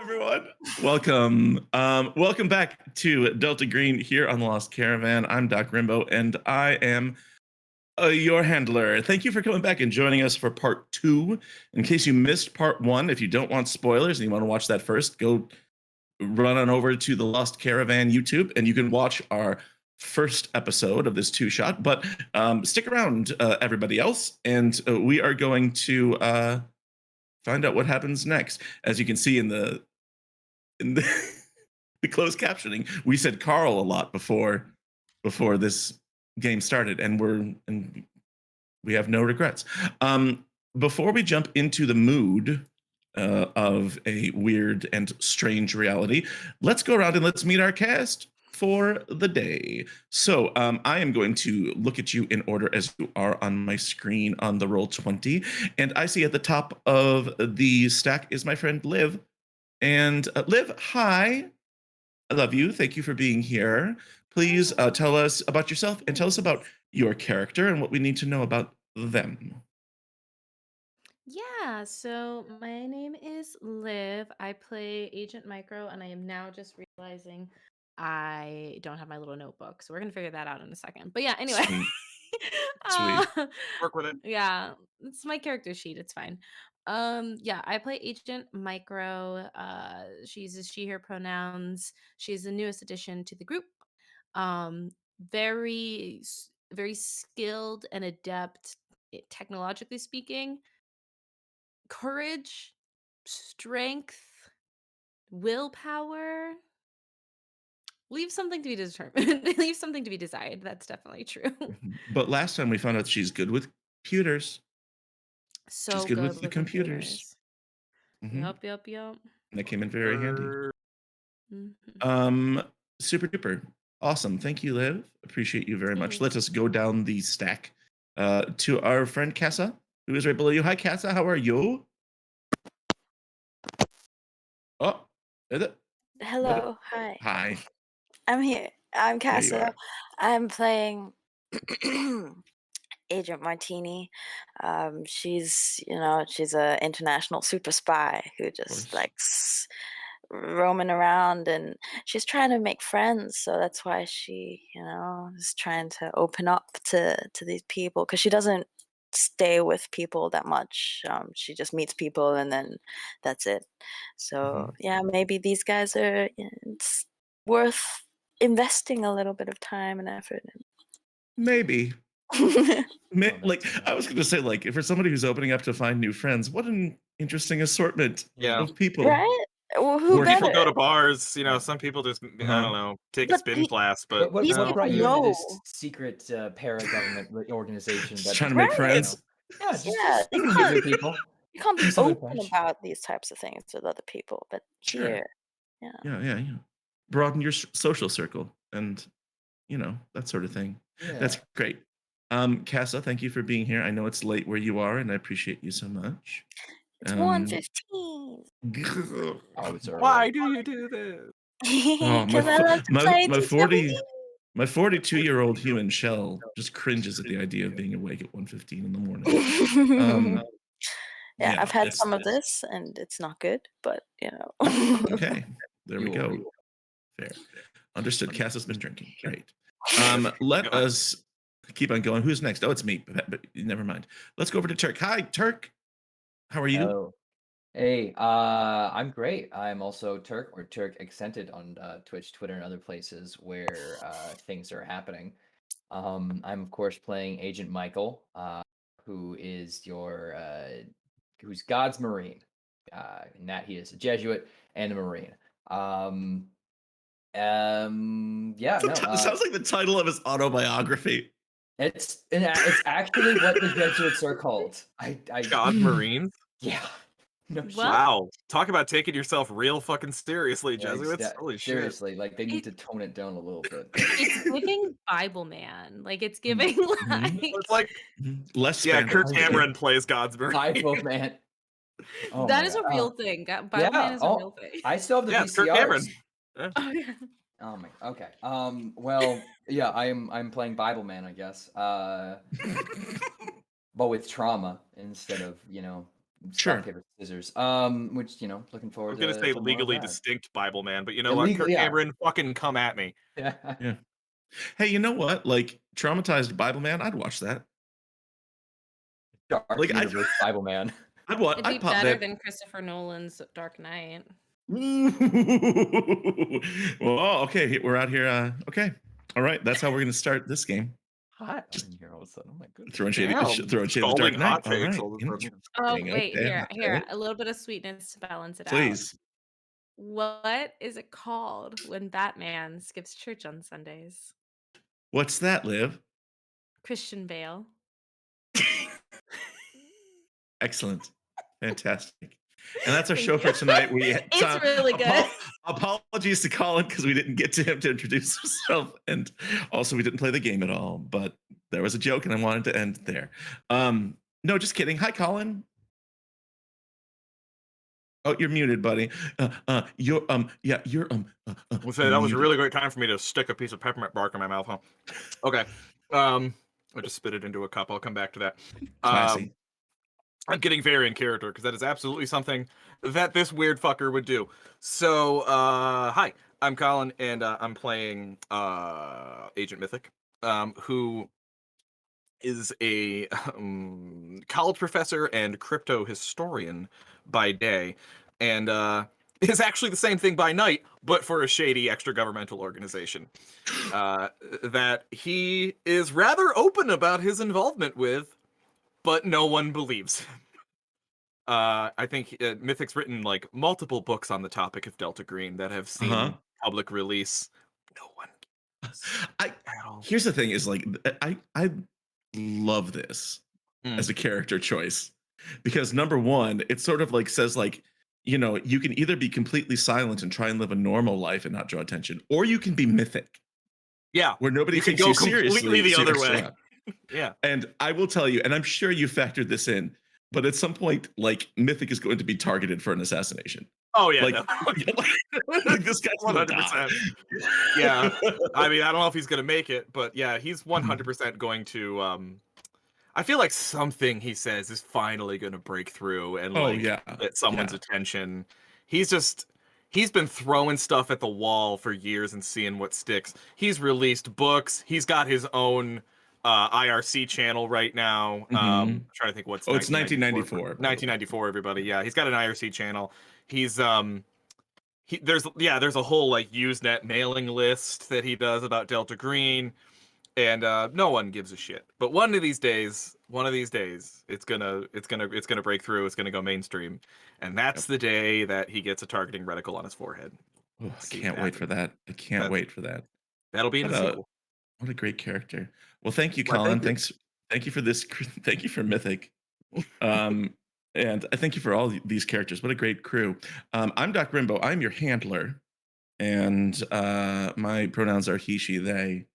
everyone. Welcome. Welcome back to Delta Green here on the Lost Caravan. I'm Doc Rimbo, and I am your handler. Thank you for coming back and joining us for part two. In case you missed part one, if you don't want spoilers and you want to watch that first, go run on over to the Lost Caravan YouTube, and you can watch our first episode of this two-shot. But stick around, everybody else, and we are going to find out what happens next. As you can see in the, the closed captioning, we said Carl a lot before this game started, and we have no regrets. Before we jump into the mood of a weird and strange reality, let's go around and let's meet our cast for the day. So I am going to look at you in order as you are on my screen on the roll 20, and I see at the top of the stack is my friend Liv. And Liv, hi. I love you. Thank you for being here. Please tell us about yourself and tell us about your character and what we need to know about them. Yeah, so my name is Liv. I play Agent Micro, and I am now just realizing I don't have my little notebook. So we're gonna figure that out in a second. But yeah, anyway. Sweet. uh, Sweet. Work with it. yeah, it's my character sheet, it's fine. Yeah, I play Agent Micro. She's a she, her pronouns. She's the newest addition to the group. Um, very skilled and adept technologically speaking, courage, strength, willpower. Leave something to be determined. Leave something to be desired. That's definitely true. But last time we found out she's good with computers. She's So good good with the with computers. computers. Mm-hmm. Yup. And that came in very handy. Mhm. Um, Super duper. Awesome. Thank you, Liv. Appreciate you very much. Hey. Let us go down the stack to our friend Kessa, who is right below you. Hi, Kessa. How are you? Oh, is it? Hello, hi. Hi. I'm here. I'm There you Casa. are. I'm playing Agent Martini. She's a international super spy who Of just course. likes roaming around, and she's trying to make friends. So that's why she, is trying to open up to these people, because she doesn't stay with people that much. She just meets people and then that's it. So yeah, maybe these guys are. It's worth investing a little bit of time and effort Maybe. in. Like I was going to say, like, for somebody who's opening up to find new friends, what an interesting assortment Yeah. of people. Right? Well, who Working- People better? go to bars, some people just, I Uh-huh. don't know, take a But spin class, but These What people brought you into know. this secret para-government organization? Just That trying to make Right. friends. Yeah, just Yeah, you meet can't new people. you can't be Do some open refresh. about these types of things with other people, but Sure. here, yeah. Yeah. Broaden your social circle and, that sort of thing. Yeah. That's great. Casa, thank you for being here. I know it's late where you are, and I appreciate you so much. It's 1:15. Oh, it's early. why do you do this? Oh, Because I love to play my 217. my 42-year-old human shell just cringes at the idea of being awake at 1:15 in the morning. Yeah, I've had it's- some of this, and it's not good, but Okay, there we You will go. read. Fair. Understood. Cass has been drinking. Great. Let us keep on going. Who's next? Oh, it's me. But never mind. Let's go over to Turk. Hi, Turk. How are you? Oh. Hey, I'm great. I'm also Turk, or Turk Accented on Twitch, Twitter, and other places where things are happening. I'm of course playing Agent Michael, who is who's God's Marine, in that he is a Jesuit and a Marine. Yeah, no, Sounds like the title of his autobiography. it's actually what the Jesuits are called. God Marines? Yeah. No shit. Well, Wow. Talk about taking yourself real fucking seriously, Yeah, Jesuits. Holy shit. seriously, like they need to tone it down a little bit. it's giving Bible man. Like it's giving like It's like, Less yeah, spandex. Kirk Cameron plays God's Marine. Bible man. Oh that my is a God. real thing. Bible man is a real thing. I still have the Yeah, it's Kirk Cameron. VCRs. Yeah. Oh yeah. Oh my. Okay. Well, yeah, I'm playing Bible man, I guess. But with trauma instead of rock Sure. paper scissors. Which looking I forward was gonna to say more of legally that. distinct Bible man, but you know what? Illegal, Kirk yeah. Cameron, fucking come at me. Yeah. Yeah. Hey, you know what? Like traumatized Bible man, I'd watch that. Dark Like I, universe Bible man. I'd watch. It'd be I'd pop better that. than Christopher Nolan's Dark Knight. Well, okay, we're out here. Okay, all right. That's how we're gonna start this game. Hot Just in here all of a sudden. Oh my goodness. throwing shade, Damn, throwing shade of the scalding Dark Knight. hot All takes right, all of a sudden. Oh, interesting. wait, Okay, here, okay. a little bit of sweetness to balance it out. Please. What is it called when Batman skips church on Sundays? What's that, Liv? Christian Bale. Excellent, fantastic. And that's our Thank show for you. tonight. It's really good. Apologies to Colin because we didn't get to him to introduce himself, and also we didn't play the game at all. But there was a joke, and I wanted to end there. No, just kidding. Hi, Colin. Oh, you're muted, buddy. You're yeah, you're We'll say that was a muted. really great time for me to stick a piece of peppermint bark in my mouth, huh? Okay. I just spit it into a cup. I'll come back to that. Classy. I'm getting very in character because that is absolutely something that this weird fucker would do. So, hi, I'm Colin, and I'm playing Agent Mythic, who is a college professor and crypto historian by day, and is actually the same thing by night, but for a shady extra governmental organization that he is rather open about his involvement with, but no one believes him. I think Mythic's written like multiple books on the topic of Delta Green that have seen public release. No one gives I at all. Here's the thing: is like I love this as a character choice because number one, it sort of like says like you can either be completely silent and try and live a normal life and not draw attention, or you can be mythic. Yeah, where nobody you can takes go you completely seriously. the other seriously. way. Yeah. And I will tell you, and I'm sure you factored this in, but at some point, like Mythic is going to be targeted for an assassination. Oh yeah, Like, like this guy's 100%. Yeah, I mean, I don't know if he's gonna make it, but yeah, he's 100% going to. I feel like something he says is finally gonna break through and get someone's attention. He's been throwing stuff at the wall for years and seeing what sticks. He's released books. He's got his own IRC channel right now. I'm trying to think what's. It's 1994. 1994, everybody. Yeah, he's got an IRC channel. He's there's a whole like Usenet mailing list that he does about Delta Green, and no one gives a shit. But one of these days, it's gonna break through. It's gonna go mainstream, and that's the day that he gets a targeting reticle on his forehead. Oh, I can't wait for that. I can't wait for that. That'll be in the sequel. What a great character. Well, thank you, Well, Colin. thank you. Thank you for this. Thank you for Mythic. And I thank you for all these characters. What a great crew. I'm Doc Rimbo. I'm your handler, and my pronouns are he, she, they.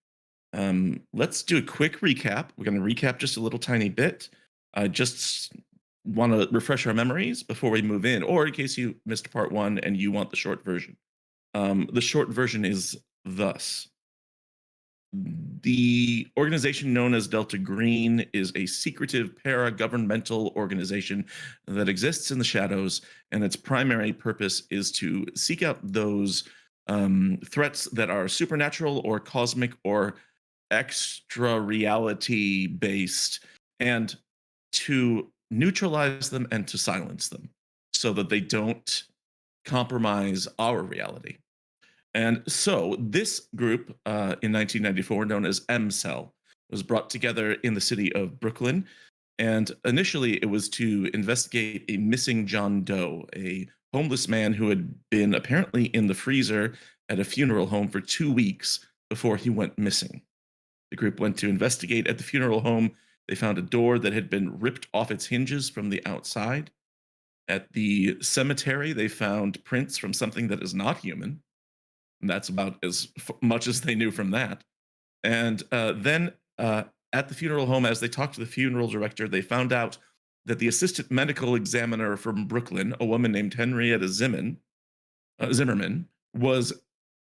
Let's do a quick recap. We're going to recap just a little tiny bit. I just want to refresh our memories before we move in, or in case you missed part one and you want the short version. The short version is thus. The organization known as Delta Green is a secretive para-governmental organization that exists in the shadows, and its primary purpose is to seek out those threats that are supernatural or cosmic or extra reality based, and to neutralize them and to silence them so that they don't compromise our reality. And so this group in 1994, known as M-Cell, was brought together in the city of Brooklyn. And initially, it was to investigate a missing John Doe, a homeless man who had been apparently in the freezer at a funeral home for 2 weeks before he went missing. The group went to investigate at the funeral home. They found a door that had been ripped off its hinges from the outside. At the cemetery, they found prints from something that is not human. And that's about as much as they knew from that. And then at the funeral home, as they talked to the funeral director, they found out that the assistant medical examiner from Brooklyn, a woman named Henrietta Zimmerman, was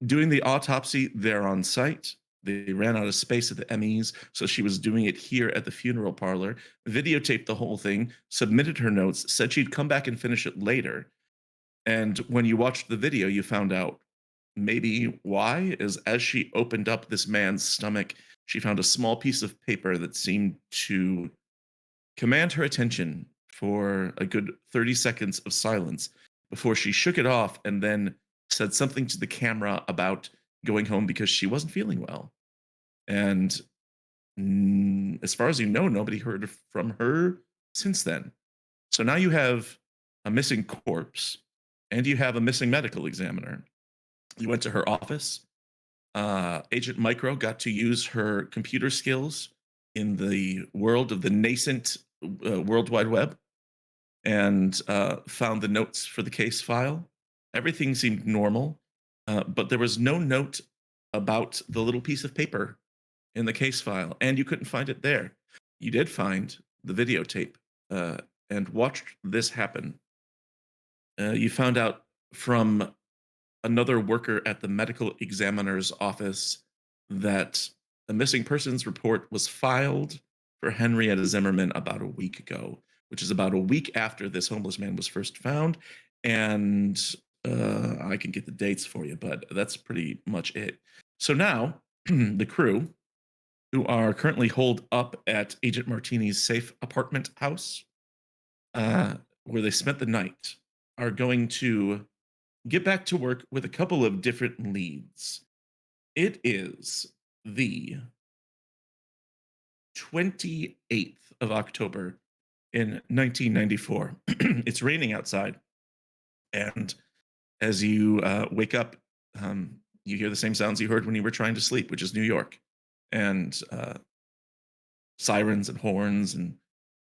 doing the autopsy there on site. They ran out of space at the Emmys, so she was doing it here at the funeral parlor, videotaped the whole thing, submitted her notes, said she'd come back and finish it later. And when you watched the video, you found out maybe why is as she opened up this man's stomach, she found a small piece of paper that seemed to command her attention for a good 30 seconds of silence before she shook it off and then said something to the camera about going home because she wasn't feeling well. And as far as you know, nobody heard from her since then. So now you have a missing corpse and you have a missing medical examiner. You went to her office. Agent Micro got to use her computer skills in the world of the nascent World Wide Web and found the notes for the case file. Everything seemed normal, but there was no note about the little piece of paper in the case file, and you couldn't find it there. You did find the videotape and watched this happen. You found out from another worker at the medical examiner's office that a missing persons report was filed for Henrietta Zimmerman about a week ago, which is about a week after this homeless man was first found. And I can get the dates for you, but that's pretty much it. So now the crew, who are currently holed up at Agent Martini's safe apartment house, where they spent the night, are going to get back to work with a couple of different leads. It is the 28th of October in 1994. It's raining outside. And as you wake up, you hear the same sounds you heard when you were trying to sleep, which is New York. And sirens and horns and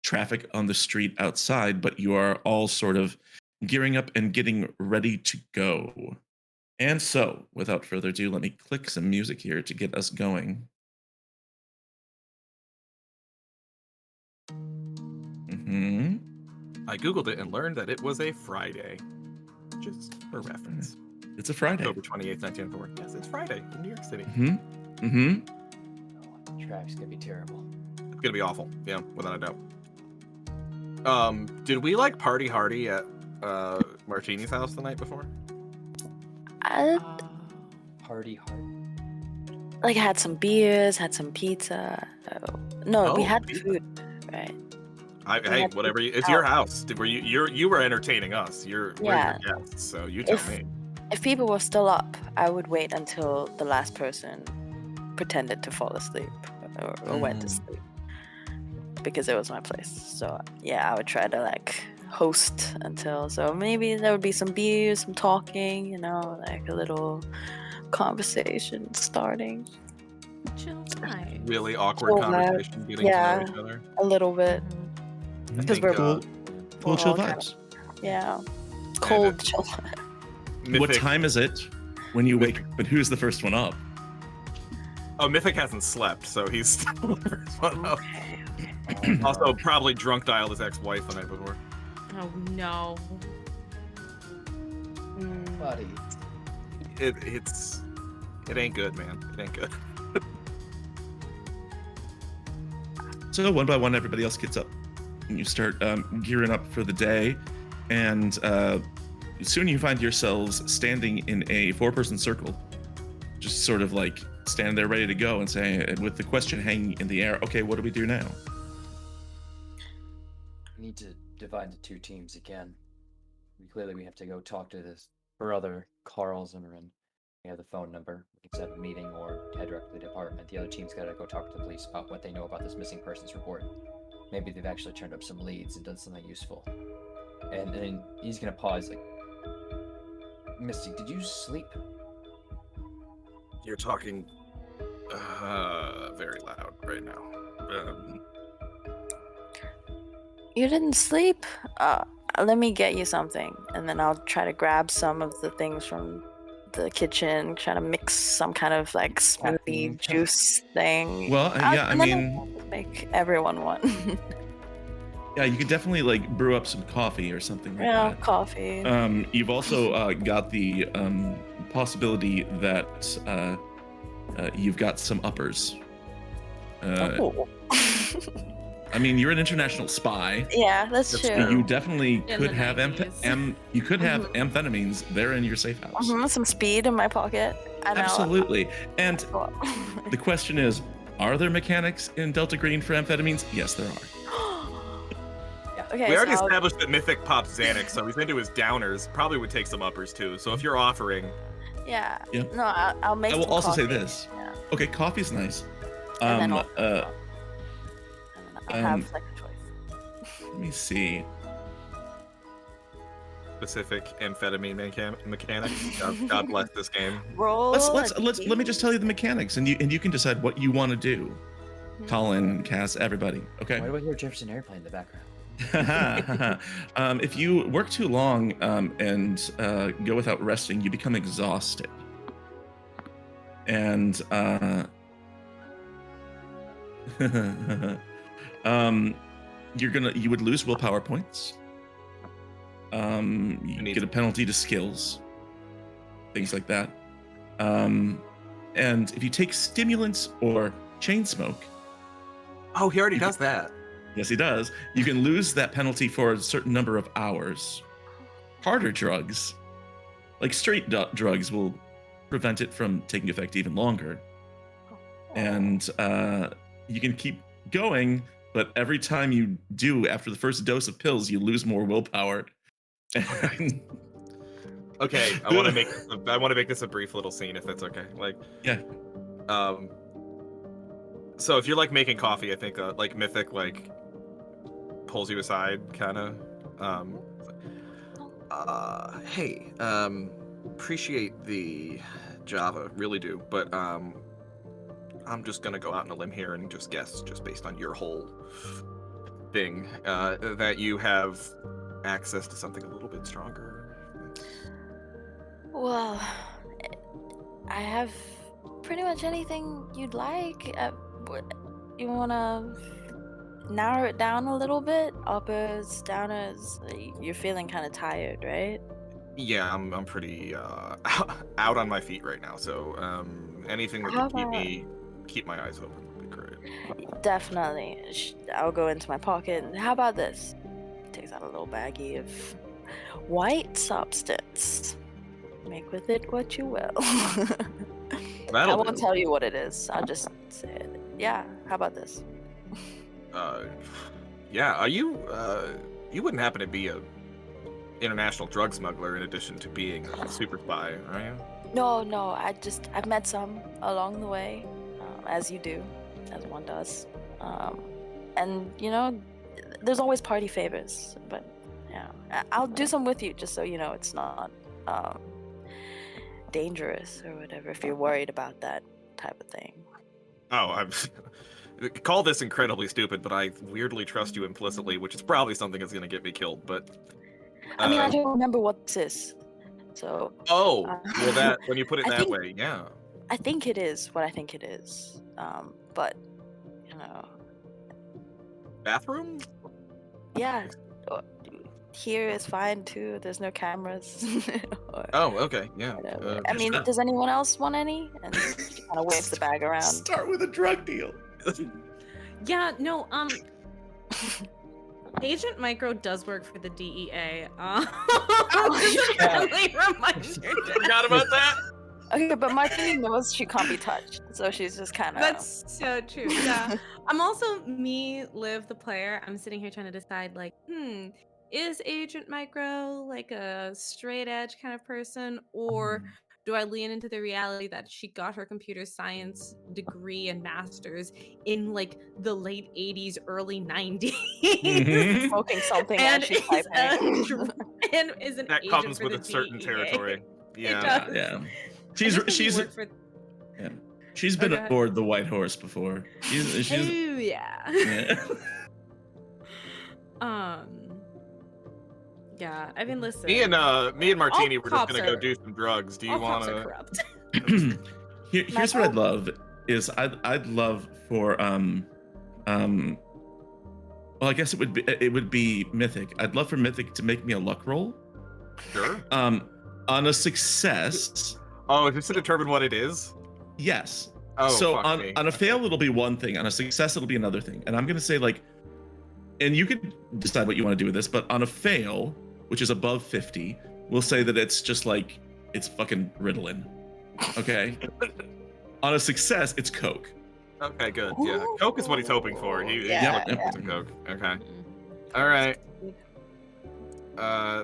traffic on the street outside, but you are all sort of gearing up and getting ready to go. And so, without further ado, let me click some music here to get us going. I Googled it and learned that it was a Friday. Just for reference. It's a Friday. October 28th, 1904. Yes, it's Friday in New York City. The traffic's gonna be terrible. It's gonna be awful. Yeah, without a doubt. Did we like party hardy at Martini's house the night before? I Party hard. like had some beers, had some pizza. No, we Oh, had pizza. food, right? Hey, had whatever. pizza It's your house. Were you were entertaining us? We're Yeah. your guests, so you tell If- me. If people were still up, I would wait until the last person pretended to fall asleep or went to sleep because it was my place. So yeah, I would try to like host until. So maybe there would be some beers, some talking, you know, like a little conversation starting Chill vibe. Really awkward Chill vibe. conversation getting Yeah. to know each other. a little bit because Thank we're God. Cool, we're chill all kind vibes. yeah cold it- chill. What Mythic. time is it when you wake up? But who's the first one up? Oh, Mythic hasn't slept, so he's still the first one up. Okay. Also, probably drunk dialed his ex-wife the night before. Oh no. Mm, Buddy. It ain't good, man. It ain't good. So one by one, everybody else gets up, and you start gearing up for the day. And soon you find yourselves standing in a four-person circle, just sort of like standing there ready to go and saying, with the question hanging in the air, okay, what do we do now? We need to divide into two teams again. Clearly, we have to go talk to this brother, Carl Zimmerman. We have the phone number. We can set up a meeting or head directly to the department. The other team's got to go talk to the police about what they know about this missing persons report. Maybe they've actually turned up some leads and done something useful. And then he's gonna pause, like, Mystic, did you sleep? You're talking very loud right now. You didn't sleep? Let me get you something, and then I'll try to grab some of the things from the kitchen, try to mix some kind of like Caffeine. smoothie juice thing. Well, yeah, I and then mean, I'll make everyone one. yeah, you could definitely like brew up some coffee or something like yeah, that. coffee. You've also got the possibility that you've got some uppers. Oh. I mean, you're an international spy. Yeah, that's So true. you definitely In could the have 90s. you could have amphetamines there in your safe house. Some speed in my pocket. I know. Absolutely. And Well, the question is, are there mechanics in Delta Green for amphetamines? Yes, there are. okay, We already so established that Mythic pops Xanax, so he's into his downers. Probably would take some uppers too. So if you're offering, yeah. Yeah. No, I'll make. I will some also say coffee. this. Yeah. Okay, coffee's nice. And then Um, also, uh, I have like a choice. let me see. specific amphetamine mechanics. God bless this game. Roll. Let me just tell you the mechanics, and you can decide what you want to do. Mhm. Colin, Cass, everybody. Okay. Why do I hear Jefferson Airplane in the background? If you work too long and go without resting, you become exhausted, and you would lose willpower points. You get a penalty to skills, things like that. And if you take stimulants or chain smoke, Oh, he already You does that. yes, he does. You can lose that penalty for a certain number of hours. Harder drugs, like straight drugs, will prevent it from taking effect even longer. And you can keep going, but every time you do, after the first dose of pills, you lose more willpower. Okay, I want to make this a brief little scene, if that's okay. Like, Yeah. So if you're like making coffee, I think like Mythic like pulls you aside, kind of. Hey, appreciate the Java, really do, but I'm just gonna go out on a limb here and just guess, just based on your whole thing, that you have access to something a little bit stronger. Well, I have pretty much anything you'd like. You wanna narrow it down a little bit? Uppers, downers. You're feeling kind of tired, right? Yeah, I'm pretty out on my feet right now, so anything that How can about- keep my eyes open would be great. Definitely. I'll go into my pocket. How about this? Takes out a little baggie of white substance. Make with it what you will. I That'll won't do. tell you what it is. I'll just say it. Yeah. How about this? Yeah, are you you wouldn't happen to be a international drug smuggler in addition to being a super spy, are you? No. I've met some along the way, as you do, as one does. And there's always party favors, but yeah, I'll do some with you just so you know it's not dangerous or whatever if you're worried about that type of thing. Oh, I'm call this incredibly stupid, but I weirdly trust you implicitly, which is probably something that's gonna get me killed, but I mean, I don't remember what this is, so oh, well that when you put it I that think- way, yeah. I think it is what I think it is. But Bathroom? yeah, here is fine too. There's no cameras. or Oh, okay, yeah. whatever. I mean, does anyone else want any? And she kind of waves the bag around. Start with a drug deal. Yeah, no, Agent Micro does work for the DEA. Just a friendly reminder. Forgot about that. Okay, but Martini knows she can't be touched, so she's just kind of. That's so true. Yeah. I'm also Liv, the player. I'm sitting here trying to decide, like, is Agent Micro like a straight edge kind of person, or do I lean into the reality that she got her computer science degree and master's in like the late 80s, early 90s? Mhm. smoking something And as she's is, typing. and is an That agent comes for with the a certain DEA. territory. Yeah. does. Yeah. I She's guess if you she's work for- she's been go ahead. aboard the White Horse before. She's Oh yeah. yeah. Yeah. I mean, listen. Me and Martini All were just cops gonna go are- do some drugs. Do you all cops are wanna corrupt. Here's what I'd love is I'd love for well, I guess it would be Mythic. I'd love for Mythic to make me a luck roll. Sure. On a success, Oh, is this to determine what it is? yes. Oh, so fuck on me. a Okay. fail, it'll be one thing. On a success, it'll be another thing. And I'm gonna say like, and you can decide what you want to do with this. But on a fail, which is above 50, we'll say that it's just like it's fucking Ritalin. Okay. On a success, it's Coke. Okay, good. Yeah, Coke is what he's hoping for. He's Yeah, looking for some Coke. Okay. All right.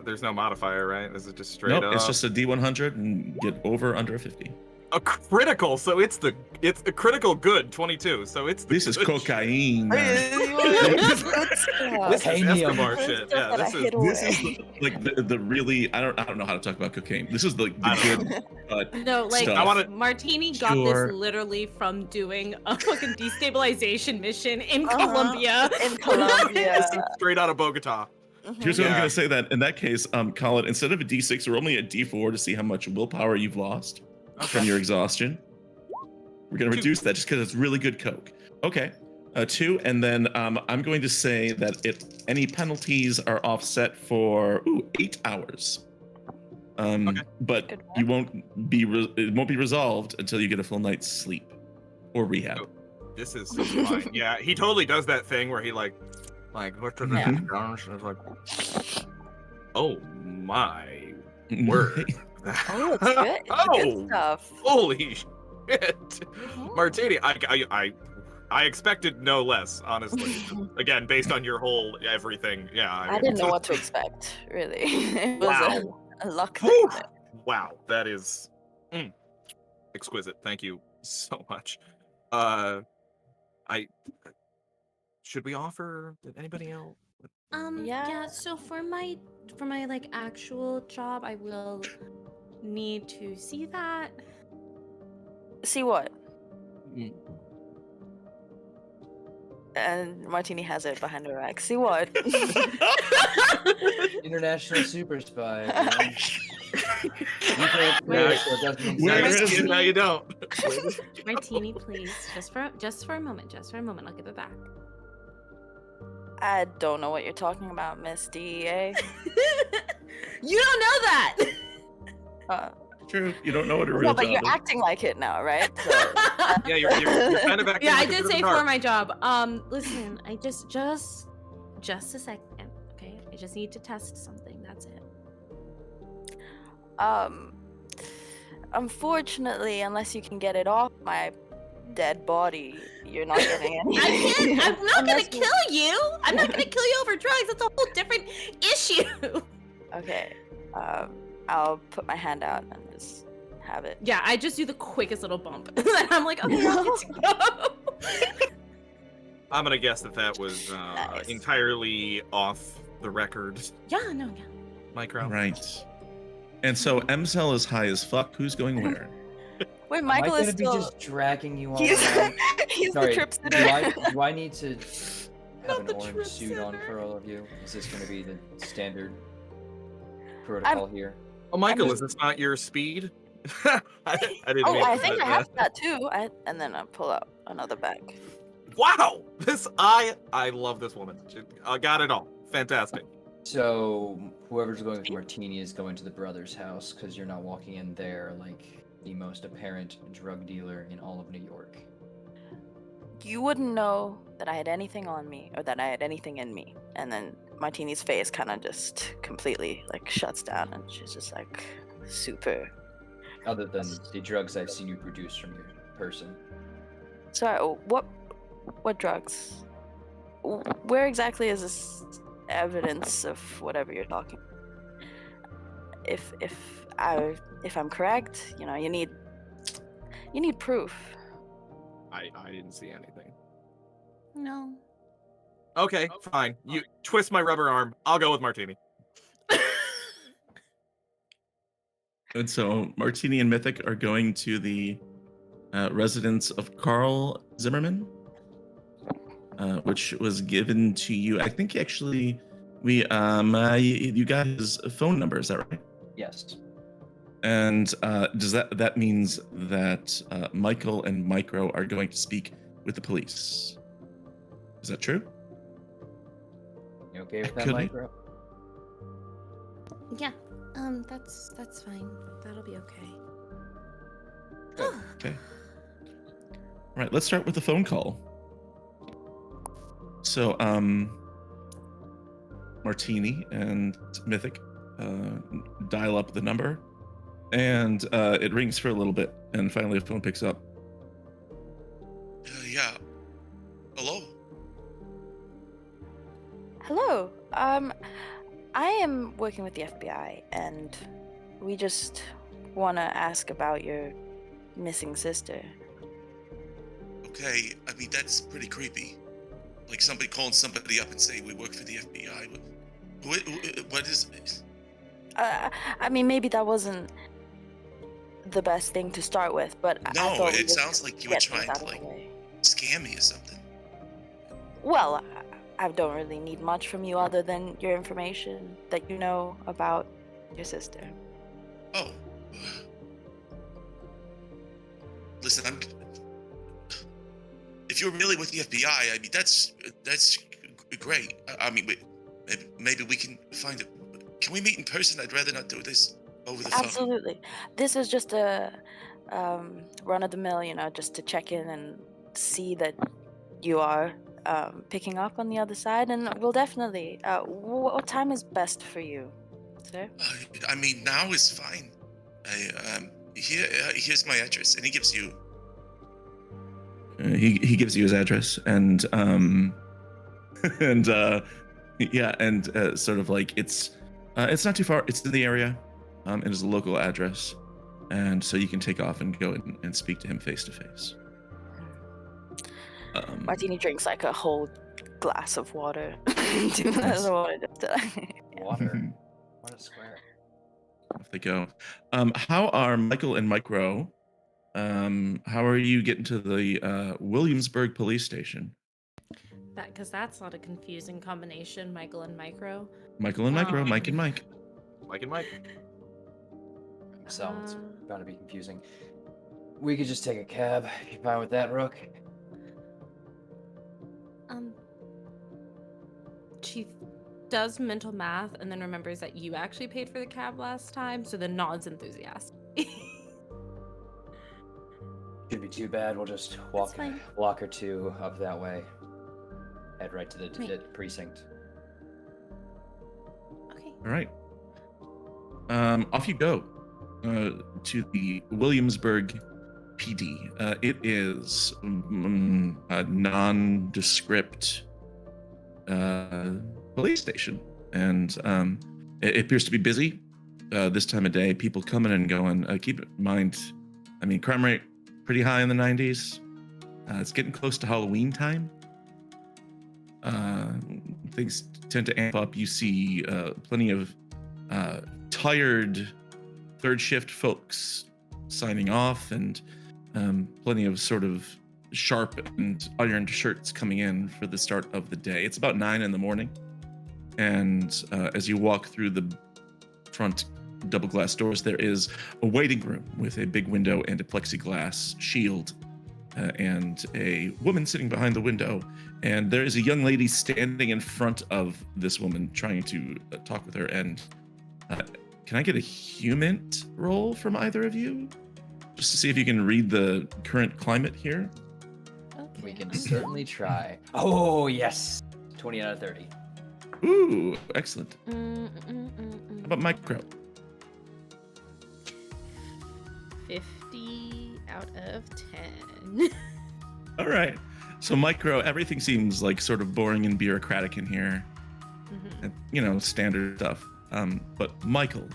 There's no modifier, right? This is just straight Nope, up. it's just a D100 and get over under a 50. a critical. So it's a critical good 22. So it's the This is good cocaine. This is Titanium. Escobar shit. Yeah, this is This is like the really I don't know how to talk about cocaine. This is the good No, like stuff. I wanna- Martini got Sure. this literally from doing a fucking destabilization mission in Uh-huh. Colombia. In Colombia. this is straight out of Bogota. Here's what I'm Yeah. gonna say then. In that case, Colin, instead of a D6, we're only a D4 to see how much willpower you've lost from your exhaustion. We're gonna reduce that just because it's really good Coke. Okay. 2, and then I'm going to say that any penalties are offset for 8 hours. But Good you won't be it won't be resolved until you get a full night's sleep or rehab. This is fine. Yeah, he totally does that thing where he like what's the Yeah. and it's like, oh my word. Oh, it's good. It's good stuff. Holy shit, Martini! I expected no less, honestly. Again, based on your whole everything. Yeah, I didn't know what to expect, really. It was Wow. a luck Whew. thing. Wow, that is exquisite. Thank you so much. Should we offer anybody else? Yeah. So for my like actual job, I will need to see that. See what? And Martini has it behind her back. See what? International super spy. Everyone. You can't Wait. play it, so it doesn't Where exist. is it? No, you don't. Martini, please, just for a moment, I'll give it back. I don't know what you're talking about, Miss DEA. You don't know that. True. You don't know what a real No, but job you're is. acting like it now, right? So, Yeah, you're kind of acting Yeah, I like a did bit of say a for narc. my job. Listen, I just a second, okay? I just need to test something. That's it. Unfortunately, unless you can get it off my dead body, you're not getting any. I can't. I'm not gonna Unless you- kill you. I'm not gonna kill you over drugs. That's a whole different issue. Okay. I'll put my hand out and just have it. Yeah, I just do the quickest little bump, and then I'm like, okay, I'll get to go. I'm gonna guess that was Nice. entirely off the record. Yeah, no, yeah. Micro. Right. And so M-Cell is high as fuck. Who's going where? Wait, Am Michael I is gonna be still. just dragging you all He's, around? he's Sorry, the trip do sitter. I need to have Not an the orange trip suit on sitter. for all of you? Is this gonna be the standard protocol here? Oh, Michael, I'm is this not your speed? I didn't Oh, mean I to think say I have that. that too. And then I pull out another bag. Wow, I love this woman. I got it all. Fantastic. So whoever's going with Martini is going to the brother's house because you're not walking in there like the most apparent drug dealer in all of New York. You wouldn't know that I had anything on me or that I had anything in me. And then Martini's face kind of just completely like shuts down and she's just like super. Other than the drugs I've seen you produce from your person. Sorry, what drugs? Where exactly is this evidence of whatever you're talking? If I'm correct, you need proof. I didn't see anything. No. Okay, fine. You twist my rubber arm. I'll go with Martini. And so Martini and Mythic are going to the residence of Carl Zimmerman, which was given to you. I think actually you got his phone number. Is that right? Yes. And does that means that Michael and Micro are going to speak with the police? Is that true? You okay with that, Could we? Micro? Yeah. That's fine. That'll be okay. Okay. Right, let's start with the phone call. So, Martini and Mythic dial up the number, and it rings for a little bit, and finally the phone picks up. Yeah. Hello? Hello. I am working with the FBI, and we just want to ask about your missing sister. Okay, I mean, that's pretty creepy. Like somebody calling somebody up and saying, we work for the FBI. What is this? I mean, maybe that wasn't the best thing to start with, but I No, thought we it just sounds like you were get things trying out to, of the like, way. scam me or something. Well, I don't really need much from you other than your information that you know about your sister. Oh. Listen, if you're really with the FBI, I mean, that's great. I mean, maybe we can find it. Can we meet in person? I'd rather not do this over the phone. Absolutely. This is just a run of the mill, just to check in and see that you are picking up on the other side, and we'll definitely. What time is best for you, sir? I mean, now is fine. Here's my address, and he gives you. He gives you his address, and and yeah, and sort of like it's not too far. It's in the area. It is a local address, and so you can take off and go and speak to him face to face. Martini drinks like a whole glass of water. Nice. Water. What a square. Off they go. How are Michael and Micro? How are you getting to the Williamsburg police station? Because that's not a confusing combination, Michael and Micro. Michael and Micro, Mike and Mike. Mike and Mike. So it's bound to be confusing. We could just take a cab. You fine with that, Rook? She does mental math and then remembers that you actually paid for the cab last time, so then nods enthusiastically. Shouldn't be too bad. We'll just walk a block or two up that way. Head right to the precinct. Okay. All right. Off you go to the Williamsburg PD. It is a nondescript police station, and it appears to be busy this time of day. People coming and going. Keep in mind, I mean, crime rate pretty high in the 90s. It's getting close to Halloween time. Things tend to amp up. You see plenty of tired third shift folks signing off, and plenty of sort of sharp and ironed shirts coming in for the start of the day. It's about 9 in the morning, and as you walk through the front double glass doors, there is a waiting room with a big window and a plexiglass shield, and a woman sitting behind the window, and there is a young lady standing in front of this woman trying to talk with her. And can I get a human roll from either of you, just to see if you can read the current climate here? Okay. We can certainly try. Oh, yes. 20 out of 30. Ooh, excellent. How about Micro? 50 out of 10. All right. So Micro, everything seems like sort of boring and bureaucratic in here. And, standard stuff. But Michael,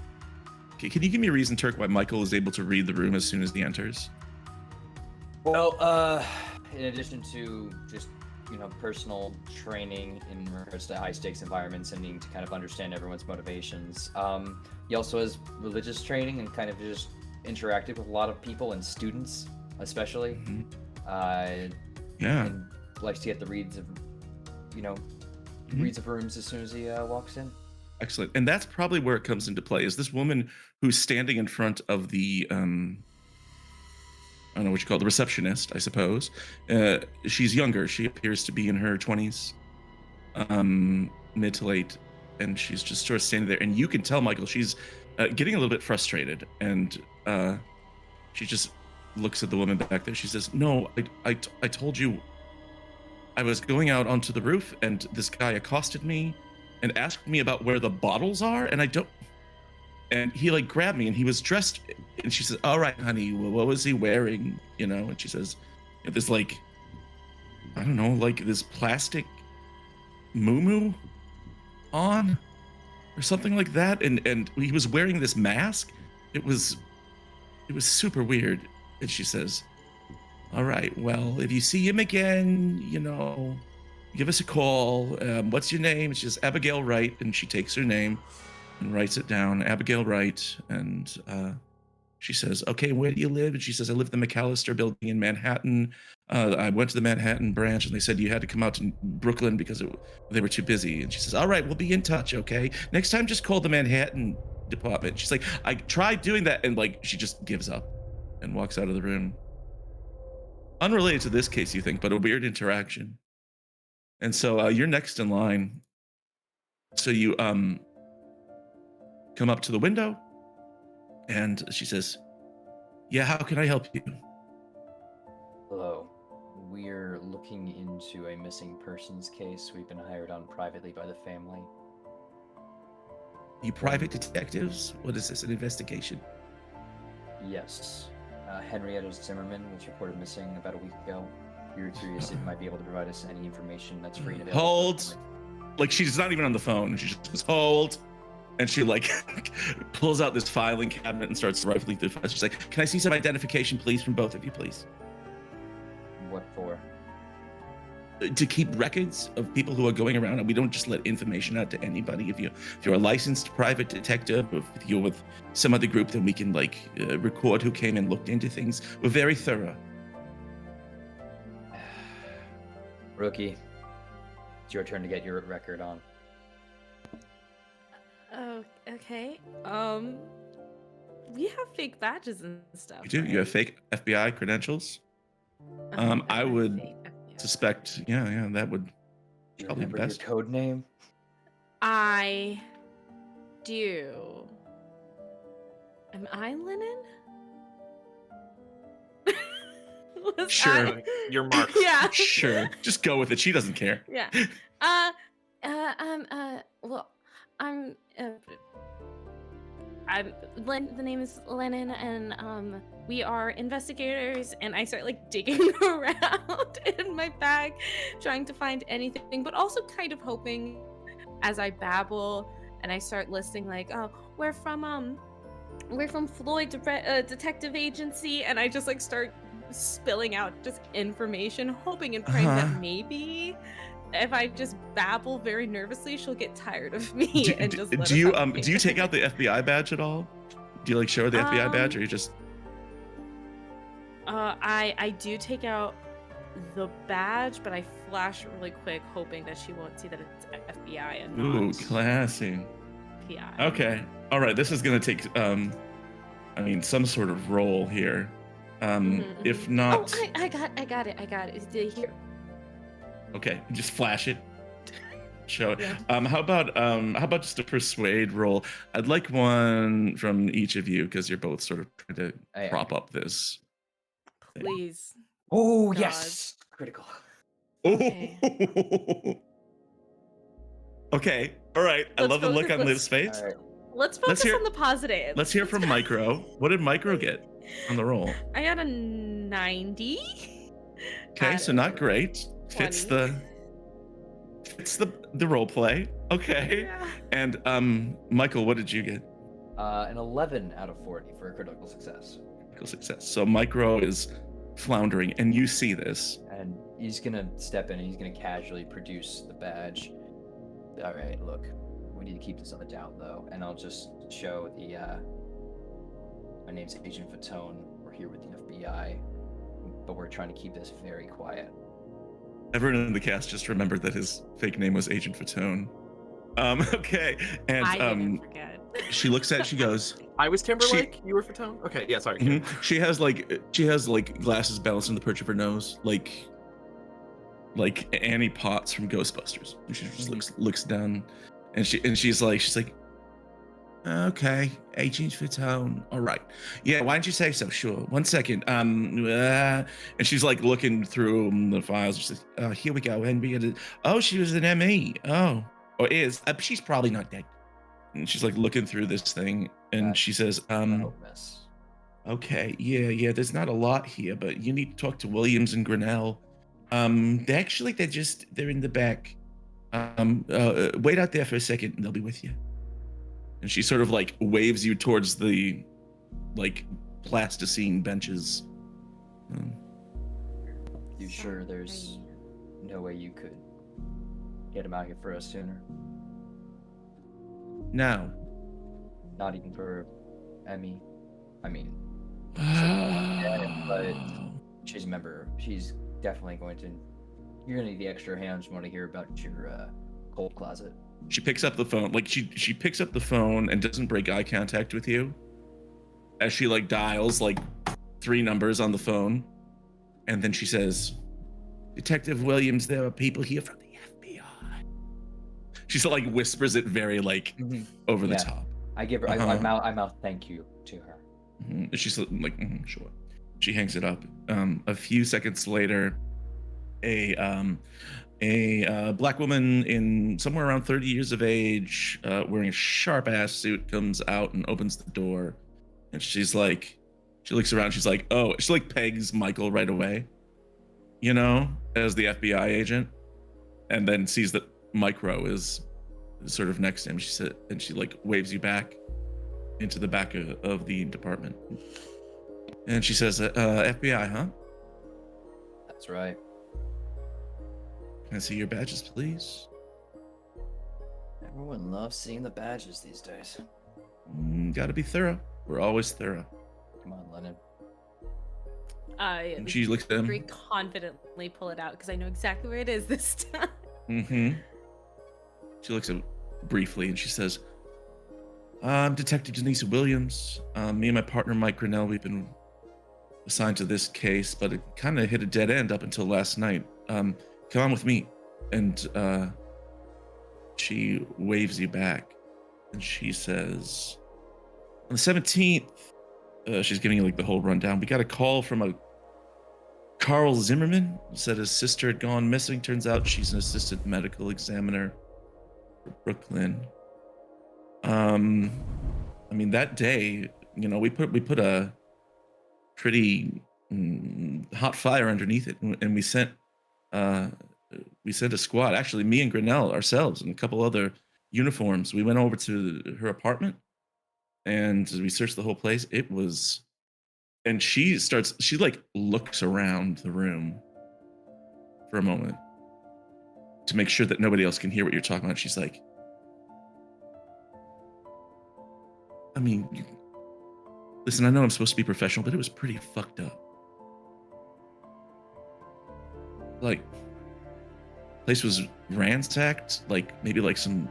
can you give me a reason, Turk, why Michael is able to read the room as soon as he enters? Well, in addition to just, personal training in regards to high stakes environments and needing to kind of understand everyone's motivations, he also has religious training and kind of just interacted with a lot of people and students, especially. Yeah. And likes to get the reads of, reads of rooms as soon as he walks in. Excellent. And that's probably where it comes into play, is this woman who's standing in front of the, I don't know what you call it, the receptionist, I suppose. She's younger. She appears to be in her 20s, mid to late, and she's just sort of standing there. And you can tell, Michael, she's getting a little bit frustrated, and she just looks at the woman back there. She says, "No, I told you I was going out onto the roof, and this guy accosted me and asked me about where the bottles are, and I don't." And he like grabbed me, and he was dressed. And she says, "All right, honey, well, what was he wearing?" You know, and she says, "This like, I don't know, like this plastic muumuu on, or something like that, and he was wearing this mask. It was super weird." And she says, "All right, well, if you see him again, you know, give us a call. What's your name?" And she says, "Abigail Wright," and she takes her name and writes it down, Abigail Wright. And she says, "Okay, where do you live?" And she says, "I live in the McAllister building in Manhattan. I went to the Manhattan branch, and they said you had to come out to Brooklyn because they were too busy." And she says, "All right, we'll be in touch, okay? Next time, just call the Manhattan department." She's like, "I tried doing that," and like she just gives up and walks out of the room. Unrelated to this case, you think, but a weird interaction. And so you're next in line. So you come up to the window, and she says, "Yeah, how can I help you?" Hello. We're looking into a missing persons case. We've been hired on privately by the family. You private detectives? What is this, an investigation? Yes. Henrietta Zimmerman was reported missing about a week ago. We were curious if you might be able to provide us any information that's free and available. Hold. Like she's not even on the phone. She just goes, "Hold." And she like pulls out this filing cabinet and starts rifling through files. She's like, "Can I see some identification, please, from both of you, please?" What for? To keep records of people who are going around, and we don't just let information out to anybody. If you're a licensed private detective, or if you're with some other group, then we can like record who came and looked into things. We're very thorough. Rookie, it's your turn to get your record on. Oh, okay. We have fake badges and stuff. You do? You have fake FBI credentials? I would suspect, yeah, that would Do you probably be remember your best. code name? I do. Am I Lennon? Was Sure. I- You're Mark. Yeah. Sure, just go with it. She doesn't care. Yeah. Well, I'm the name is Lennon, and we are investigators, and I start like digging around in my bag trying to find anything, but also kind of hoping as I babble and I start listing like, "Oh, we're from Floyd Detective Agency," and I just like start spilling out just information, hoping and praying that maybe if I just babble very nervously, she'll get tired of me and just let do you us have a do you take out the FBI badge at all? Do you like show her the FBI badge, or you just? I do take out the badge, but I flash it really quick, hoping that she won't see that it's FBI and Ooh, not classy. PI. Okay, all right. This is gonna take some sort of roll here. If not, Oh, I got it. Here. okay, just flash it. Show it. Yeah. How about just a persuade roll? I'd like one from each of you because you're both sort of trying to prop up this. Please. Oh, God. yes! Critical. Okay. Okay. All right. I love the look on Liv's face. All right. Let's focus on the positive. Let's hear from Micro. What did Micro get on the roll? I got a 90. Okay, so not great. Fits 20. the role play. Okay. Yeah. And Michael, what did you get? An 11 out of 40 for a critical success. Critical success. So Micro is floundering, and you see this. And he's gonna step in and he's gonna casually produce the badge. All right, look, we need to keep this on the down low, and I'll just show the. My name's Agent Fatone. We're here with the FBI, but we're trying to keep this very quiet. Everyone in the cast just remembered that his fake name was Agent Fatone. Okay, and I didn't forget. she looks at it, she goes, I was Timberlake. You were Fatone. Okay, yeah, sorry. mhm. She has like glasses balanced on the perch of her nose, like Annie Potts from Ghostbusters. And she just looks down, and she's like, Okay, 18th for tone. All right. Yeah, why don't you say so? Sure. 1 second. And she's like looking through the files. She's like, here we go. And oh, she was an ME. Oh, or is. She's probably not dead. And she's like looking through this thing, and she says, Miss. okay, yeah, there's not a lot here, but you need to talk to Williams and Grinnell. They're in the back. Wait out there for a second, and they'll be with you. And she sort of like waves you towards the like plasticine benches. You sure there's no way you could get him out here for us sooner? No. Not even for Emmy. I mean, but she's a member. She's definitely going to. You're gonna need the extra hands. Want to hear about your cold closet? She picks up the phone. Like she picks up the phone and doesn't break eye contact with you as she like dials like 3 numbers on the phone, and then she says, "Detective Williams, there are people here from the FBI." She sort of like whispers it very like over the top. I give her. I mouth thank you to her. She's like, sure. She hangs it up. A few seconds later, a black woman in somewhere around 30 years of age, wearing a sharp ass suit, comes out and opens the door. And she's like, she looks around. She's like, oh, she like pegs Michael right away, you know, as the FBI agent, and then sees that Micro is sort of next to him. She said, and she like waves you back into the back of the department. And she says, FBI, huh? That's right. Can I see your badges, please? Everyone loves seeing the badges these days. Gotta be thorough. We're always thorough. Come on, Lennon. And she looks at him. Very confidently pull it out because I know exactly where it is this time. She looks at it briefly and she says, I'm Detective Denise Williams. Me and my partner Mike Grinnell, we've been assigned to this case, but it kind of hit a dead end up until last night. Come on with me. And she waves you back and she says, on the 17th, she's giving you like the whole rundown. We got a call from a Carl Zimmerman, said his sister had gone missing. Turns out she's an assistant medical examiner for Brooklyn. I mean, that day, you know, we put a pretty hot fire underneath it, and we sent a squad. Actually, me and Grinnell ourselves and a couple other uniforms. We went over to her apartment, and we searched the whole place. It was, and she like looks around the room for a moment to make sure that nobody else can hear what you're talking about. She's like, I mean, listen, I know I'm supposed to be professional, but it was pretty fucked up. Like, place was ransacked, like maybe like some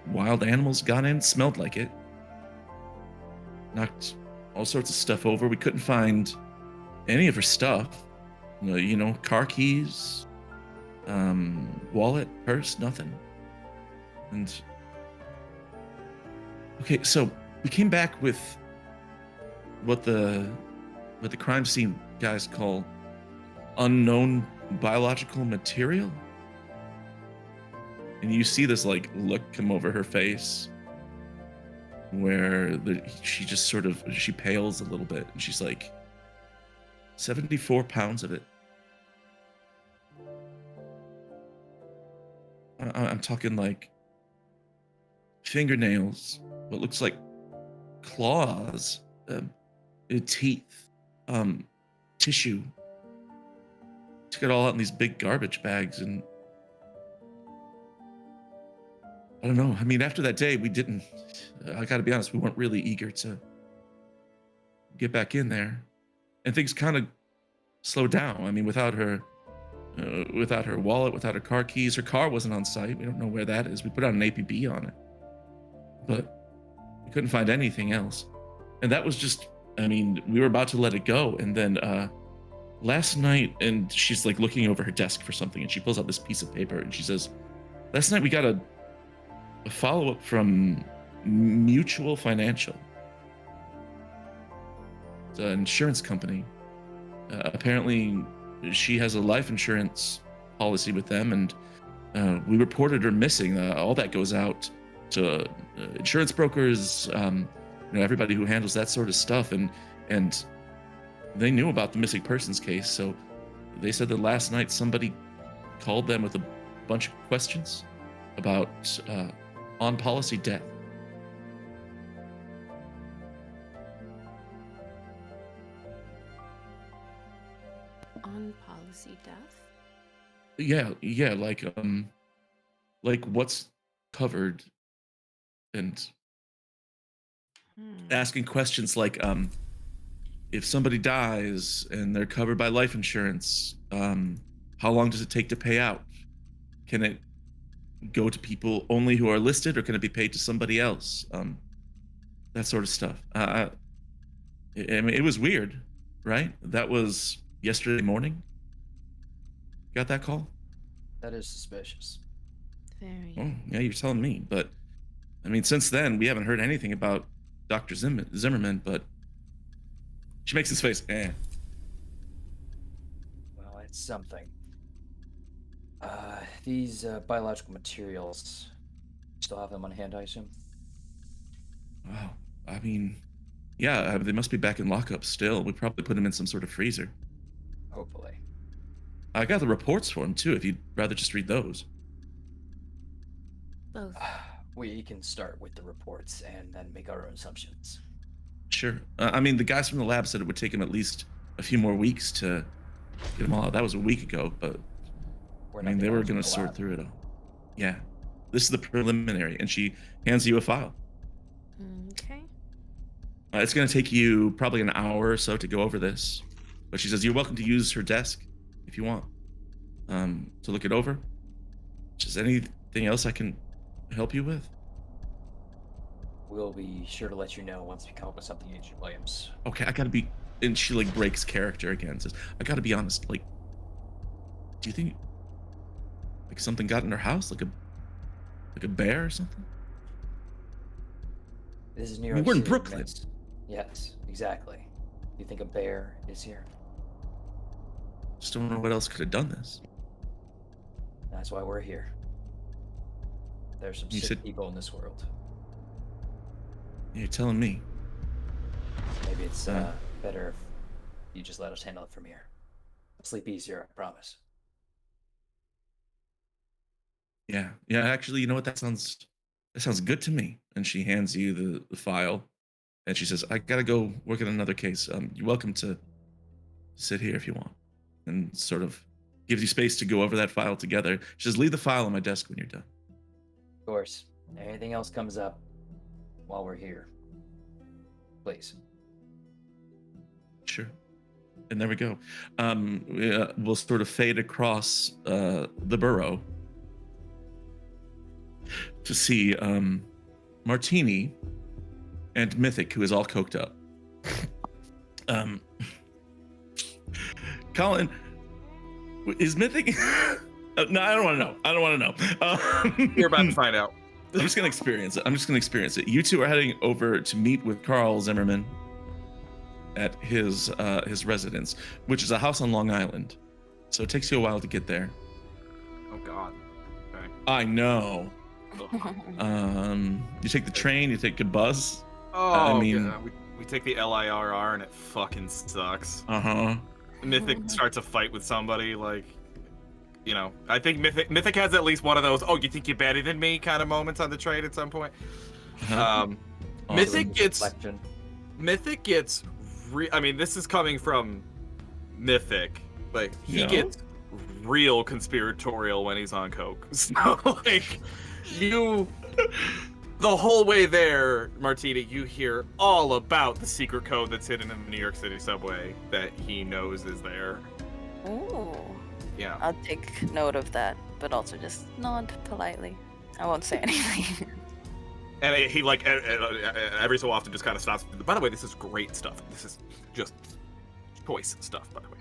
wild animals got in, smelled like it. Knocked all sorts of stuff over. We couldn't find any of her stuff. You know, car keys, wallet, purse, nothing. And okay, so we came back with what the crime scene guys call unknown biological material. And you see this like look come over her face where she just sort of, she pales a little bit and she's like, 74 pounds of it. I'm talking like fingernails, what looks like claws, teeth, tissue. Took it all out in these big garbage bags, and I don't know. I mean, after that day, I gotta be honest, we weren't really eager to get back in there. And things kind of slowed down. I mean, without her wallet, without her car keys, her car wasn't on site. We don't know wwhere that is. We put out an APB on it, but we couldn't find anything else. And that was just, I mean, we were about to let it go. And then last night, and she's like looking over her desk for something, and she pulls out this piece of paper and she says, last night we got a follow-up from Mutual Financial. It's an insurance company. Apparently, she has a life insurance policy with them, and we reported her missing. All that goes out to insurance brokers, everybody who handles that sort of stuff, and they knew about the missing persons case. So they said that last night somebody called them with a bunch of questions about on-policy death. On policy death? Yeah, like what's covered, and asking questions like, if somebody dies and they're covered by life insurance, how long does it take to pay out? Can it go to people only who are listed, or can it be paid to somebody else? That sort of stuff. I mean, it was weird, right? That was yesterday morning. Got that call? That is suspicious. Very. Oh, yeah, you're telling me. But I mean, since then, we haven't heard anything about Dr. Zimmerman, but she makes his face, eh. Well, it's something. These biological materials, still have them on hand, I assume? Wow. I mean, yeah, they must be back in lockup still. We probably put them in some sort of freezer. Hopefully. I got the reports for them, too, if you'd rather just read those. Both. We can start with the reports and then make our own assumptions. Sure. I mean, the guys from the lab said it would take them at least a few more weeks to get them all out. That was a week ago, but I mean, they were going to sort through it all. Yeah. This is the preliminary, and she hands you a file. Okay. It's going to take you probably an hour or so to go over this, but she says you're welcome to use her desk if you want to look it over. Just anything else I can help you with? We'll be sure to let you know once we come up with something, Agent Williams. Okay, I gotta be, and she like breaks character again. Says, I gotta be honest. Like, do you think like something got in her house, like a bear or something? This is New I York mean, we're in City, Brooklyn. miss. Yes, exactly. You think a bear is here? Just don't know what else could have done this. That's why we're here. There's some You sick said- people in this world. You're telling me. Maybe it's better if you just let us handle it from here. I'll sleep easier, I promise. Yeah. Actually, you know what? That sounds good to me. And she hands you the file, and she says, I gotta go work on another case. You're welcome to sit here if you want, and sort of gives you space to go over that file together. She says, leave the file on my desk when you're done. Of course. Anything else comes up while we're here, please. Sure. And there we go. We'll sort of fade across the borough to see Martini and Mythic, who is all coked up. Colin, is Mythic? No, I don't want to know. You're about to find out. I'm just gonna experience it. You two are heading over to meet with Carl Zimmerman at his residence, which is a house on Long Island. So it takes you a while to get there. Oh God. Okay. I know. Ugh. You take the train, you take a bus. Oh, I mean- God. We take the LIRR and it fucking sucks. Uh-huh. Mythic starts a fight with somebody, like, you know, I think Mythic has at least one of those, oh, you think you're better than me kind of moments on the train at some point. Uh-huh. Mythic gets, Reflection. I mean, this is coming from Mythic, like, he Yeah. gets real conspiratorial when he's on coke. So, like, the whole way there, Martina, you hear all about the secret code that's hidden in the New York City subway that he knows is there. Ooh. Yeah. I'll take note of that, but also just nod politely. I won't say anything. And he, like, every so often just kind of stops. By the way, this is great stuff. This is just choice stuff, by the way.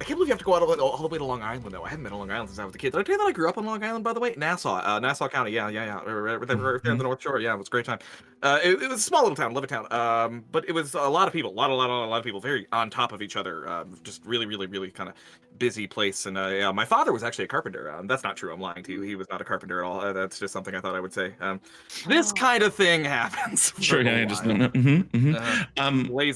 I can't believe you have to go all the way to Long Island, though. I haven't been to Long Island since I was a kid. Did I tell you that I grew up on Long Island, by the way? Nassau County. Yeah. Right there on the North Shore. Yeah, it was a great time. It was a small little town, love a town. But it was a lot of people, a lot of people, very on top of each other. Just really kind of busy place. And yeah, my father was actually a carpenter. That's not true. I'm lying to you. He was not a carpenter at all. That's just something I thought I would say. This kind of thing happens. Sure, yeah, I just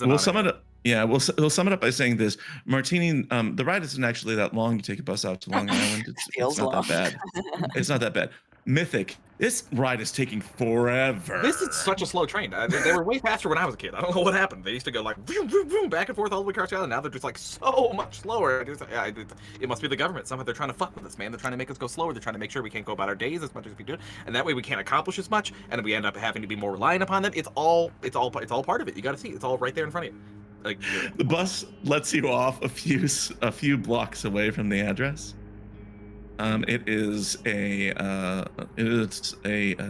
we'll sum it up. Yeah, we'll sum it up by saying this: Martini, the ride isn't actually that long. You take a bus out to Long Island. It's not that bad. It's not that bad. Mythic, this ride is taking forever. This is such a slow train. They were way faster when I was a kid. I don't know what happened. They used to go like vroom, vroom, vroom, back and forth all the way across the island. Now they're just like so much slower. It must be the government. Somehow they're trying to fuck with us, man. They're trying to make us go slower. They're trying to make sure we can't go about our days as much as we do, and that way we can't accomplish as much, and we end up having to be more reliant upon them. It's all part of it. You got to see. It's all right there in front of you. Like, the bus lets you off a few blocks away from the address. It is a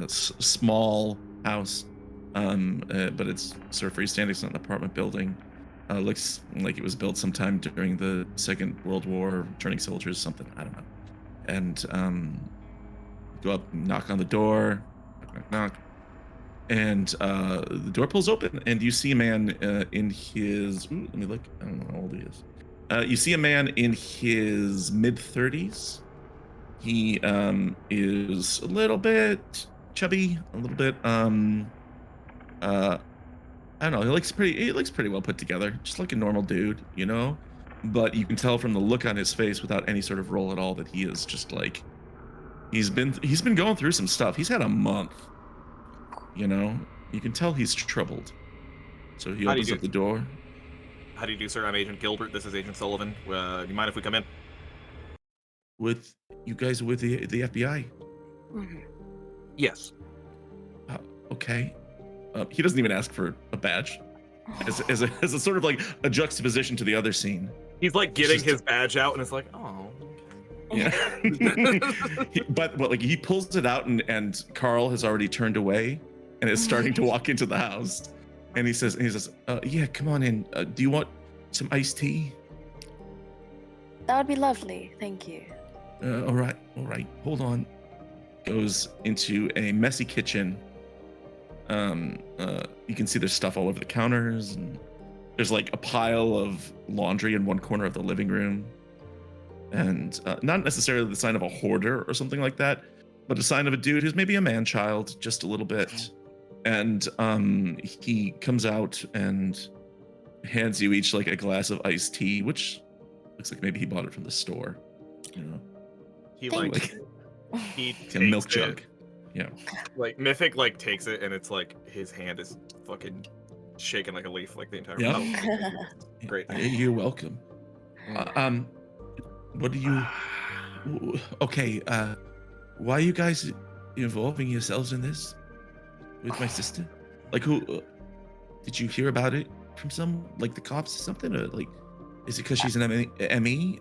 small house, but it's sort of freestanding. It's not an apartment building. Looks like it was built sometime during the Second World War, returning soldiers, something, I don't know. And go up, knock on the door, knock. And the door pulls open, and you see a man in his. Ooh, let me look. I don't know how old he is. You see a man in his mid-30s. He is a little bit chubby, a little bit. I don't know. He looks pretty well put together, just like a normal dude, you know. But you can tell from the look on his face, without any sort of role at all, that he is just like he's been going through some stuff. He's had a month. You know, you can tell he's troubled. So he opens up the door. How do you do, sir? I'm Agent Gilbert. This is Agent Sullivan. Do you mind if we come in? With you guys with the FBI? Mhm. Yes. Okay. He doesn't even ask for a badge. As a sort of like a juxtaposition to the other scene. He's like getting his badge out, and it's like, oh. Yeah. But like he pulls it out, and Carl has already turned away and is starting to walk into the house. And he says, yeah, come on in. Do you want some iced tea? That would be lovely. Thank you. All right. Hold on. Goes into a messy kitchen. You can see there's stuff all over the counters, and there's like a pile of laundry in one corner of the living room. And not necessarily the sign of a hoarder or something like that, but a sign of a dude who's maybe a man-child, just a little bit. And he comes out and hands you each like a glass of iced tea, which looks like maybe he bought it from the store. You know, He a milk jug. Yeah. Like Mythic like takes it, and it's like his hand is fucking shaking like a leaf, like the entire. Yeah. Great. You're welcome. What do you? Okay. Why are you guys involving yourselves in this with my sister? Like, who? Did you hear about it from some, like the cops or something, or like, is it because she's an ME?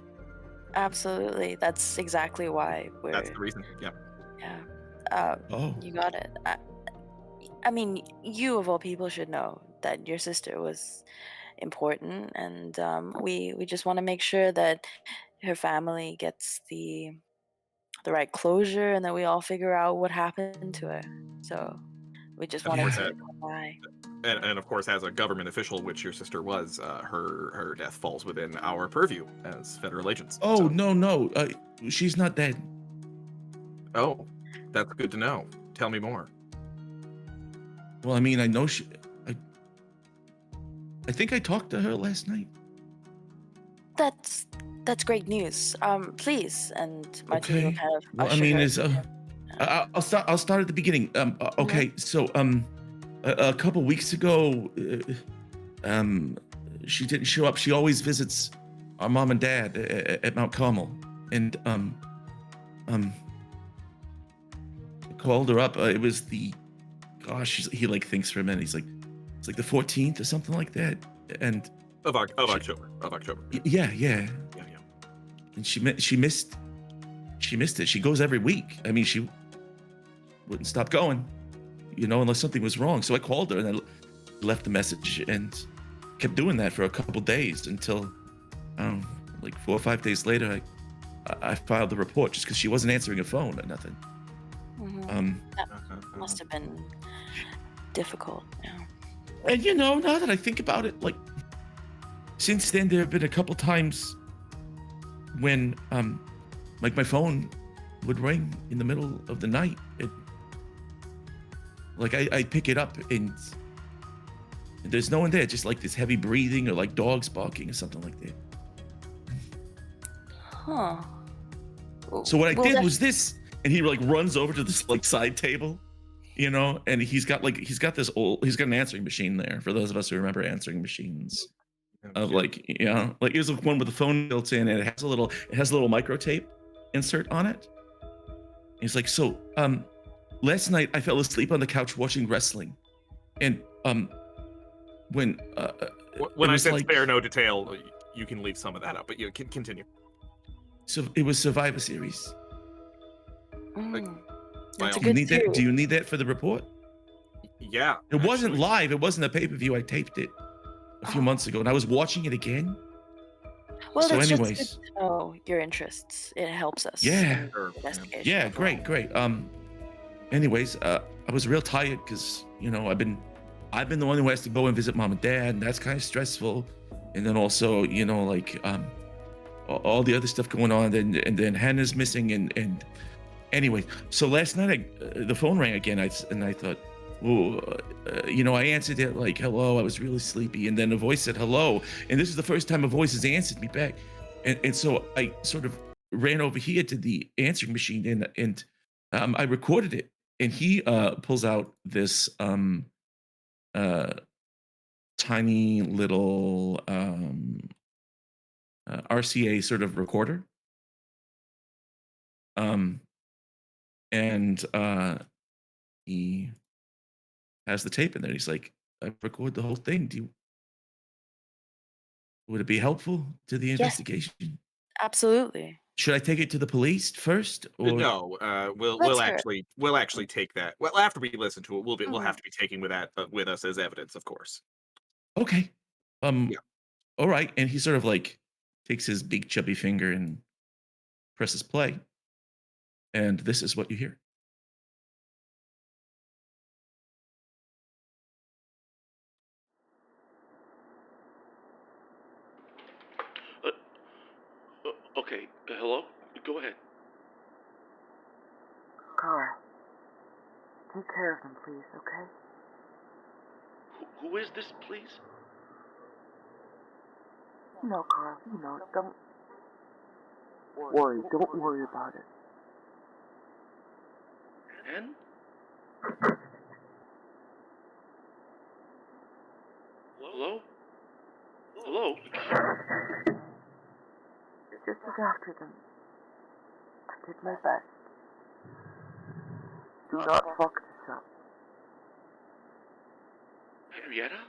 Absolutely. That's exactly why we're. That's the reason. Yeah. Yeah. Oh. You got it. I mean, you of all people should know that your sister was important, and we just want to make sure that her family gets the right closure, and that we all figure out what happened to her. So we just wanted to come by. And of course, as a government official, which your sister was, her death falls within our purview as federal agents. Oh, so. No. She's not dead. Oh, that's good to know. Tell me more. Well, I mean, I know she. I think I talked to her last night. That's great news. Please, and Martini will kind of. Well, I mean, I'll start at the beginning. Okay, so a couple weeks ago, she didn't show up. She always visits our mom and dad at Mount Carmel, and called her up. It was the, gosh, he like thinks for a minute. He's like, it's like the 14th or something like that, and of October. Yeah. And she missed it. She goes every week. I mean, she wouldn't stop going, you know, unless something was wrong. So I called her and I left the message and kept doing that for a couple days until like 4 or 5 days later, I filed the report just because she wasn't answering a phone or nothing. That must have been difficult. Yeah. And you know, now that I think about it, like since then there have been a couple times when like my phone would ring in the middle of the night. Like I'd pick it up and there's no one there, just like this heavy breathing or like dogs barking or something like that. Huh. So what I Well, did that's- was this, and he like runs over to this like side table, you know, and he's got an answering machine there for those of us who remember answering machines. Of like, you know, like here's one with the phone built in, and it has a little micro tape insert on it. He's like, so last night I fell asleep on the couch watching wrestling, and when I was said like- spare no detail, you can leave some of that out, but you can continue. so it was Survivor Series. That's a Do you good need that? series. Do you need that for the report? Yeah. It wasn't actually. live. It wasn't a pay-per-view. I taped it a few months ago, and I was watching it again. Well, So that's anyways. just good to know your interests. It helps us. Yeah. in Sure, the investigation Yeah, as well. great. Anyways, I was real tired because you know I've been the one who has to go and visit mom and dad, and that's kind of stressful. And then also, you know, like all the other stuff going on, and then Hannah's missing, and anyway. So last night the phone rang again, and I thought, oh, you know, I answered it like hello. I was really sleepy, and then a voice said hello, and this is the first time a voice has answered me back, and so I sort of ran over here to the answering machine, and I recorded it, and he pulls out this tiny little RCA sort of recorder, and he has the tape in there. He's like, I recorded the whole thing. Would it be helpful to the Yes. investigation? Absolutely. Should I take it to the police first, or No, Let's we'll actually take that. Well, after we listen to it, we'll Mm-hmm. have to be taking with us as evidence, of course. okay? Yeah. All right. And he sort of like takes his big chubby finger and presses play, and this is what you hear. Okay. Hello. Go ahead. Cara, take care of them, please, okay? Who is this, please? You know, Cara, you know, don't worry about it. Ann? Hello? Hello? Just look after them. I did my best. Do not fuck this up. Henrietta?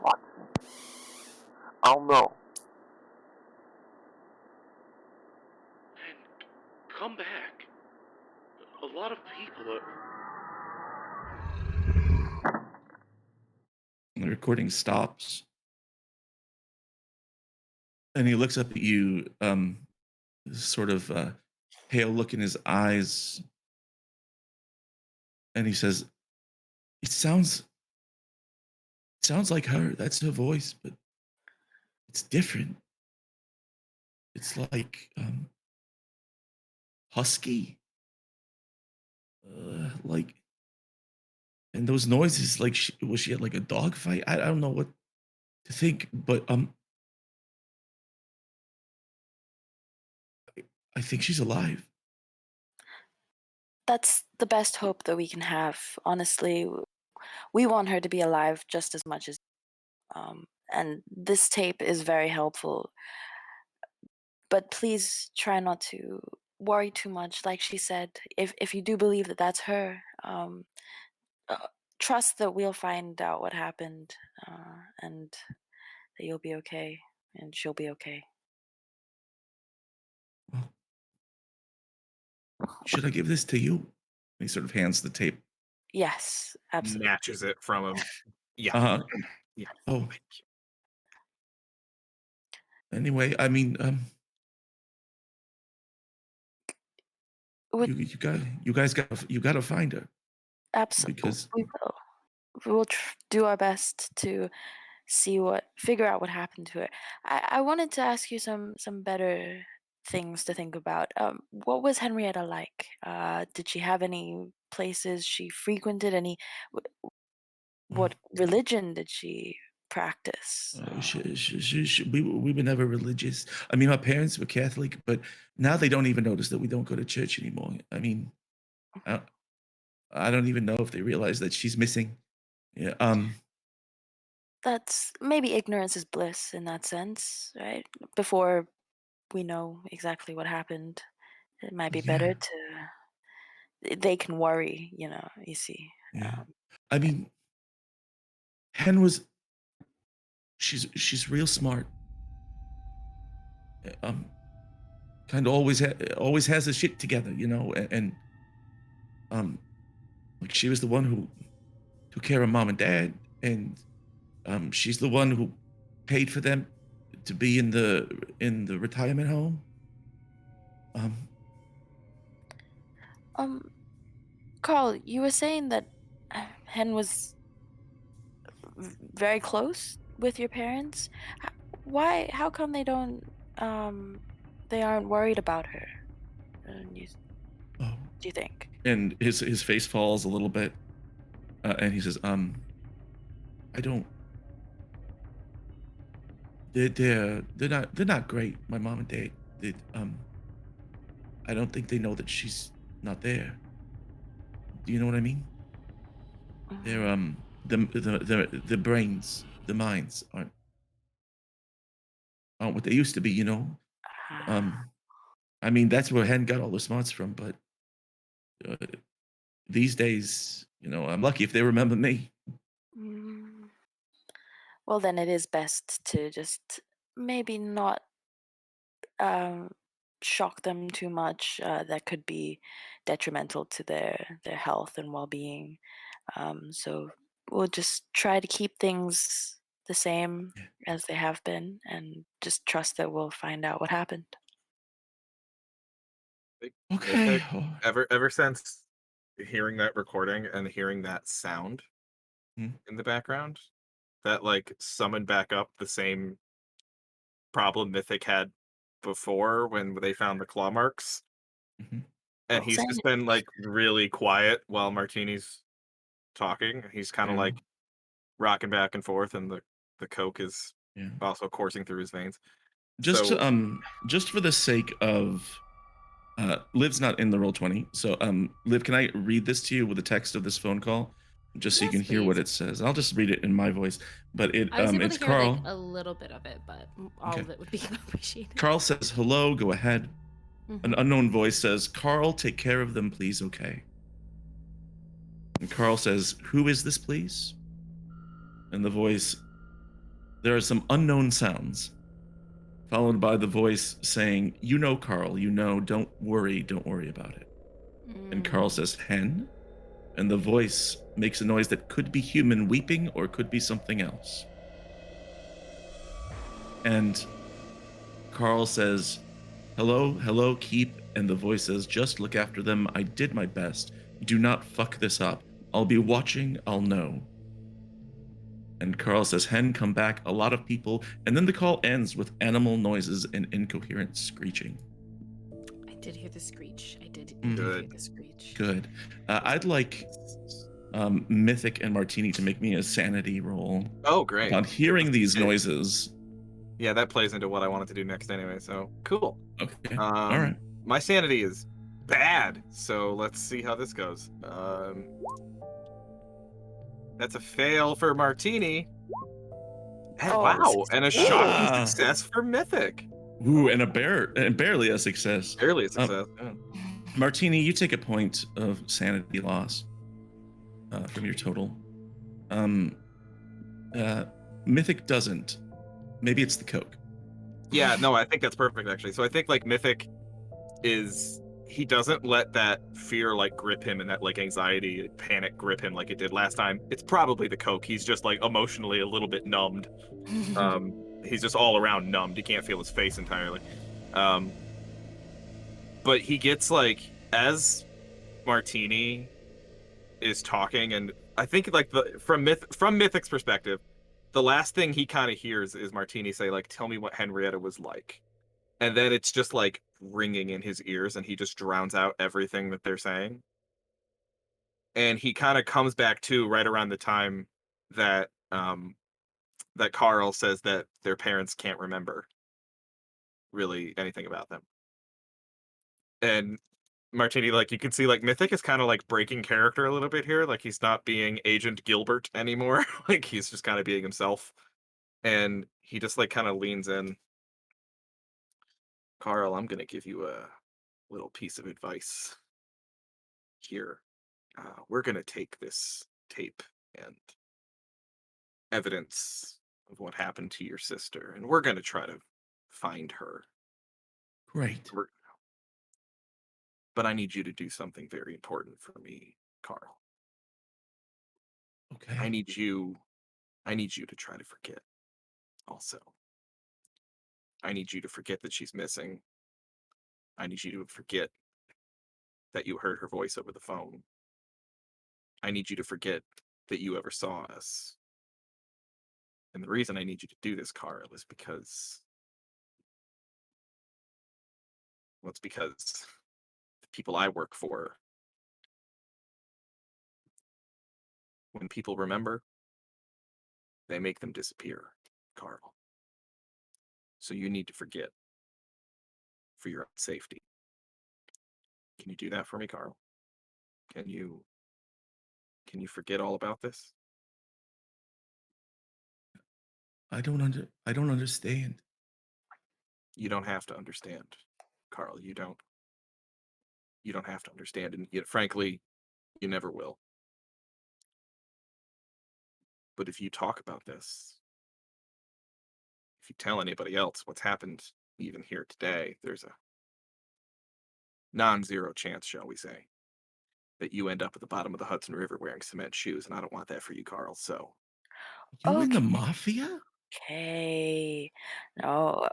Watch me. I'll know. And come back. A lot of people are. The recording stops. And he looks up at you, sort of pale look in his eyes. And he says, It sounds like her. That's her voice, but it's different. It's like husky. Like, and those noises, like, was she at like a dog fight? I don't know what to think, but I think she's alive. That's the best hope that we can have. Honestly, we want her to be alive just as much as. And this tape is very helpful. But please try not to worry too much. Like she said, if you do believe that that's her, trust that we'll find out what happened, and that you'll be okay, and she'll be okay. Well, should I give this to you? He sort of hands the tape. Yes, absolutely. Snatches it from him. Yeah. Uh-huh. Yeah. Oh. Anyway, I mean, Would you gotta find her absolutely because we will. We will do our best to figure out what happened to her. I wanted to ask you some better things to think about. What was Henrietta like? Did she have any places she frequented? What religion did she practice? we were never religious. I mean, my parents were Catholic, but now they don't even notice that we don't go to church anymore. I mean, I, I don't even know if they realize that she's missing. Yeah. That's maybe ignorance is bliss in that sense, right? Before we know exactly what happened, it might be better Yeah. to they can worry, you see. Yeah. Um, I mean, Hen was she's real smart. Um, kind of always has his shit together, and um, like she was the one who took care of mom and dad, and she's the one who paid for them to be in the retirement home. Um, um, Carl, you were saying that Hen was very close with your parents. Why? How come um, they aren't worried about her? oh, Do you think? and his face falls a little bit, and he says, I don't. They're not great. My mom and dad. I don't think they know that she's not there. Do you know what I mean? They're Mhm. the brains, the minds aren't what they used to be. Ah, Um, I mean that's where Hen got all the smarts from. But uh, these days, I'm lucky if they remember me. mm. Well, then it is best to just maybe not um, shock them too much. That could be detrimental to their health and well-being. So we'll just try to keep things the same Yeah. as they have been, and just trust that we'll find out what happened. Like, Okay. Mythic, ever since hearing that recording and hearing that sound Mhm, in the background, that like summoned back up the same problem Mythic had before when they found the claw marks. mhm. And Well, he's just been like really quiet while Martini's talking. He's kind of Yeah, like rocking back and forth, and the coke is yeah. also coursing through his veins. Just So to, just for the sake of Liv's not in the roll 20. So Liv, can I read this to you with the text of this phone call? Just so you Yes, can hear what please. it says. I'll just read it in my voice. But I was able to it's hear like Carl. a little bit of it, but all Okay. of it would be appreciated. Carl says, hello, go ahead. An Mhm. unknown voice says, Carl, take care of them, please, okay. And Carl says, who is this, please? And the voice, there are some unknown sounds, followed by the voice saying, you know, Carl, don't worry about it. And Carl Mm. says, Hen? And the voice makes a noise that could be human weeping or could be something else. And Carl says, hello, hello, keep. And the voice says, just look after them. I did my best. Do not fuck this up. I'll be watching. I'll know. And Carl says, Hen, come back. A lot of people. And then the call ends with animal noises and incoherent screeching. I did hear the screech. I did Mm. indeed hear Good. the screech. Good. I'd like Mythic and Martini to make me a sanity roll oh great. upon hearing these Yeah, noises. yeah, that plays into what I wanted to do next anyway. So cool. Okay. All right. My sanity is bad, so let's see how this goes. That's a fail for Martini. And Oh, wow, and a shocking Ah. success for Mythic. Ooh, and barely a success. Barely a success. Yeah. Martini, you take a point of sanity loss from your total. Um, Mythic doesn't. Maybe it's the Coke. Yeah, no, I think that's perfect actually. So I think like Mythic is he doesn't let that fear like grip him and that like anxiety, panic grip him like it did last time. It's probably the Coke. He's just like emotionally a little bit numbed. he's just all around numbed. You can't feel his face entirely. But he gets like, as Martini is talking, and I think like from Mythic's perspective, the last thing he kind of hears is Martini say like, "Tell me what Henrietta was like," and then it's just like ringing in his ears, and he just drowns out everything that they're saying. And he kind of comes back to right around the time that that Carl says that their parents can't remember really anything about them. And Martini, like, you can see like Mythic is kind of like breaking character a little bit here. Like, he's not being Agent Gilbert anymore. Like, he's just kind of being himself. And he just like kind of leans in. Carl, I'm gonna give you a little piece of advice here. We're gonna take this tape and evidence of what happened to your sister, and we're gonna try to find her. Great. But I need you to do something very important for me, Carl. Okay. I need you to try to forget also. I need you to forget that she's missing. I need you to forget that you heard her voice over the phone. I need you to forget that you ever saw us. And the reason I need you to do this, Carl, is because, well, it's because the people I work for, when people remember, they make them disappear, Carl. So you need to forget for your own safety. Can you do that for me, Carl? Can you forget all about this? I don't understand. You don't have to understand, Carl. You don't have to understand, and yet frankly, you never will. But if you talk about this, if you tell anybody else what's happened even here today, there's a non-zero chance, shall we say, that you end up at the bottom of the Hudson River wearing cement shoes, and I don't want that for you, Carl. So You in the Okay. mafia? Okay. No,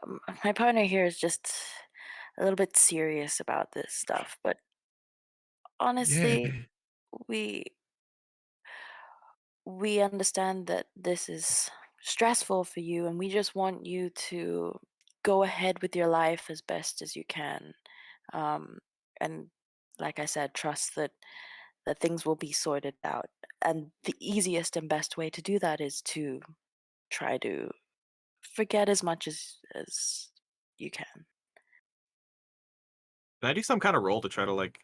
my partner here is just a little bit serious about this stuff, but Yeah. honestly, we we understand that this is stressful for you, and we just want you to go ahead with your life as best as you can. Um, and like I said, trust that things will be sorted out. And the easiest and best way to do that is to try to forget as much as you can. can I do some kind of roll to try to like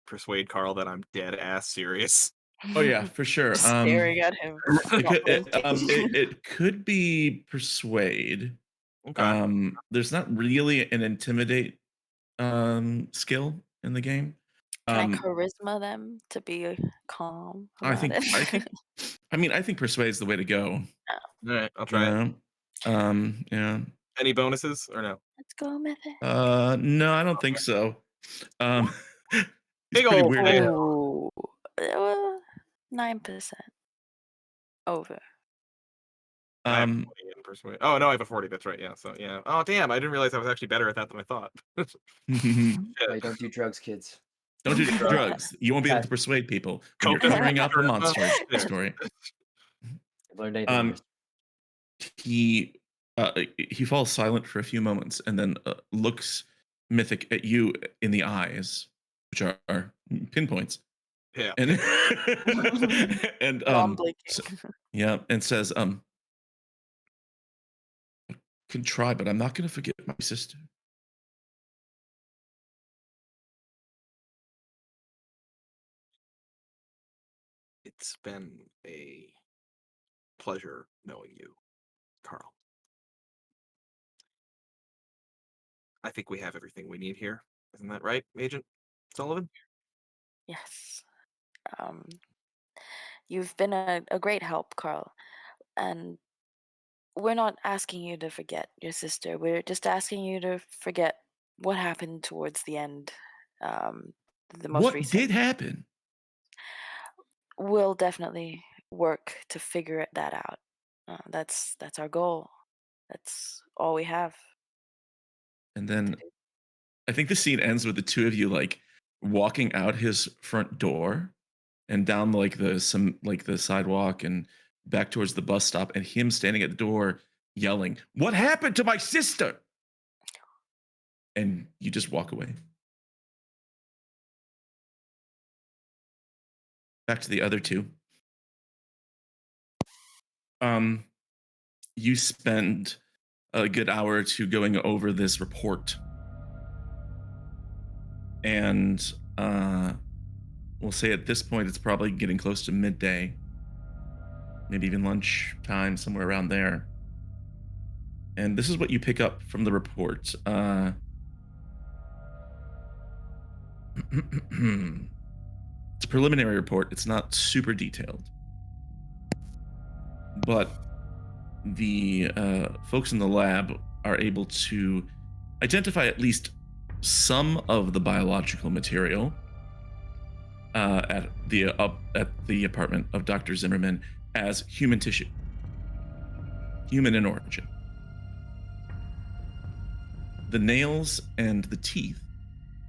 persuade Carl that I'm dead ass serious? Oh yeah, for sure. Just staring at him. It not could blinking. it could be persuade. Okay. There's not really an intimidate skill in the game. Can I Um, charisma them to be calm I about think it? I think persuade's the way to go. All right, I'll You try it. know? Yeah. Any bonuses or no? Let's go, Mythic. No, I don't think so. Um, he's Big pretty ol' weirded out. Oh, 9% over. I have Um, 40 in persuade. Oh no, I have a 40. That's right. Yeah. So yeah. Oh damn! I didn't realize I was actually better at that than I thought. don't Right, don't do drugs, kids. do drugs. drugs. You won't be able to Yeah. persuade people when you're Coke doesn't covering up a charisma. monster Yeah. story. Learned anything here. Um, he he falls silent for a few moments and then looks Mythic at you in the eyes, which are pinpoints, Yeah. and and Non-blinking. yeah, and says, "Can try, but I'm not going to forget my sister." It's been a pleasure knowing you, Carl. I think we have everything we need here. Isn't that right, Agent Sullivan? Yes. Um, you've been a great help, Carl. And we're not asking you to forget your sister. We're just asking you to forget what happened towards the end. Um, the most What recent. did happen? We'll definitely work to figure that out. That's our goal. That's all we have And to then do. I think the scene ends with the two of you like walking out his front door and down like the sidewalk and back towards the bus stop, and him standing at the door yelling, "What happened to my sister?" And you just walk away. Back to the other two. You spend a good hour or two going over this report, and we'll say at this point it's probably getting close to midday, maybe even lunch time, somewhere around there. And this is what you pick up from the report. It's a preliminary report. It's not super detailed, but the folks in the lab are able to identify at least some of the biological material at the apartment of Dr. Zimmerman as human tissue, human in origin. The nails and the teeth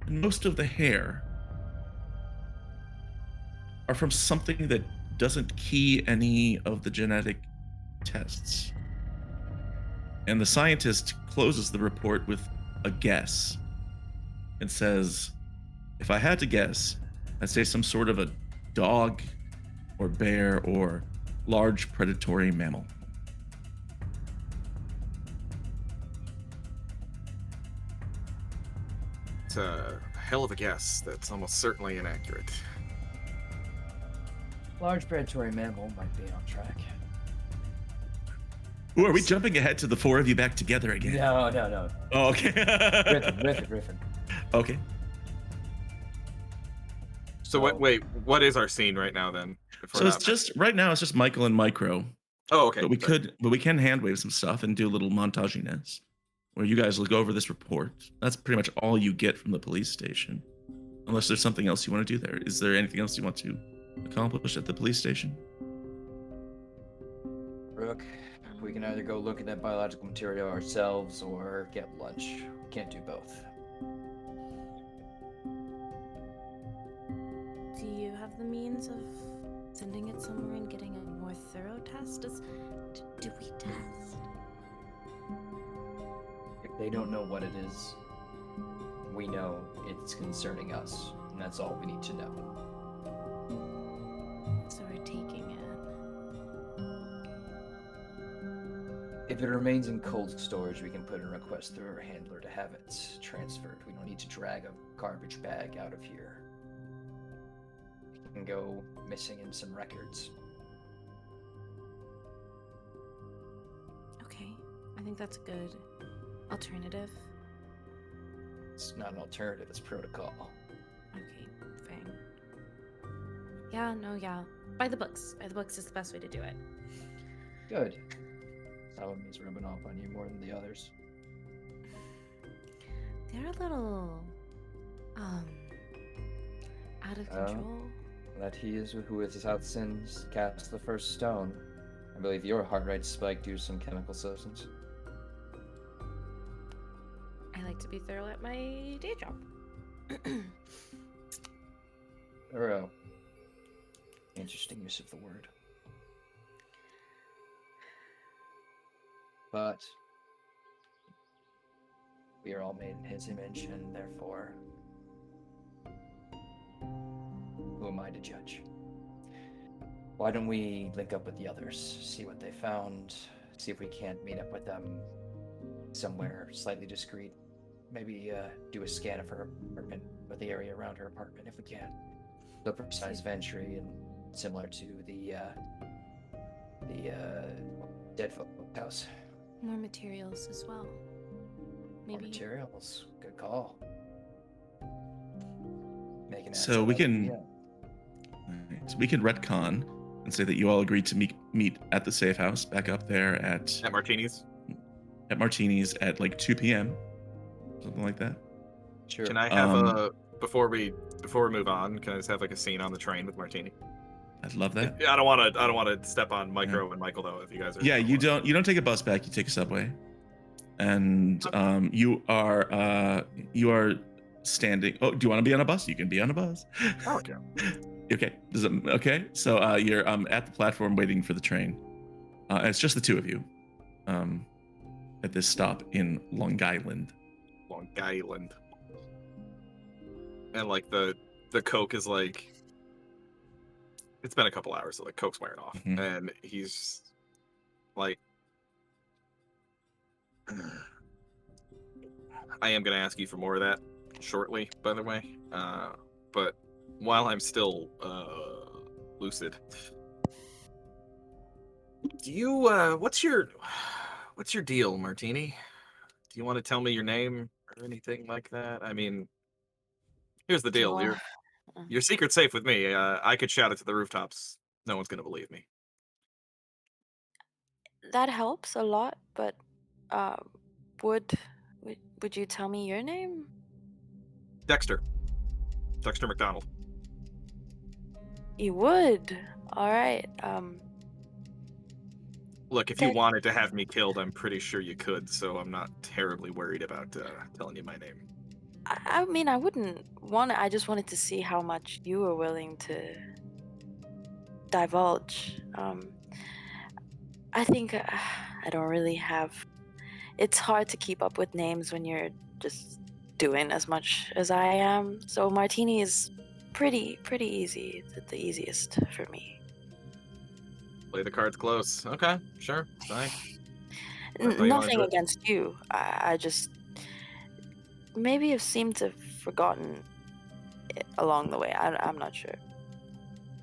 and most of the hair are from something that doesn't key any of the genetic tests. And the scientist closes the report with a guess and says, if I had to guess, I'd say some sort of a dog or bear or large predatory mammal. It's a hell of a guess. That's almost certainly inaccurate. Large predatory mammal might be on track. Ooh, are we jumping ahead to the four of you back together again? No. Oh, okay. Riffin. Okay. So what is our scene right now then? So it's just right now. It's just Michael and Micro. Oh, okay. But we can hand wave some stuff and do a little montaginess where you guys will go over this report. That's pretty much all you get from the police station, unless there's something else you want to do there. Is there anything else you want to accomplish at the police station? Rook, we can either go look at that biological material ourselves or get lunch. We can't do both. Do you have the means of sending it somewhere and getting a more thorough test? Do we test? If they don't know what it is, we know it's concerning us, and that's all we need to know. So we're taking it. If it remains in cold storage, we can put in a request through our handler to have it transferred. We don't need to drag a garbage bag out of here. It can go missing in some records. Okay, I think that's a good alternative. It's not an alternative, it's protocol. Okay, fine. Yeah, By the books. By the books is the best way to do it. Good. That one means rubbing off on you more than the others. They're a little, out of control. That he is who without sins cast the first stone. I believe your heart rate spiked due to some chemical substance. I like to be thorough at my day job. Thorough. Interesting use of the word. But we are all made in his image, and therefore, who am I to judge? Why don't we link up with the others, see what they found, see if we can't meet up with them somewhere slightly discreet. Maybe do a scan of her apartment, or the area around her apartment if we can. The precise of entry and similar to the dead folk house. More materials as well. Maybe. More materials. Good call. So we can retcon and say that you all agreed to meet at the safe house back up there at Martini's. At Martini's at like 2 p.m. Something like that. Sure. Can I have before we move on? Can I just have like a scene on the train with Martini? I'd love that. I don't want to step on Micro and Michael though. If you guys are you don't take a bus back. You take a subway. and you are standing. Oh, do you want to be on a bus? You can be on a bus. Oh, okay. Okay. Okay. So you're at the platform waiting for the train. And it's just the two of you at this stop in Long Island. Long Island. And like the Coke is like, it's been a couple hours, so like Coke's wearing off, and he's like, I am gonna ask you for more of that shortly, by the way. But while I'm still lucid, do you what's your deal, Martini? Do you want to tell me your name or anything like that? I mean, here's the Do you deal. want? Your secret's safe with me. I could shout it to the rooftops. No one's gonna believe me. That helps a lot, but uh, would would you tell me your name? Dexter McDonald. You would. All right. Look, if you Dex- wanted to have me killed, I'm pretty sure you could, so I'm not terribly worried about telling you my name. I mean, I wouldn't want to. I just wanted to see how much you were willing to divulge. I think I don't really have. It's hard to keep up with names when you're just doing as much as I am. So Martini is pretty easy. The easiest for me. Play the cards close. Okay, sure, fine. That's how you wanna Nothing do it. against you. I just maybe have seemed to have forgotten it along the way. I'm not sure.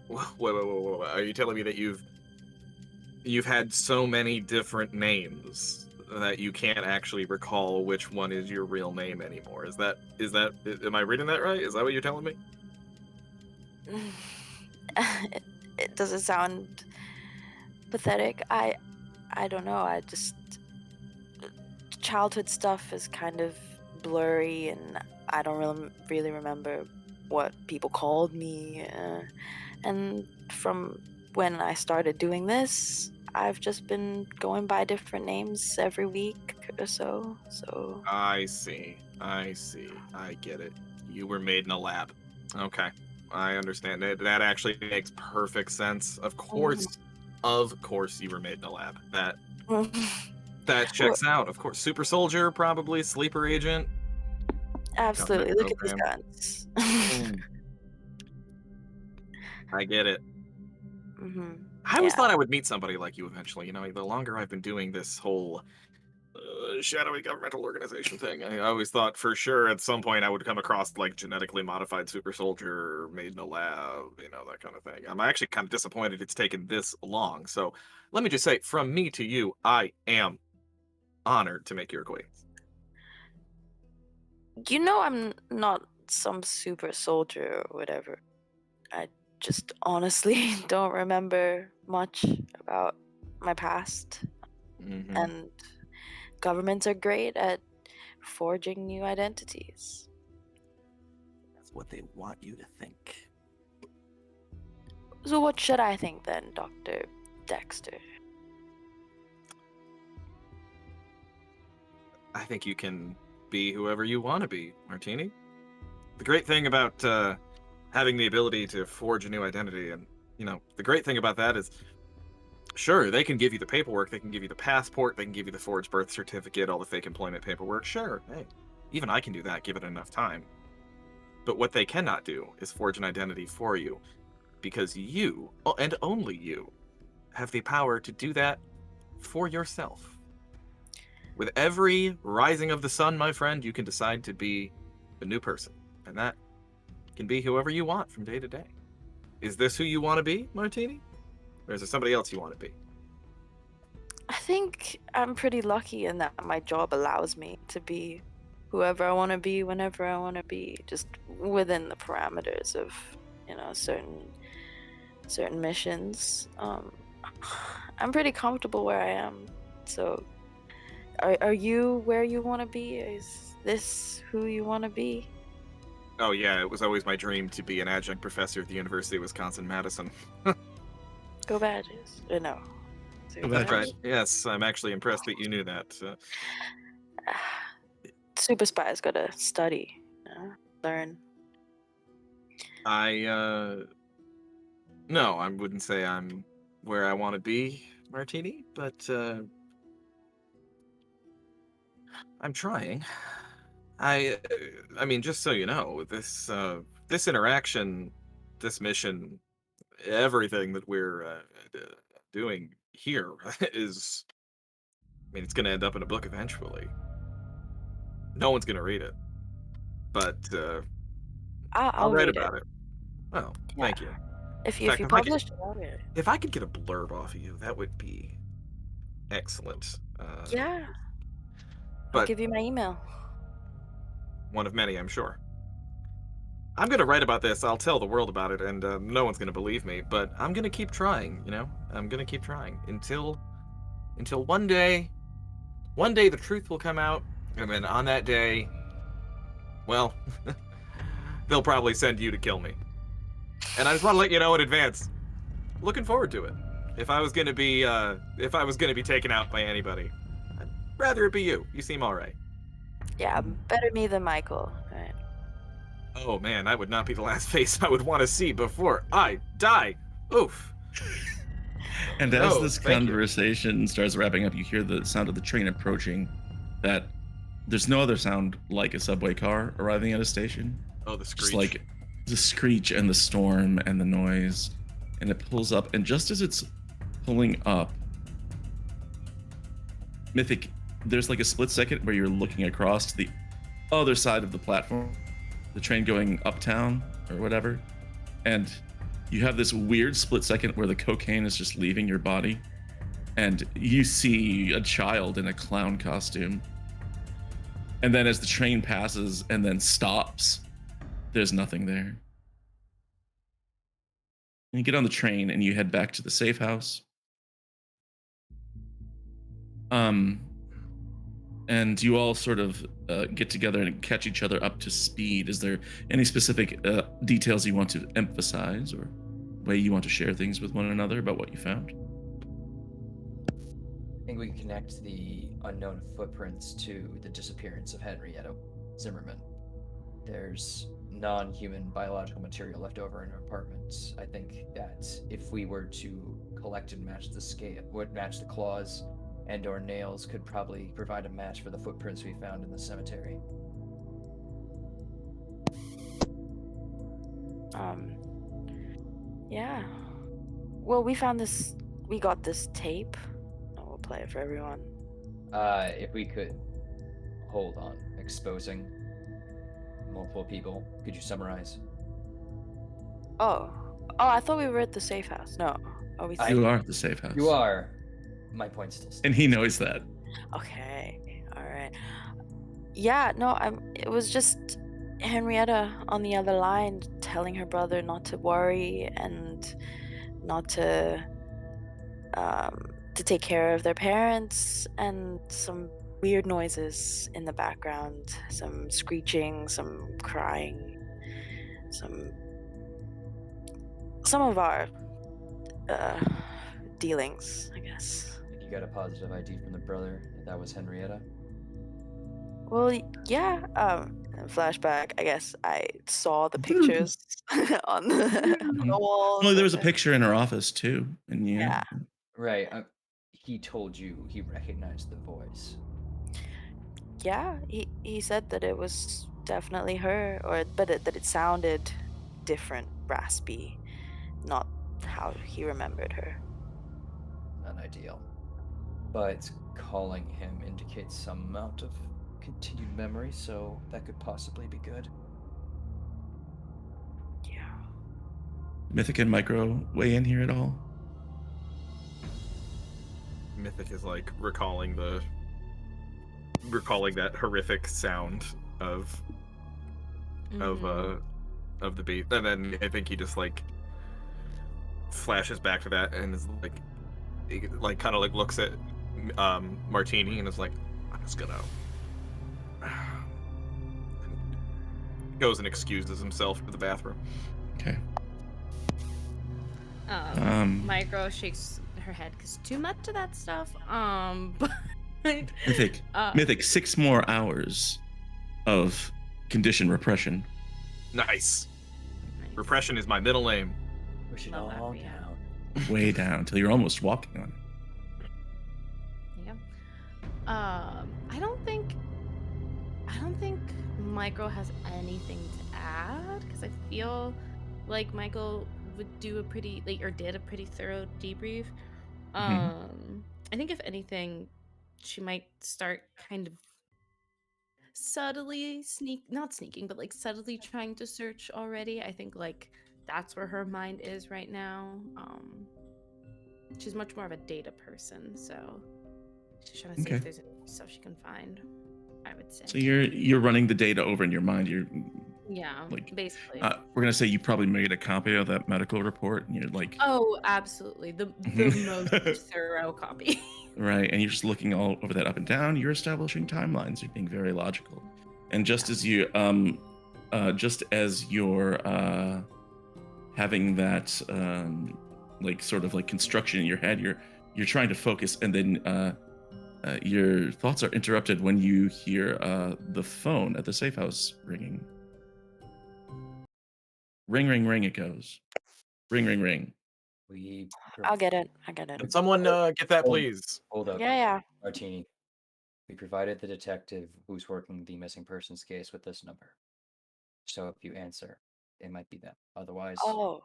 Wait. Are you telling me that you've had so many different names that you can't actually recall which one is your real name anymore? Is that am I reading that right? Is that what you're telling me? It doesn't sound pathetic. I don't know. I just childhood stuff is kind of blurry, and I don't really remember what people called me. And from when I started doing this, I've just been going by different names every week or so. So I see. I get it. You were made in a lab. Okay. I understand. That actually makes perfect sense. Of course you were made in a lab. That checks out. Of course. Super soldier, probably. Sleeper agent. absolutely. Government Look at these program. guns. I get it. I Yeah. always thought I would meet somebody like you eventually. You know, the longer I've been doing this whole shadowy governmental organization thing, I always thought for sure at some point I would come across like genetically modified super soldier made in a lab, you know, that kind of thing. I'm actually kind of disappointed it's taken this long. So let me just say, from me to you, I am honored to make your acquaintance. You know, I'm not some super soldier or whatever. I just honestly don't remember much about my past. And governments are great at forging new identities. That's what they want you to think. So what should I think then, Dr. Dexter? I think you can be whoever you want to be, Martini. The great thing about having the ability to forge a new identity, and you know, the great thing about that is, sure, they can give you the paperwork, they can give you the passport, they can give you the forged birth certificate, all the fake employment paperwork. Sure, hey, even I can do that, give it enough time. But what they cannot do is forge an identity for you, because you, and only you, have the power to do that for yourself. With every rising of the sun, my friend, you can decide to be a new person, and that can be whoever you want from day to day. Is this who you want to be, Martini? Or is there somebody else you want to be? I think I'm pretty lucky in that my job allows me to be whoever I want to be whenever I want to be, just within the parameters of, you know, certain missions. I'm pretty comfortable where I am. So are you where you want to be? Is this who you want to be? Oh yeah, it was always my dream to be an adjunct professor at the University of Wisconsin-Madison. Go Badgers. No. Go That's Badgers. right. Yes, I'm actually impressed that you knew that. super spy's gotta study, learn. No, I wouldn't say I'm where I want to be, Martini, but I'm trying. I mean, just so you know, this interaction, this mission, everything that we're doing here is, I mean, it's going to end up in a book eventually. No one's going to read it, but I'll I'll write read it. about it. Oh, Yeah. thank you. If In you fact, publish it, I'll read it. if I could get a blurb off of you, that would be excellent. Yeah. I'll But give you my email. one of many, I'm sure. I'm going to write about this. I'll tell the world about it, and no one's going to believe me. But I'm going to keep trying. You know, I'm going to keep trying until one day the truth will come out, and then on that day, well, they'll probably send you to kill me. And I just want to let you know in advance. Looking forward to it. If I was going to be taken out by anybody, I'd rather it be you. You seem all right. Yeah, better me than Michael. Right. Oh man, that would not be the last face I would want to see before I die. Oof. And as Oh, this thank you. conversation starts wrapping up, you hear the sound of the train approaching. That there's no other sound like a subway car arriving at a station. Oh, the screech. Just like the screech and the storm and the noise. And it pulls up, and just as it's pulling up, Mythic, there's like a split second where you're looking across to the other side of the platform, the train going uptown or whatever, and you have this weird split second where the cocaine is just leaving your body, and you see a child in a clown costume. And then as the train passes and then stops, there's nothing there. And you get on the train and you head back to the safe house. And you all sort of get together and catch each other up to speed. Is there any specific details you want to emphasize or way you want to share things with one another about what you found? I think we can connect the unknown footprints to the disappearance of Henrietta Zimmerman. There's non-human biological material left over in her apartment. I think that if we were to collect and match the scale, would match the claws and or nails, could probably provide a match for the footprints we found in the cemetery. Yeah. Well, we got this tape. We'll play it for everyone. If we could hold on exposing multiple people, could you summarize? Oh, I thought we were at the safe house. No. Are we? You are at the safe house. You are. My point still stands. And he knows that. Okay. All right. Yeah. No. It was just Henrietta on the other line telling her brother not to worry and not to take care of their parents, and some weird noises in the background, some screeching, some crying, some of our dealings, I guess. If you got a positive ID from the brother, that was Henrietta. Well, yeah. Flashback. I guess I saw the pictures on the walls. Well, there was a picture in her office too, and Yeah. Right. He told you he recognized the voice. Yeah, he said that it was definitely her, but that it sounded different, raspy, not how he remembered her. Not ideal. But calling him indicates some amount of continued memory, so that could possibly be good. Yeah. Mythic and Micro weigh in here at all? Mythic is like recalling that horrific sound of the beat, and then I think he just like flashes back to that and is like kind of like looks at Martini and is like, I'm just gonna goes and excuses himself to the bathroom. Okay. Micro shakes her head because too much of that stuff. Mythic, uh, Mythic, 6 more hours of condition repression. Nice. nice. Repression is my middle name. Push it Love that all for you. down. Way down until you're almost walking on it. There you go. I don't think Michael has anything to add because I feel like Michael would do a pretty or did a pretty thorough debrief. I think if anything, she might start kind of subtly not sneaking, but like subtly trying to search already. I think like that's where her mind is right now. She's much more of a data person, so she's trying to see if there's any stuff she can find, I would say. So you're running the data over in your mind. You're Yeah, like basically. we're gonna say you probably made a copy of that medical report, and you're like, Oh, absolutely. The most thorough copy. right, and you're just looking all over that up and down. You're establishing timelines. You're being very logical, and just as you're having that like sort of like construction in your head, you're trying to focus, and then your thoughts are interrupted when you hear the phone at the safe house ringing. Ring, ring, ring, it goes. Ring, ring, ring. I'll get it. I get Can it. someone get that, Hold- please? Hold up, Yeah, yeah. Martini. We provided the detective who's working the missing persons case with this number. So if you answer, it might be them. Otherwise, Oh,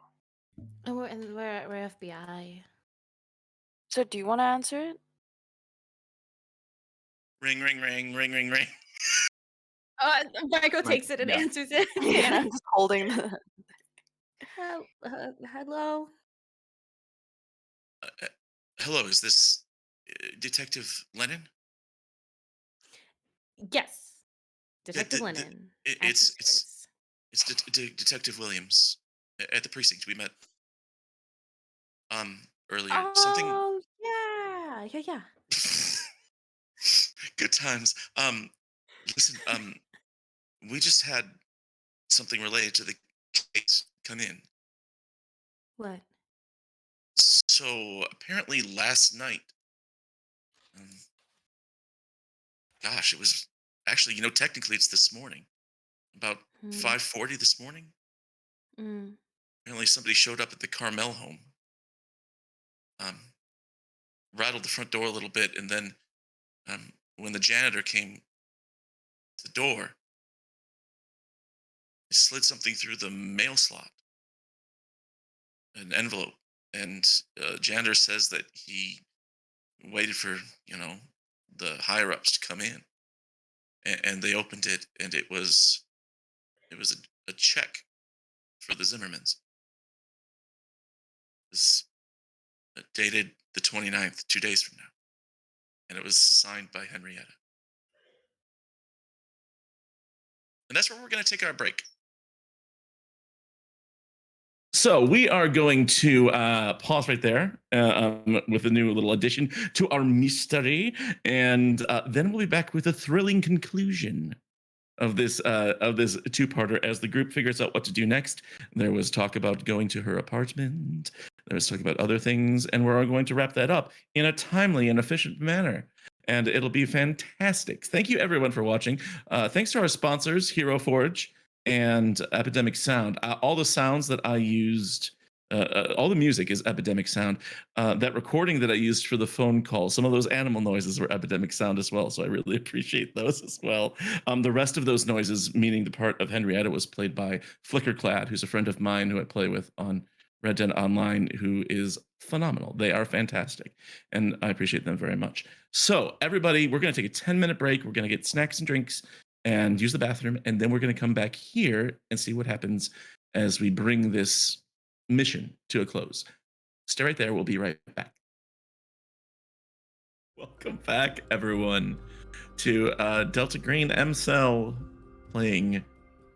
And we're FBI. so do you want to answer it? Ring, ring, ring, ring, ring, ring. Michael takes it and yeah. answers it. Yeah, I'm just holding the. Hello. Hello, is this Detective Lennon? Yes, Yeah, Detective Lennon. it's answers. Detective Williams at the precinct. We met earlier. Something Oh yeah. good times. Listen, we just had something related to the case come in. What? So apparently last night, um, gosh, it was actually, technically it's this morning, about 5:40 this morning. Mm. Apparently somebody showed up at the Carmel home, rattled the front door a little bit, and then when the janitor came to the door, he slid something through the mail slot, an envelope, and janitor says that he waited for the higher ups to come in, and they opened it, and it was a check for the Zimmermans. It was dated the 29th, 2 days from now, and it was signed by Henrietta. And that's where we're going to take our break. So we are going to pause right there with a new little addition to our mystery, and then we'll be back with a thrilling conclusion of this two-parter as the group figures out what to do next. There was talk about going to her apartment. There was talk about other things, and we're going to wrap that up in a timely and efficient manner. And it'll be fantastic. Thank you, everyone, for watching. Thanks to our sponsors, Hero Forge and Epidemic Sound. All the sounds that I used, all the music is Epidemic Sound. That recording that I used for the phone call, some of those animal noises were Epidemic Sound as well. So I really appreciate those as well. The rest of those noises, meaning the part of Henrietta, was played by Flickerclad, who's a friend of mine who I play with on Red Dead Online, who is phenomenal. They are fantastic, and I appreciate them very much. So everybody, we're going to take a 10-minute break. We're going to get snacks and drinks and use the bathroom, and then we're going to come back here and see what happens as we bring this mission to a close. Stay right there. We'll be right back. Welcome back, everyone, to Delta Green M-Cell playing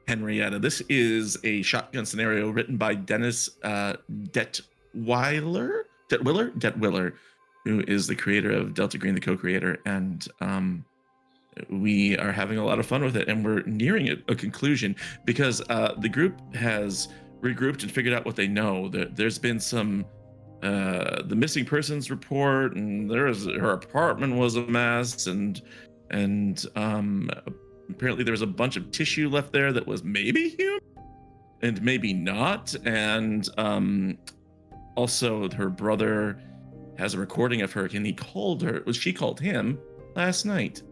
Henrietta. This is a shotgun scenario written by Dennis Detwiller, who is the creator of Delta Green, the co-creator, and we are having a lot of fun with it, and we're nearing a conclusion because the group has regrouped and figured out what they know. There's been some the missing persons report, and her apartment was a mess, and apparently there was a bunch of tissue left there that was maybe human and maybe not, and also her brother has a recording of her, and he called her. Well, she called him last night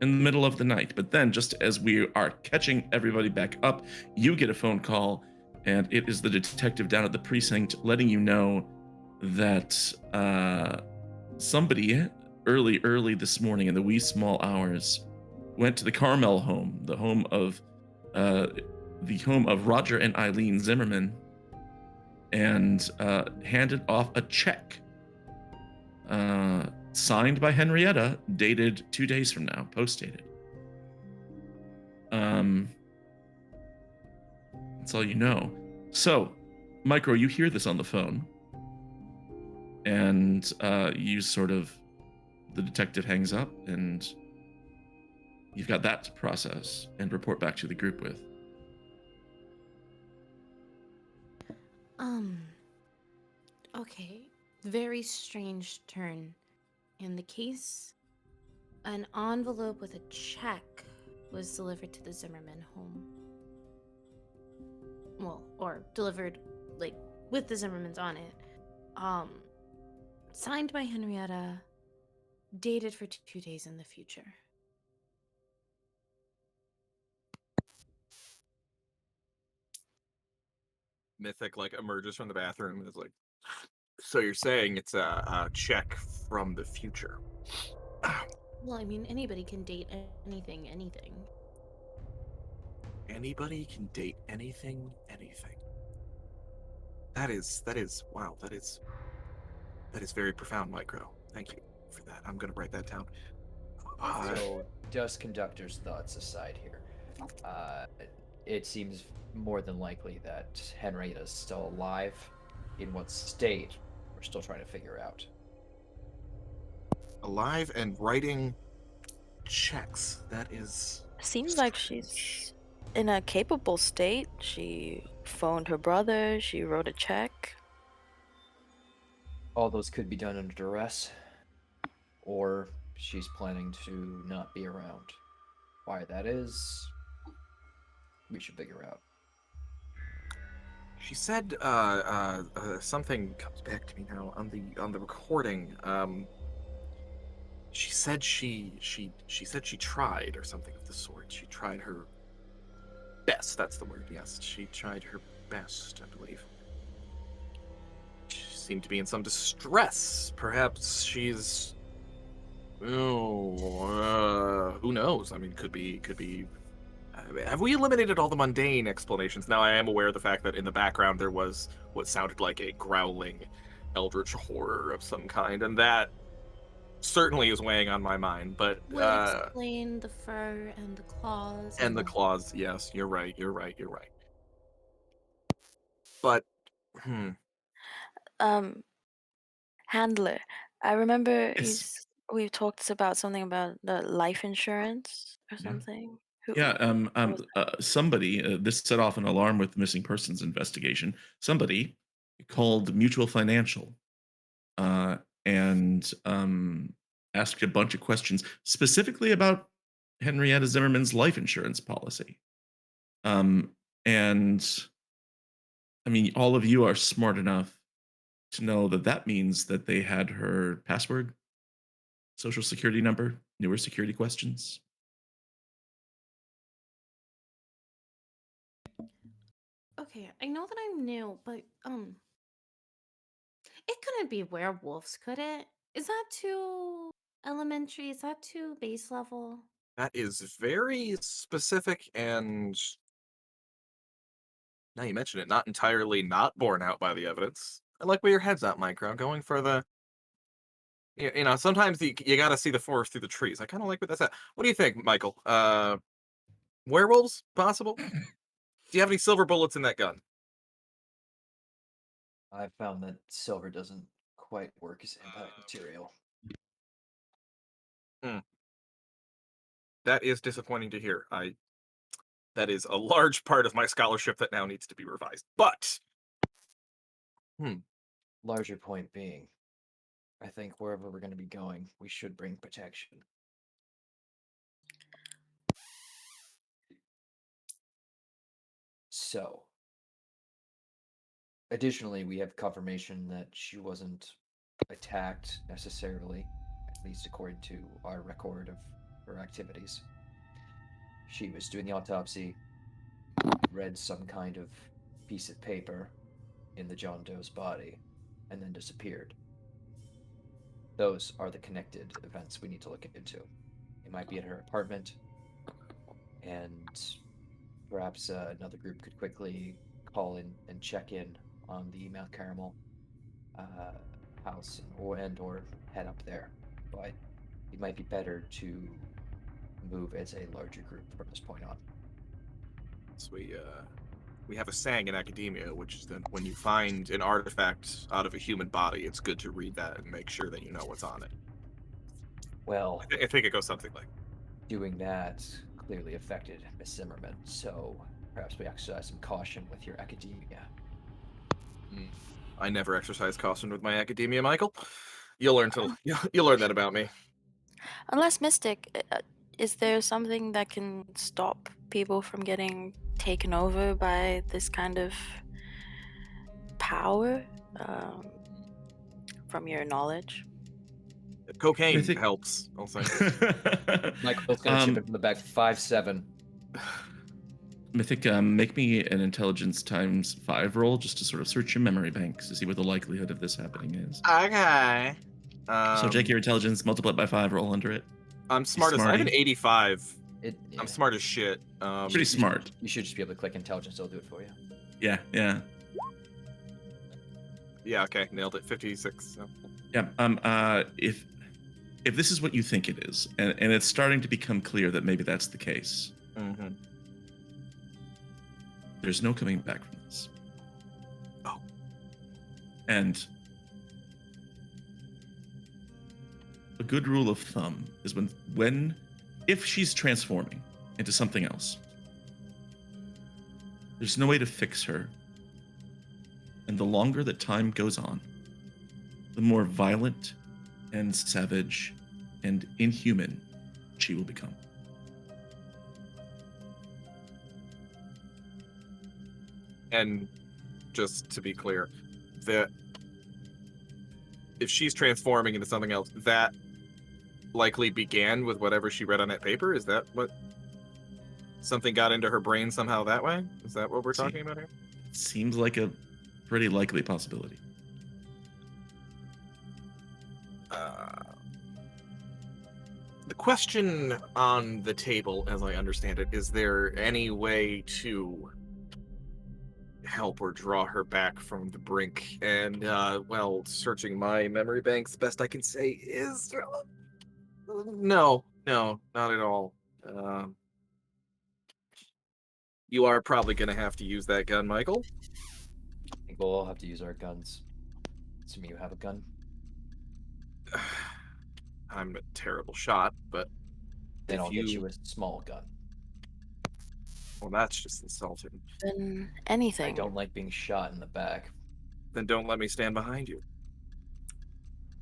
in the middle of the night. But then, just as we are catching everybody back up, you get a phone call, and it is the detective down at the precinct letting you know that somebody early this morning in the wee small hours went to the Carmel home, the home of Roger and Eileen Zimmerman, and handed off a check signed by Henrietta, dated 2 days from now, post-dated. That's all you know. So, Micro, you hear this on the phone, and the detective hangs up, and you've got that to process and report back to the group with. Okay. Very strange turn in the case. An envelope with a check was delivered to the Zimmerman home. Well, or delivered, like, with the Zimmermans on it. Signed by Henrietta, dated for 2 days in the future. Mythic like emerges from the bathroom and is like, so you're saying it's a check from the future? Well, I mean, anybody can date anything. Anybody can date anything. That is wow. That is very profound, Micro. Thank you for that. I'm gonna write that down. So, dust conductor's thoughts aside here, it seems more than likely that Henrietta's still alive. In what state, we're still trying to figure out. Alive and writing checks. That is. Seems like she's in a capable state. She phoned her brother, she wrote a check. All those could be done under duress, or she's planning to not be around. Why that is, we should figure out. She said something comes back to me now on the recording. She said she said she tried, or something of the sort. She tried her best. That's the word. Yes, she tried her best, I believe. She seemed to be in some distress. Perhaps she's. Oh, who knows? I mean, could be. Have we eliminated all the mundane explanations? Now, I am aware of the fact that in the background there was what sounded like a growling eldritch horror of some kind, and that certainly is weighing on my mind. But Will explain the fur and the claws. and the claws, yes, you're right. But Handler, I remember Yes. we talked about something about the life insurance or Yeah. something. Somebody, this set off an alarm with the missing persons investigation. Somebody called Mutual Financial and asked a bunch of questions specifically about Henrietta Zimmerman's life insurance policy. And I mean, all of you are smart enough to know that that means that they had her password, social security number, newer security questions. Okay, I know that I'm new, but it couldn't be werewolves, could it? Is that too elementary? Is that too base level? that is very specific, and now you mention it, not entirely not borne out by the evidence. I like where your head's at, Micro. Going for the. Sometimes you got to see the forest through the trees. I kind of like what that's at. What do you think, Michael? Werewolves possible? Do you have any silver bullets in that gun? I found that silver doesn't quite work as impact material. That is disappointing to hear. That is a large part of my scholarship that now needs to be revised. But Larger point being, I think wherever we're going to be going, we should bring protection. So, additionally, we have confirmation that she wasn't attacked necessarily, at least according to our record of her activities. She was doing the autopsy, read some kind of piece of paper in the John Doe's body, and then disappeared. Those are the connected events we need to look into. It might be at her apartment, and perhaps another group could quickly call in and check in on the Mount Carmel house or head up there. But it might be better to move as a larger group from this point on. So we have a saying in academia, which is that when you find an artifact out of a human body, it's good to read that and make sure that you know what's on it. Well, I think it goes something like, doing that clearly affected Miss Zimmerman, so perhaps we exercise some caution with your academia. I never exercise caution with my academia, Michael. You'll learn that about me. Unless Mystic, is there something that can stop people from getting taken over by this kind of power? From your knowledge? Cocaine Mythic- helps, I'll say. Michael's gonna chip it from the back 5-7. Mythic, make me an intelligence times 5 roll just to sort of search your memory banks to see what the likelihood of this happening is. Okay. So take your intelligence, multiply it by 5, roll under it. I'm smart as I have an smarty. 85. Yeah. I'm smart as shit. Pretty smart. You should just be able to click intelligence, it'll do it for you. Yeah, yeah. Yeah, okay, nailed it. 56. So. Yeah. If this is what you think it is, and it's starting to become clear that maybe that's the case, there's no coming back from this. Oh. And a good rule of thumb is if she's transforming into something else, there's no way to fix her. And the longer that time goes on, the more violent and savage and inhuman she will become. And just to be clear, that if she's transforming into something else, that likely began with whatever she read on that paper? Is that what something got into her brain somehow that way? Is that what we're talking about here? Seems like a pretty likely possibility. The question on the table, as I understand it, is there any way to help or draw her back from the brink? And, well, searching my memory banks, best I can say is... No, not at all. You are probably going to have to use that gun, Michael. I think we'll all have to use our guns. Assuming you have a gun. I'm a terrible shot, but Then if I'll get you a small gun. Well, that's just insulting. Then I anything. don't like being shot in the back. Then don't let me stand behind you.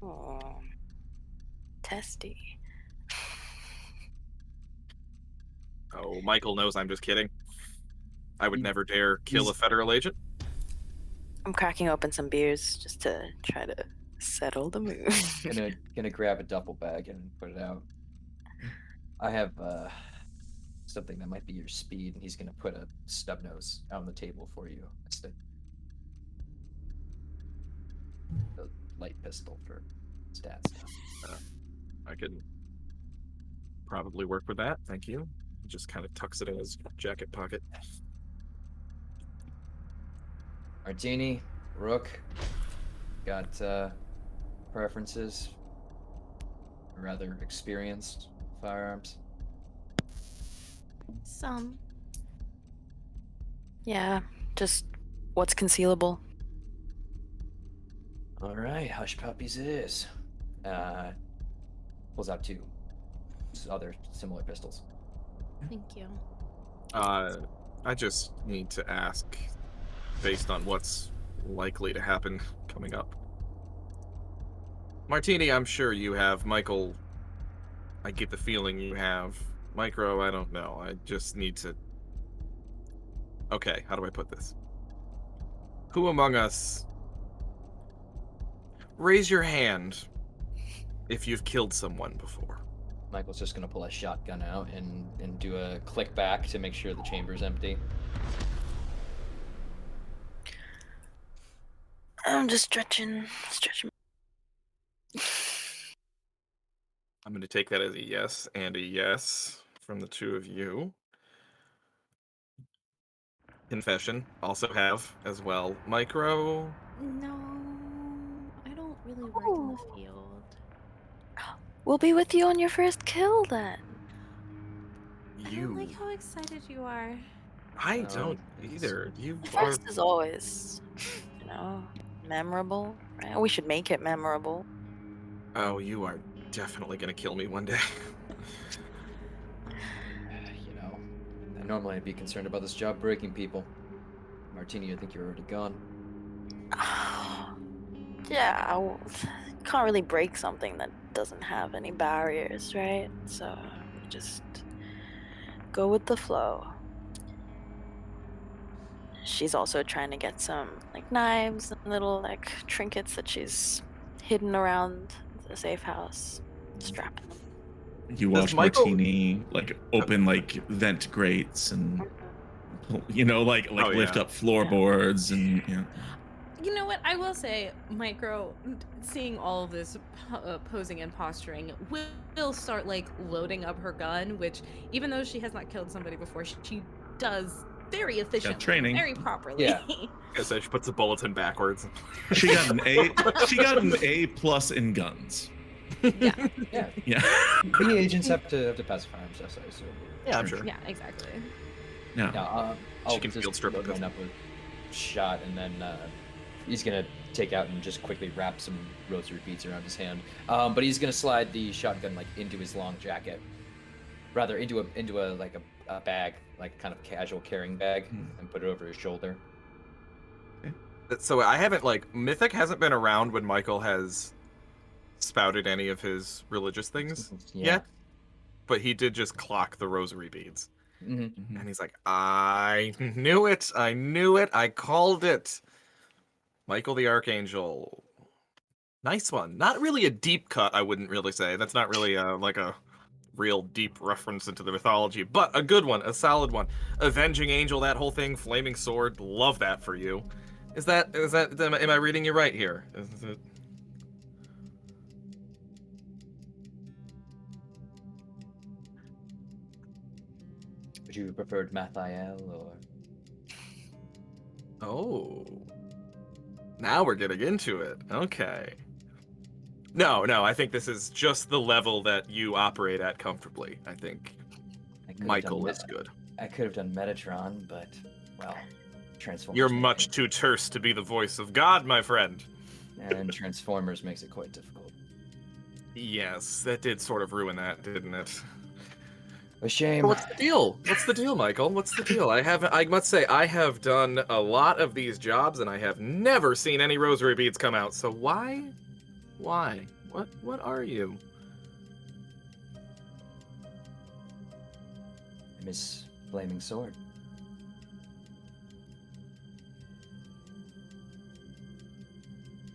Oh, testy. Oh, Michael knows I'm just kidding. I would He- never dare kill a federal agent. I'm cracking open some beers just to try to settle the mood. Gonna grab a duffel bag and put it out. I have something that might be your speed, and he's gonna put a stub nose out on the table for you. It's the light pistol for stats stuff. I could probably work with that. Thank you. He just kind of tucks it in his jacket pocket. Martini, Rook, got preferences, or rather experienced firearms. Some. Yeah, just what's concealable. All right, hush puppies it is. Pulls out 2 other similar pistols. Thank you. I just need to ask, based on what's likely to happen coming up, Martini, I'm sure you have. Michael, I get the feeling you have. Micro, I don't know. I just need to. Okay, how do I put this? Who among us? Raise your hand if you've killed someone before. Michael's just gonna pull a shotgun out and do a click back to make sure the chamber's empty. I'm just stretching. I'm going to take that as a yes and a yes from the two of you. Confession, also have as well. Micro. No, I don't really work in the Oh. field. We'll be with you on your first kill then. I don't like how excited you are. I No, don't it's- either. You The are. first is always, memorable, right? We should make it memorable. Oh, you are definitely going to kill me one day. You know, normally I'd be concerned about this job breaking people. Martini, I think you're already gone. Yeah, can't really break something that doesn't have any barriers, right? So we just go with the flow. She's also trying to get some knives and little trinkets that she's hidden around the safe house, strapping them. You Does watch Michael- Martini open vent grates and lift yeah. up floorboards and You know what? I will say, Micro, seeing all of this posing and posturing, will start loading up her gun, which, even though she has not killed somebody before, she does very efficiently, training. very properly. Yeah. I said she puts the bulletin backwards. She got an A. She got an A+ in guns. Yeah. Yeah. Yeah. The agents have to pass a firearms test, I assume. Yeah, I'm sure. Yeah, exactly. No. Yeah, I'll can just field strip a load mine pistol. up with shot, and then he's gonna take out and just quickly wrap some rosary beads around his hand. But he's gonna slide the shotgun into his long jacket, rather into a bag, kind of casual carrying bag, and put it over his shoulder. So I haven't Mythic hasn't been around when Michael has spouted any of his religious things yet, but he did just clock the rosary beads. Mm-hmm. And he's like, I knew it. I called it. Michael the Archangel. Nice one. Not really a deep cut, I wouldn't really say. That's not really a real deep reference into the mythology, but a good one, a solid one. Avenging Angel, that whole thing, Flaming Sword, love that for you. Am I reading you right here? Is it... Would you prefer Mathiel or? Oh. Now we're getting into it. Okay. No, I think this is just the level that you operate at comfortably. I think Michael is good. I could have done Metatron, but, well, Transformers. You're much too terse to be the voice of God, my friend. And Transformers makes it quite difficult. Yes, that did sort of ruin that, didn't it? A shame. What's the deal? What's the deal, Michael? What's the deal? I must say, I have done a lot of these jobs, and I have never seen any rosary beads come out. So why? Why? What are you? I'm his flaming sword.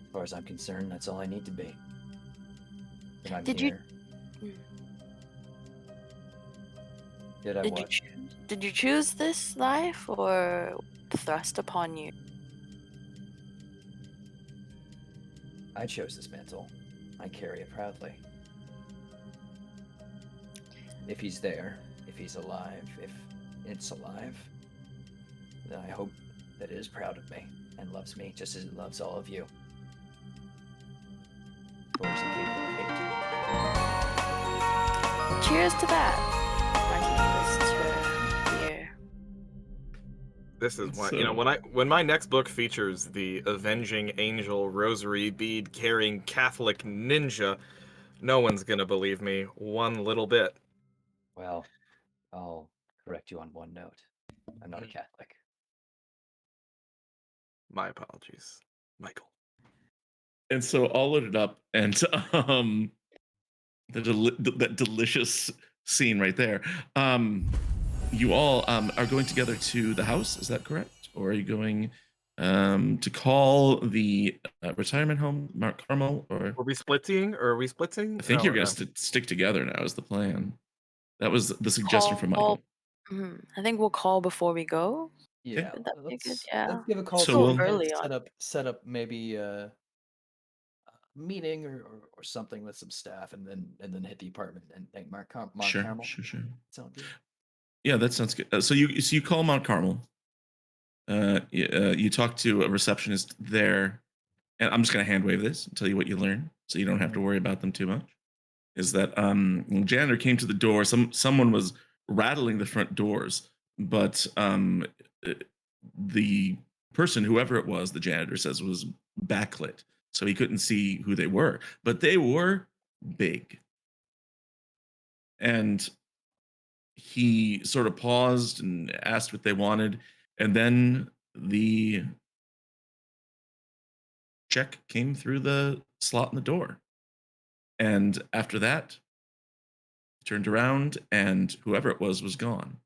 As far as I'm concerned, that's all I need to be. And I'm Did you- here. Did you choose this life or thrust upon you? I chose this mantle. I carry it proudly. If he's there, if he's alive, if it's alive, then I hope that it is proud of me and loves me just as it loves all of you. Or is it capable of hate? Cheers to that. Martini lists her beer. This is why, So- when my next book features the Avenging Angel Rosary Bead carrying Catholic ninja, no one's gonna believe me one little bit. Well, I'll correct you on one note. I'm not a Catholic. My apologies, Michael. And so I'll load it up, and that delicious scene right there. You all are going together to the house. Is that correct, or are you going to call the retirement home, Mount Carmel, or Are we splitting? Or are we splitting? I think you're No, going to stick together now? Is the plan? That was the suggestion from Call. Michael. I think we'll call before we go. Okay. Yeah, Would that be good? let's Yeah. give a call So Still we'll early on. set up maybe a meeting or something with some staff, and then hit the apartment and thank Mount sure, Carmel. sure. Sound good? Yeah, that sounds good. So you call Mount Carmel. You talk to a receptionist there, and I'm just going to hand wave this and tell you what you learn, so you don't have to worry about them too much. Is that when janitor came to the door, someone was rattling the front doors, but uh, the person, whoever it was, the janitor says was backlit, so he couldn't see who they were, but they were big. And he sort of paused and asked what they wanted, and then the check came through the slot in the door. And after that, turned around, and whoever it was gone.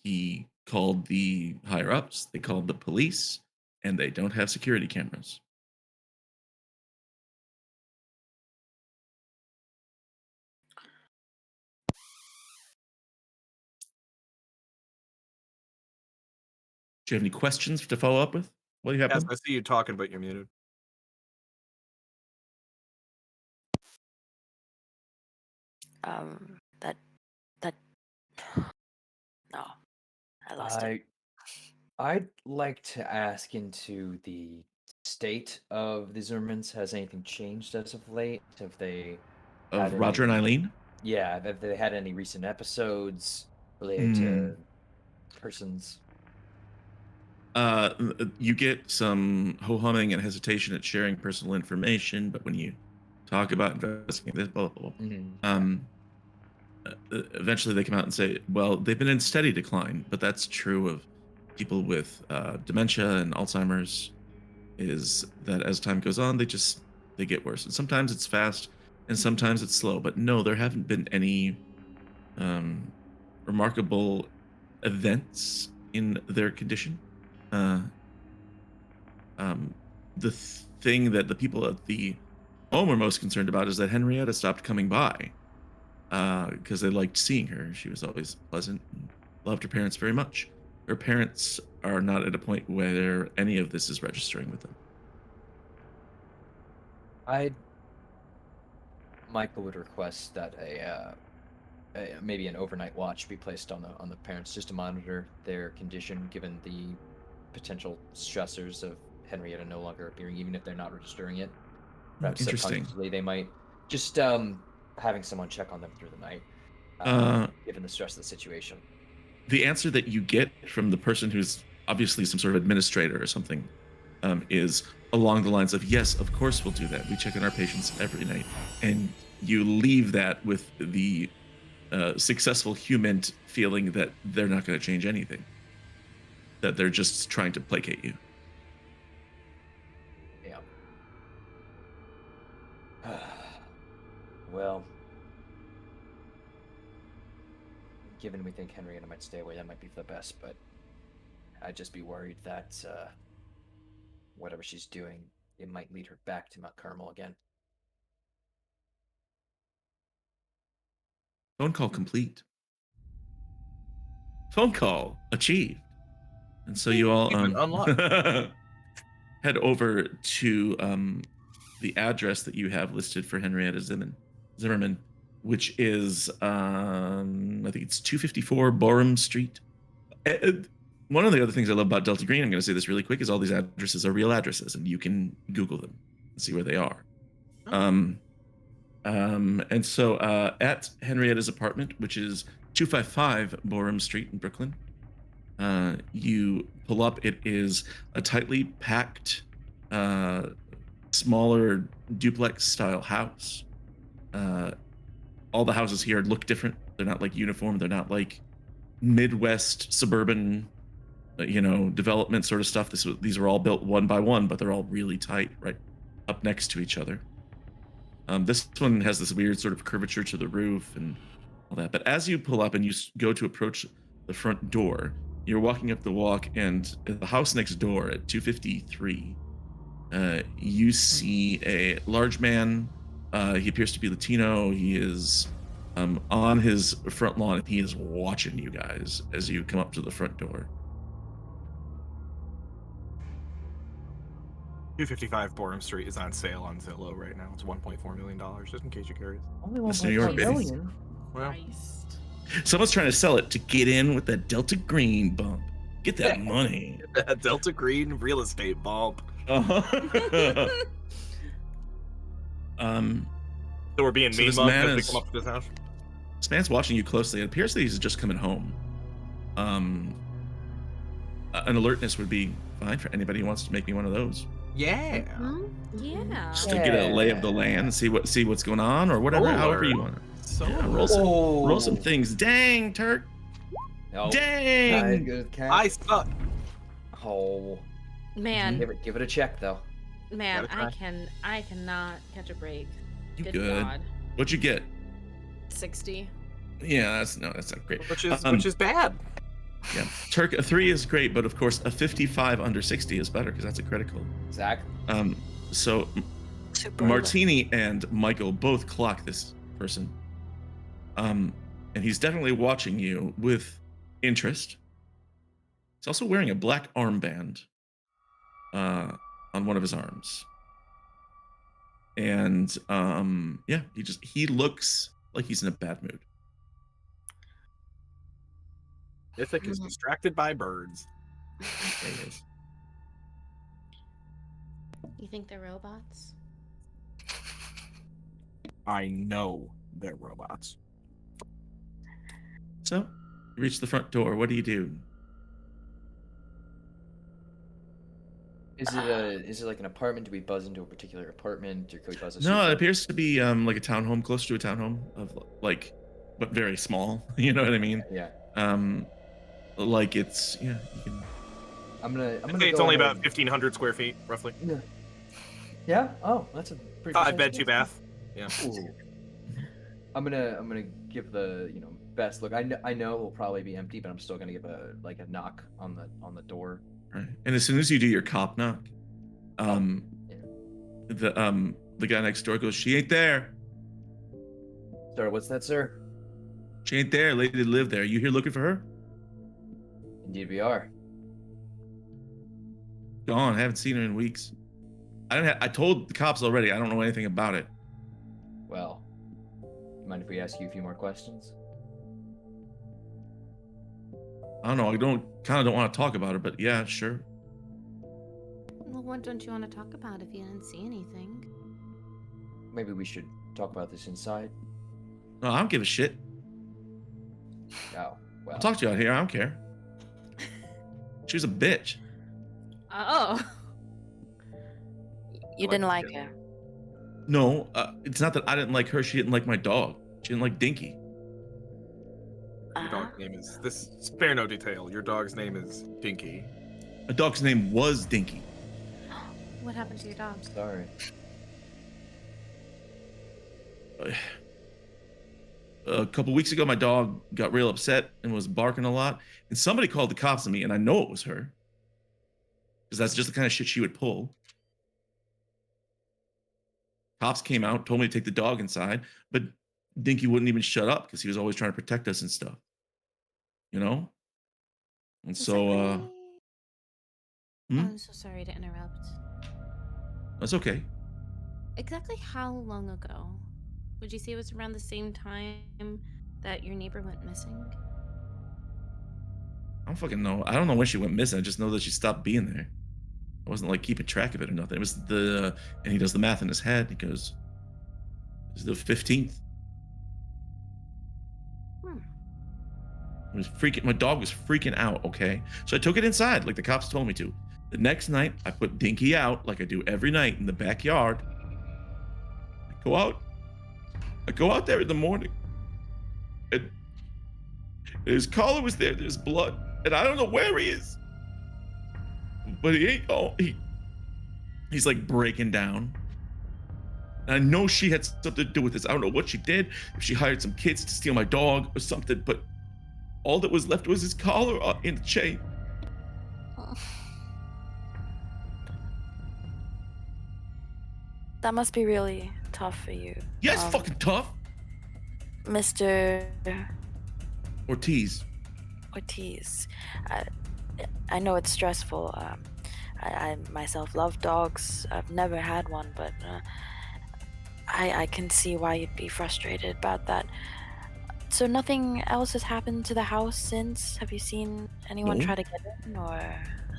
He called the higher ups, they called the police, and they don't have security cameras. Do you have any questions to follow up with? What Yes, happened? I see you talking, but you're muted. That no, I lost it. I'd like to ask into the state of the Zimmermans. Has anything changed as of late? Have they had Of Roger and any? Eileen? Yeah, have they had any recent episodes related Hmm. to persons? You get some ho-humming and hesitation at sharing personal information, but when you talk about investigating this, blah, blah, blah, eventually they come out and say, well, they've been in steady decline, but that's true of people with dementia and Alzheimer's, is that as time goes on, they get worse. And sometimes it's fast and sometimes it's slow, but no, there haven't been any um, remarkable events in their condition. Uh, the thing that the people at the home are most concerned about is that Henrietta stopped coming by because they liked seeing her. She was always pleasant and loved her parents very much. Her parents are not at a point where any of this is registering with them. Michael would request that maybe an overnight watch be placed on the parents just to monitor their condition, given the potential stressors of Henrietta no longer appearing, even if they're not registering it. Perhaps Interesting. subconsciously they might just having someone check on them through the night, given the stress of the situation. The answer that you get from the person who's obviously some sort of administrator or something is along the lines of, yes, of course we'll do that. We check on our patients every night. And you leave that with the successful human feeling that they're not going to change anything, that they're just trying to placate you. Yeah. Well, given we think Henrietta might stay away, that might be for the best, but I'd just be worried that whatever she's doing, it might lead her back to Mount Carmel again. Phone call complete. Phone call achieved. And so you all head over to the address that you have listed for Henrietta Zimmerman, which is I think it's 254 Borum Street. One of the other things I love about Delta Green, I'm going to say this really quick, is all these addresses are real addresses, and you can Google them and see where they are. And so at Henrietta's apartment, which is 255 Borum Street in Brooklyn, you pull up. It is a tightly packed, smaller duplex style house. All the houses here look different. They're not like uniform. They're not like Midwest suburban development sort of stuff. These are all built one by one, but they're all really tight, right up next to each other. This one has this weird sort of curvature to the roof and all that. But as you pull up and you go to approach the front door, you're walking up the walk, and at the house next door at 253, you see a large man. He appears to be Latino. He is on his front lawn, and he is watching you guys as you come up to the front door. 255 Borum Street is on sale on Zillow right now. It's $1.4 million, just in case you're curious. Only That's New York, 1.4 baby. million. Well, Christ. Someone's trying to sell it to get in with that Delta Green bump. Get that money. Delta Green real estate bump. Uh-huh. So we're being So mean this mugged man as we is- come up to this house? This man's watching you closely. It appears that he's just coming home. An alertness would be fine for anybody who wants to make me one of those. Yeah. Yeah. Just to get a lay of the land, see what's going on, or whatever, Solar. however you want. So Yeah, roll some things. Dang, Turk. No. Dang. Good cat. I suck. Oh. Man, Give it a check though. man, Gotta I cannot catch a break. You Good good? God. What'd you get? 60. Yeah, that's not great. Which is bad. Yeah, Turk, a 3 is great, but of course a 55 under 60 is better because that's a critical. Exactly. So Super. Martini and Michael both clock this person. And he's definitely watching you with interest. He's also wearing a black armband on one of his arms. And yeah, he looks like he's in a bad mood. Mythic is distracted by birds. There he is. You think they're robots? I know they're robots. So, you reach the front door. What do you do? Is it like an apartment? Do we buzz into a particular apartment, or could we buzz? No, it appears to be like a townhome, close to a townhome of like, but very small. You know what I mean? Yeah. Like it's you can. I'm gonna. I'd say it's go only ahead about 1,500 square feet, roughly. and- Yeah. Oh, that's a pretty. 5 decent bed, 2 space. bath. Yeah. Ooh. I'm gonna give the best look. I know it will probably be empty, but I'm still gonna give a knock on the door. Right. And as soon as you do your cop knock, Yeah. the guy next door goes, "She ain't there. Sir, what's that, sir? She ain't there. Lady that lived there. You here looking for her? Indeed, we are. Gone. Haven't seen her in weeks. I told the cops already. I don't know anything about it. Well, you mind if we ask you a few more questions? I don't know. I don't want to talk about it, but yeah, sure. Well, what don't you want to talk about if you didn't see anything? Maybe we should talk about this inside. No, I don't give a shit. Oh, well. I'll talk to you out here. I don't care. She was a bitch. Oh. You didn't like her. No, it's not that I didn't like her. She didn't like my dog. She didn't like Dinky. Your dog's name is this. Spare no detail. Your dog's name is Dinky. My dog's name was Dinky. What happened to your dog? Sorry. A couple weeks ago, my dog got real upset and was barking a lot. And somebody called the cops on me, and I know it was her. Because that's just the kind of shit she would pull. Cops came out, told me to take the dog inside, but Dinky wouldn't even shut up because he was always trying to protect us and stuff. You know? And so, I'm so sorry to interrupt. that's okay. Exactly how long ago? Would you say it was around the same time that your neighbor went missing? I don't fucking know. I don't know when she went missing. I just know that she stopped being there. I wasn't like keeping track of it or nothing. It was and he does the math in his head. He goes, it's the 15th. It was freaking, my dog was freaking out, okay? So I took it inside like the cops told me to. The next night, I put Dinky out like I do every night in the backyard. I go out there in the morning. And his collar was there. There's blood. And I don't know where he is. but he ain't. Oh, he's like breaking down. And I know she had something to do with this. I don't know what she did. If she hired some kids to steal my dog or something, but all that was left was his collar in the chain. That must be really tough for you. Yeah, it's fucking tough. Mr. Ortiz. I know it's stressful. I myself love dogs. I've never had one, but I can see why you'd be frustrated about that. So nothing else has happened to the house since? Have you seen anyone No. try to get in or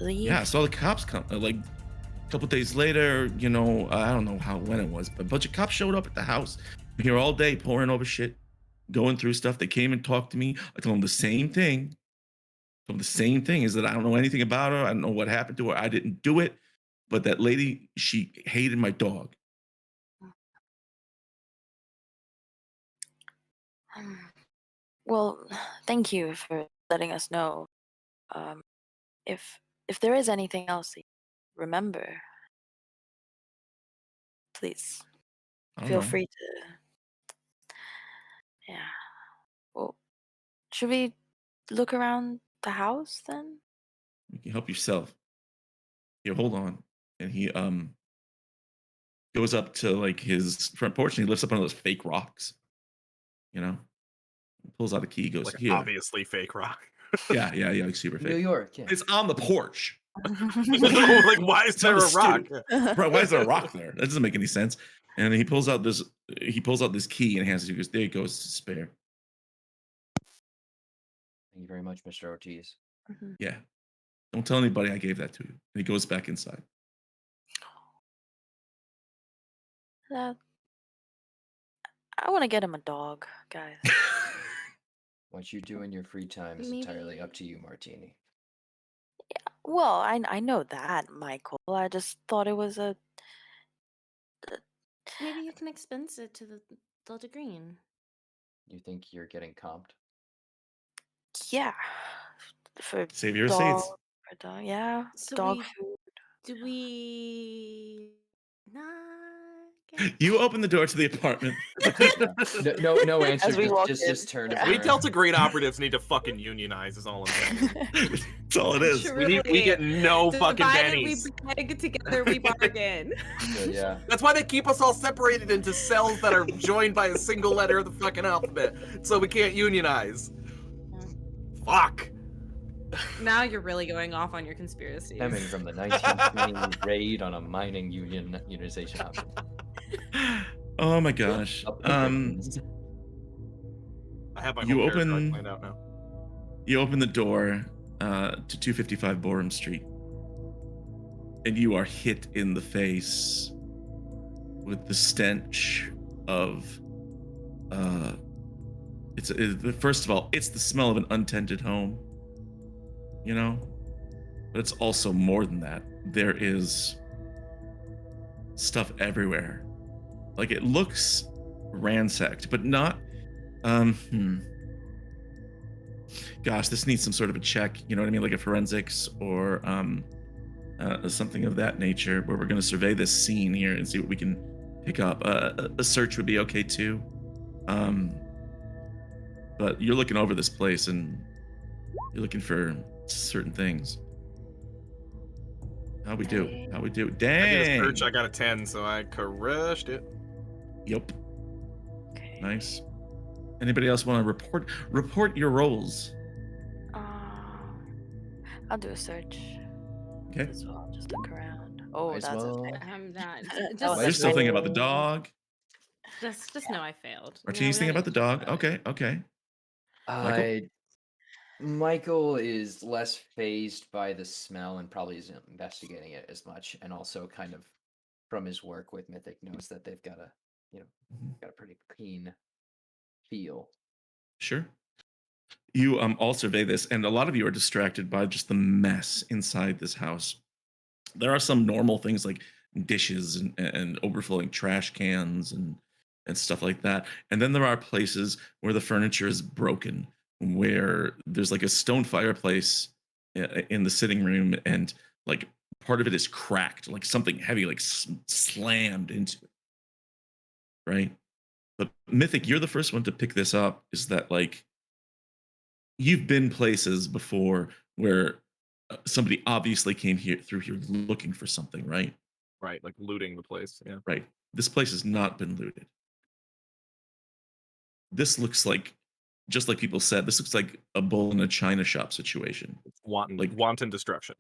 leave? Yeah, I saw the cops come. Like a couple days later, you know, I don't know when it was, but a bunch of cops showed up at the house. I'm here all day, pouring over shit, going through stuff. They came and talked to me. I told them the same thing. Is that I don't know anything about her. I don't know what happened to her. I didn't do it. But that lady, she hated my dog. Well, thank you for letting us know. Um, if there is anything else that you remember, please I don't feel know. free to. Yeah. Well, should we look around the house then? You can help yourself. Here, hold on. And he goes up to like his front porch and he lifts up one of those fake rocks. You know, pulls out a key, goes Like here. obviously fake rock. Yeah, like super fake. New York, yeah. It's on the porch. Like, why is It's on there the a rock? stoop. Bro, why is there a rock there? That doesn't make any sense. And then he pulls out this key and hands it to you. He goes, there it goes, spare. Thank you very much, Mr. Ortiz. Yeah. Don't tell anybody I gave that to you. And he goes back inside. I want to get him a dog, guys. What you do in your free time is entirely up to you, Martini. Well, I know that, Michael. I just thought it was a. Maybe you can expense it to the Delta Green. You think you're getting comped? Yeah. For Save your dog, receipts. for dog, yeah. So dog we food. do we not get You open the door to the apartment. No answer. As we walk in. Just turn to Yeah. We Vera. Delta Green operatives need to fucking unionize. Is all I'm saying. That's all it is. We get no fucking Divided pennies. we beg, together we bargain. Good, yeah. That's why they keep us all separated into cells that are joined by a single letter of the fucking alphabet, so we can't unionize. Fuck. Now you're really going off on your conspiracies. Stemming from the 1920 raid on a mining unionization option. Oh my gosh. Up the Britons. I have my You whole character open- planned out now. You open the door to 255 Borum Street. And you are hit in the face with the stench of first of all, it's the smell of an untended home. You know? But it's also more than that. There is stuff everywhere. Like it looks ransacked, but not gosh, this needs some sort of a check, you know what I mean? Like a forensics or something of that nature, where we're going to survey this scene here and see what we can pick up. A search would be okay too. But you're looking over this place and you're looking for certain things. How we do? I did a Dang. search, I got a 10, so I crushed it. Yep. Okay. Nice. Anybody else want to report your roles? I'll do a search Okay. as well. Just look around. Oh, Might as that's well. a thing. I'm not. Oh, Just, You're still thinking about the dog. just know I failed. Martini's thinking about the dog. Okay. Michael? Michael is less phased by the smell and probably isn't investigating it as much, and also kind of from his work with Mythic knows that they've got got a pretty clean feel. Sure. You all survey this, and a lot of you are distracted by just the mess inside this house. There are some normal things like dishes and overflowing trash cans and stuff like that. And then there are places where the furniture is broken, where there's like a stone fireplace in the sitting room, and like part of it is cracked, like something heavy, like slammed into it, right? But Mythic, you're the first one to pick this up. Is that like you've been places before where somebody obviously came here through here looking for something, right? Right, like looting the place. Yeah. Right. This place has not been looted. This looks like, just like people said, this looks like a bull in a china shop situation. It's wanton, Like wanton destruction.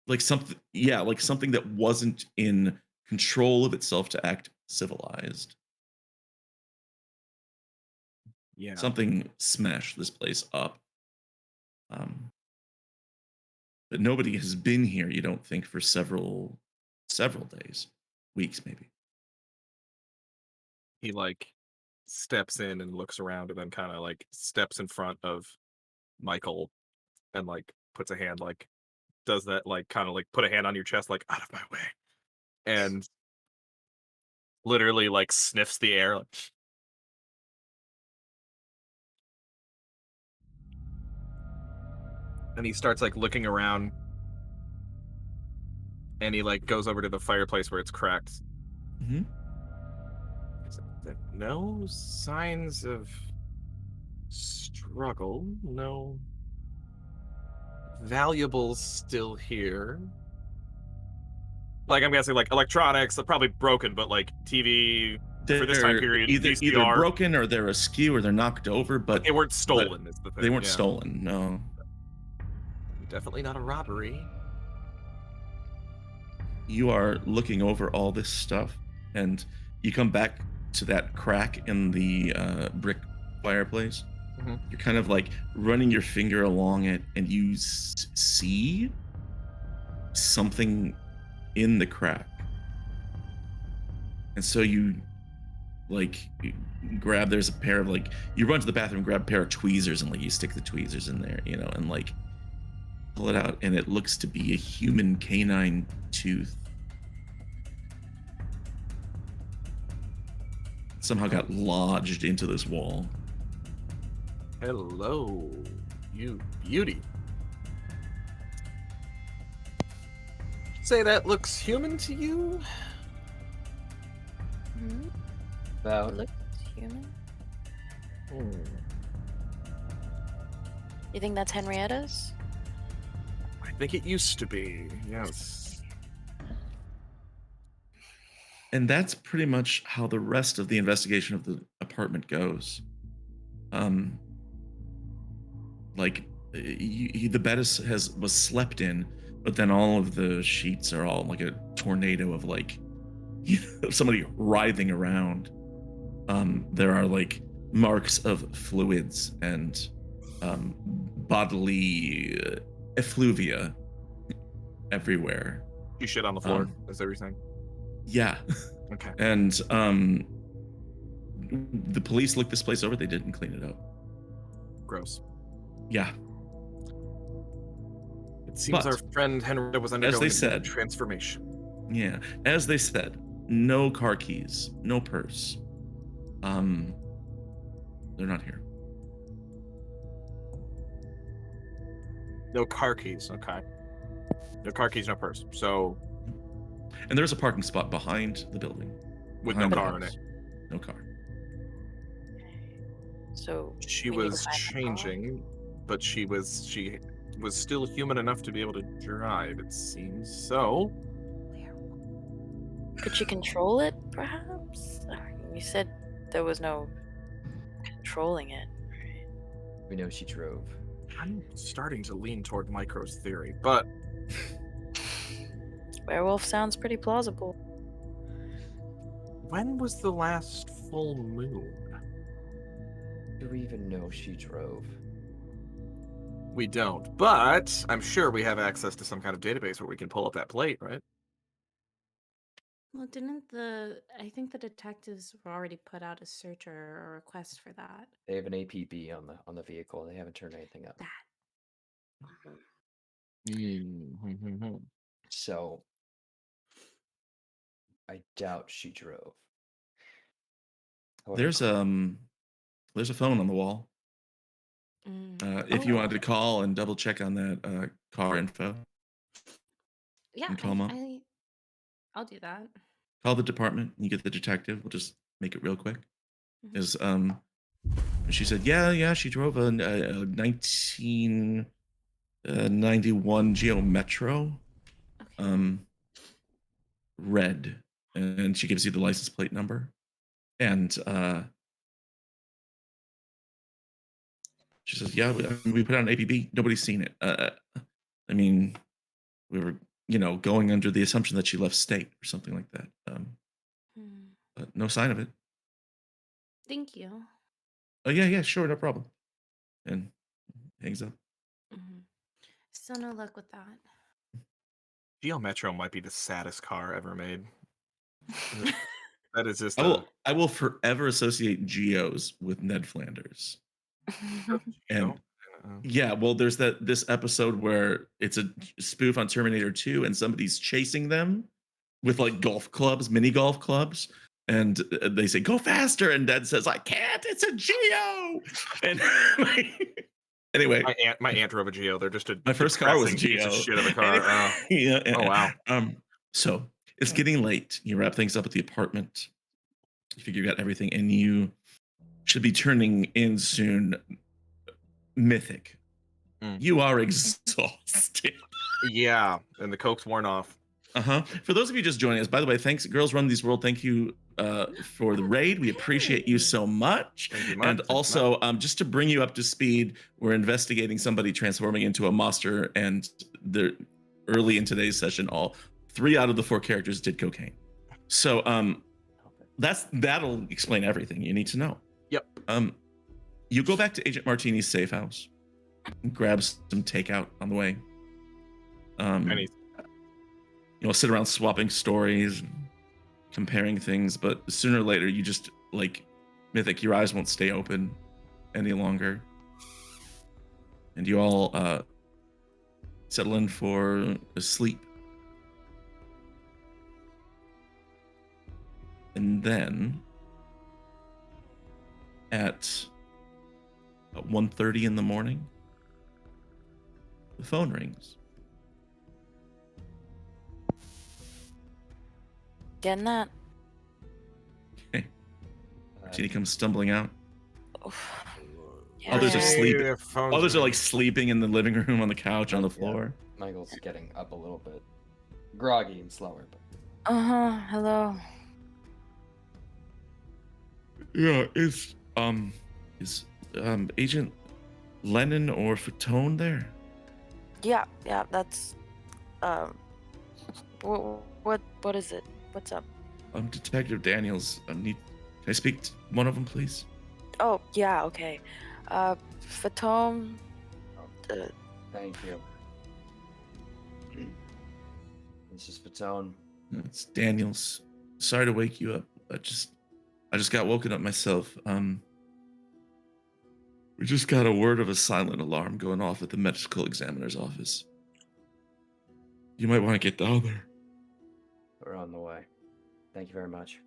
like something, yeah, like something that wasn't in control of itself to act civilized. Yeah. Something smashed this place up. Um, but nobody has been here, you don't think, for several days, weeks maybe. He like steps in and looks around and then kind of like steps in front of Michael and like puts a hand like does that like kind of like put a hand on your chest like out of my way and literally like sniffs the air like, and he starts like looking around and he like goes over to the fireplace where it's cracked. Mm-hmm. No signs of struggle, no valuables still here. Like I'm guessing like electronics, they're probably broken, but like TV for this time They're period, either VCR, broken or they're askew or they're knocked over, but they weren't stolen is the thing. they weren't yeah. stolen. No. Definitely not a robbery. You are looking over all this stuff, and you come back to that crack in the brick fireplace. Mhm. You're kind of like running your finger along it, and you see something in the crack. And so you like you grab, there's a pair of like, you run to the bathroom, grab a pair of tweezers, and like you stick the tweezers in there, and like pull it out, and it looks to be a human canine tooth. Somehow got lodged into this wall. Hello, you beauty. Say that looks human to you? Hmm? About Looks human. Hmm. You think that's Henrietta's? I think it used to be, yes. And that's pretty much how the rest of the investigation of the apartment goes. Um, like the bed was slept in, but then all of the sheets are all like a tornado of like somebody writhing around. There are like marks of fluids and bodily effluvia everywhere. You shit on the floor, is everything. Yeah. Okay. And the police looked this place over. They didn't clean it up. Gross. Yeah. It seems But, our friend Henrietta was undergoing they a said- transformation. Yeah. As they said, no car keys, no purse. They're not here. No car keys, okay. No car keys, no purse. So, And there's a parking spot behind the building. with behind no the car in house. it. No car. So She we need to was find the car. changing, but she was still human enough to be able to drive, it seems. So, Could she control it, perhaps? You said there was no controlling it. we know she drove. I'm starting to lean toward Micro's theory, but Werewolf sounds pretty plausible. when was the last full moon? Do we even know she drove? We don't, but I'm sure we have access to some kind of database where we can pull up that plate, right? Well, I think the detectives have already put out a search or a request for that. They have an APB on the vehicle. They haven't turned anything up. Mm-hmm. So I doubt she drove. However, There's a phone on the wall. Mm. If you wanted to call and double check on that car info. Yeah, And call him up. I'll do that. Call the department. And you get the detective. We'll just make it real quick. Mhm. Is she said, yeah, she drove a 1991 Geo Metro, Okay. red, and she gives you the license plate number, and she says, yeah, we put out an APB. Nobody's seen it. I mean, we were, going under the assumption that she left state or something like that. Hmm. But no sign of it. Thank you. Oh yeah, sure, no problem. And hangs up. Hmm. So no luck with that. GL Metro might be the saddest car ever made. That is just I will forever associate Geos with Ned Flanders. And yeah, well, there's this episode where it's a spoof on Terminator 2, and somebody's chasing them with like golf clubs, mini golf clubs, and they say, "Go faster!" And Ned says, "I can't. It's a Geo." And anyway, my aunt drove a Geo. They're just my first car was a depressing piece Geo. of shit of a car. Yeah. Oh wow. So it's getting late. You wrap things up at the apartment. You figure you got everything, and you should be turning in soon. Mythic. You are exhausted. Yeah, and the coke's worn off. For those of you just joining us, by the way, thanks, Girls Run These World. Thank you for the raid. We appreciate you so much. Thank you much. And also, just to bring you up to speed, we're investigating somebody transforming into a monster, and early in today's session, all 3 out of the 4 characters did cocaine. So that'll explain everything you need to know. Yep. You go back to Agent Martini's safe house, and grab some takeout on the way. Sit around swapping stories, and comparing things, but sooner or later, you just Mythic, your eyes won't stay open any longer, and you all settle in for a sleep. And then at 1:30 in the morning, the phone rings. Getting that? Okay. Martini comes stumbling out. Yeah, Others are yeah. sleeping. Others are sleeping in the living room on the couch on the floor. Michael's getting up a little bit groggy and slower. But... Hello. Yeah, is Agent Lennon or Fatone there? Yeah, that's what is it? What's up? Detective Daniels. Can I speak to one of them, please? Oh, yeah, okay. Fatome. Thank you. This is Fatone. It's Daniels. Sorry to wake you up. I just got woken up myself. We just got a word of a silent alarm going off at the medical examiner's office. You might want to get down there. We're on the way. Thank you very much.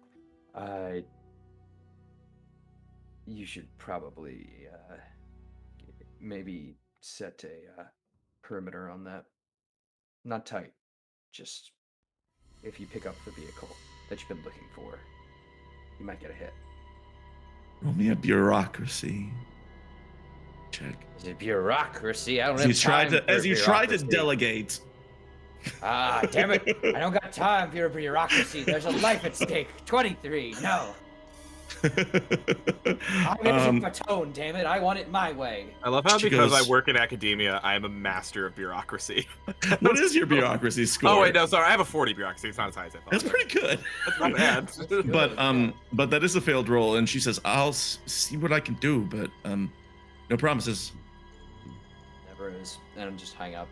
You should probably maybe set a perimeter on that. Not tight, just if you pick up the vehicle that you've been looking for, you might get a hit. Roll me a bureaucracy check. Is it bureaucracy? I don't As have you tried time to, for as you tried to bureaucracy. delegate. Ah, damn it! I don't got time for your bureaucracy. There's a life at stake. 23. No. I'm Agent Fatone, damn it! I want it my way. I love how She because goes- I work in academia, I am a master of bureaucracy. What is your bureaucracy score? Oh wait, no, sorry, I have a 40 bureaucracy. It's not as high as I thought. That's pretty good. That's not bad. But that is a failed roll, and she says, "I'll see what I can do, but no promises." Never is. And I'm just hang up.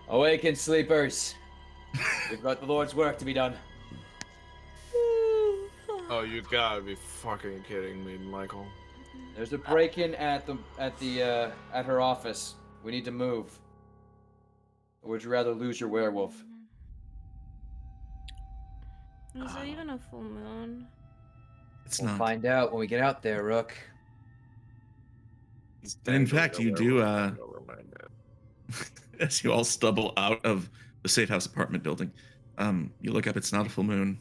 Awaken, sleepers. We've got the Lord's work to be done. Oh, you gotta be fucking kidding me, Michael. There's a break-in at her office. We need to move. Or would you rather lose your werewolf? Is it even a full moon? It's We'll not. find out when we get out there, Rook. And in fact, you do. as you all stumble out of the safe house apartment building. You look up, it's not a full moon.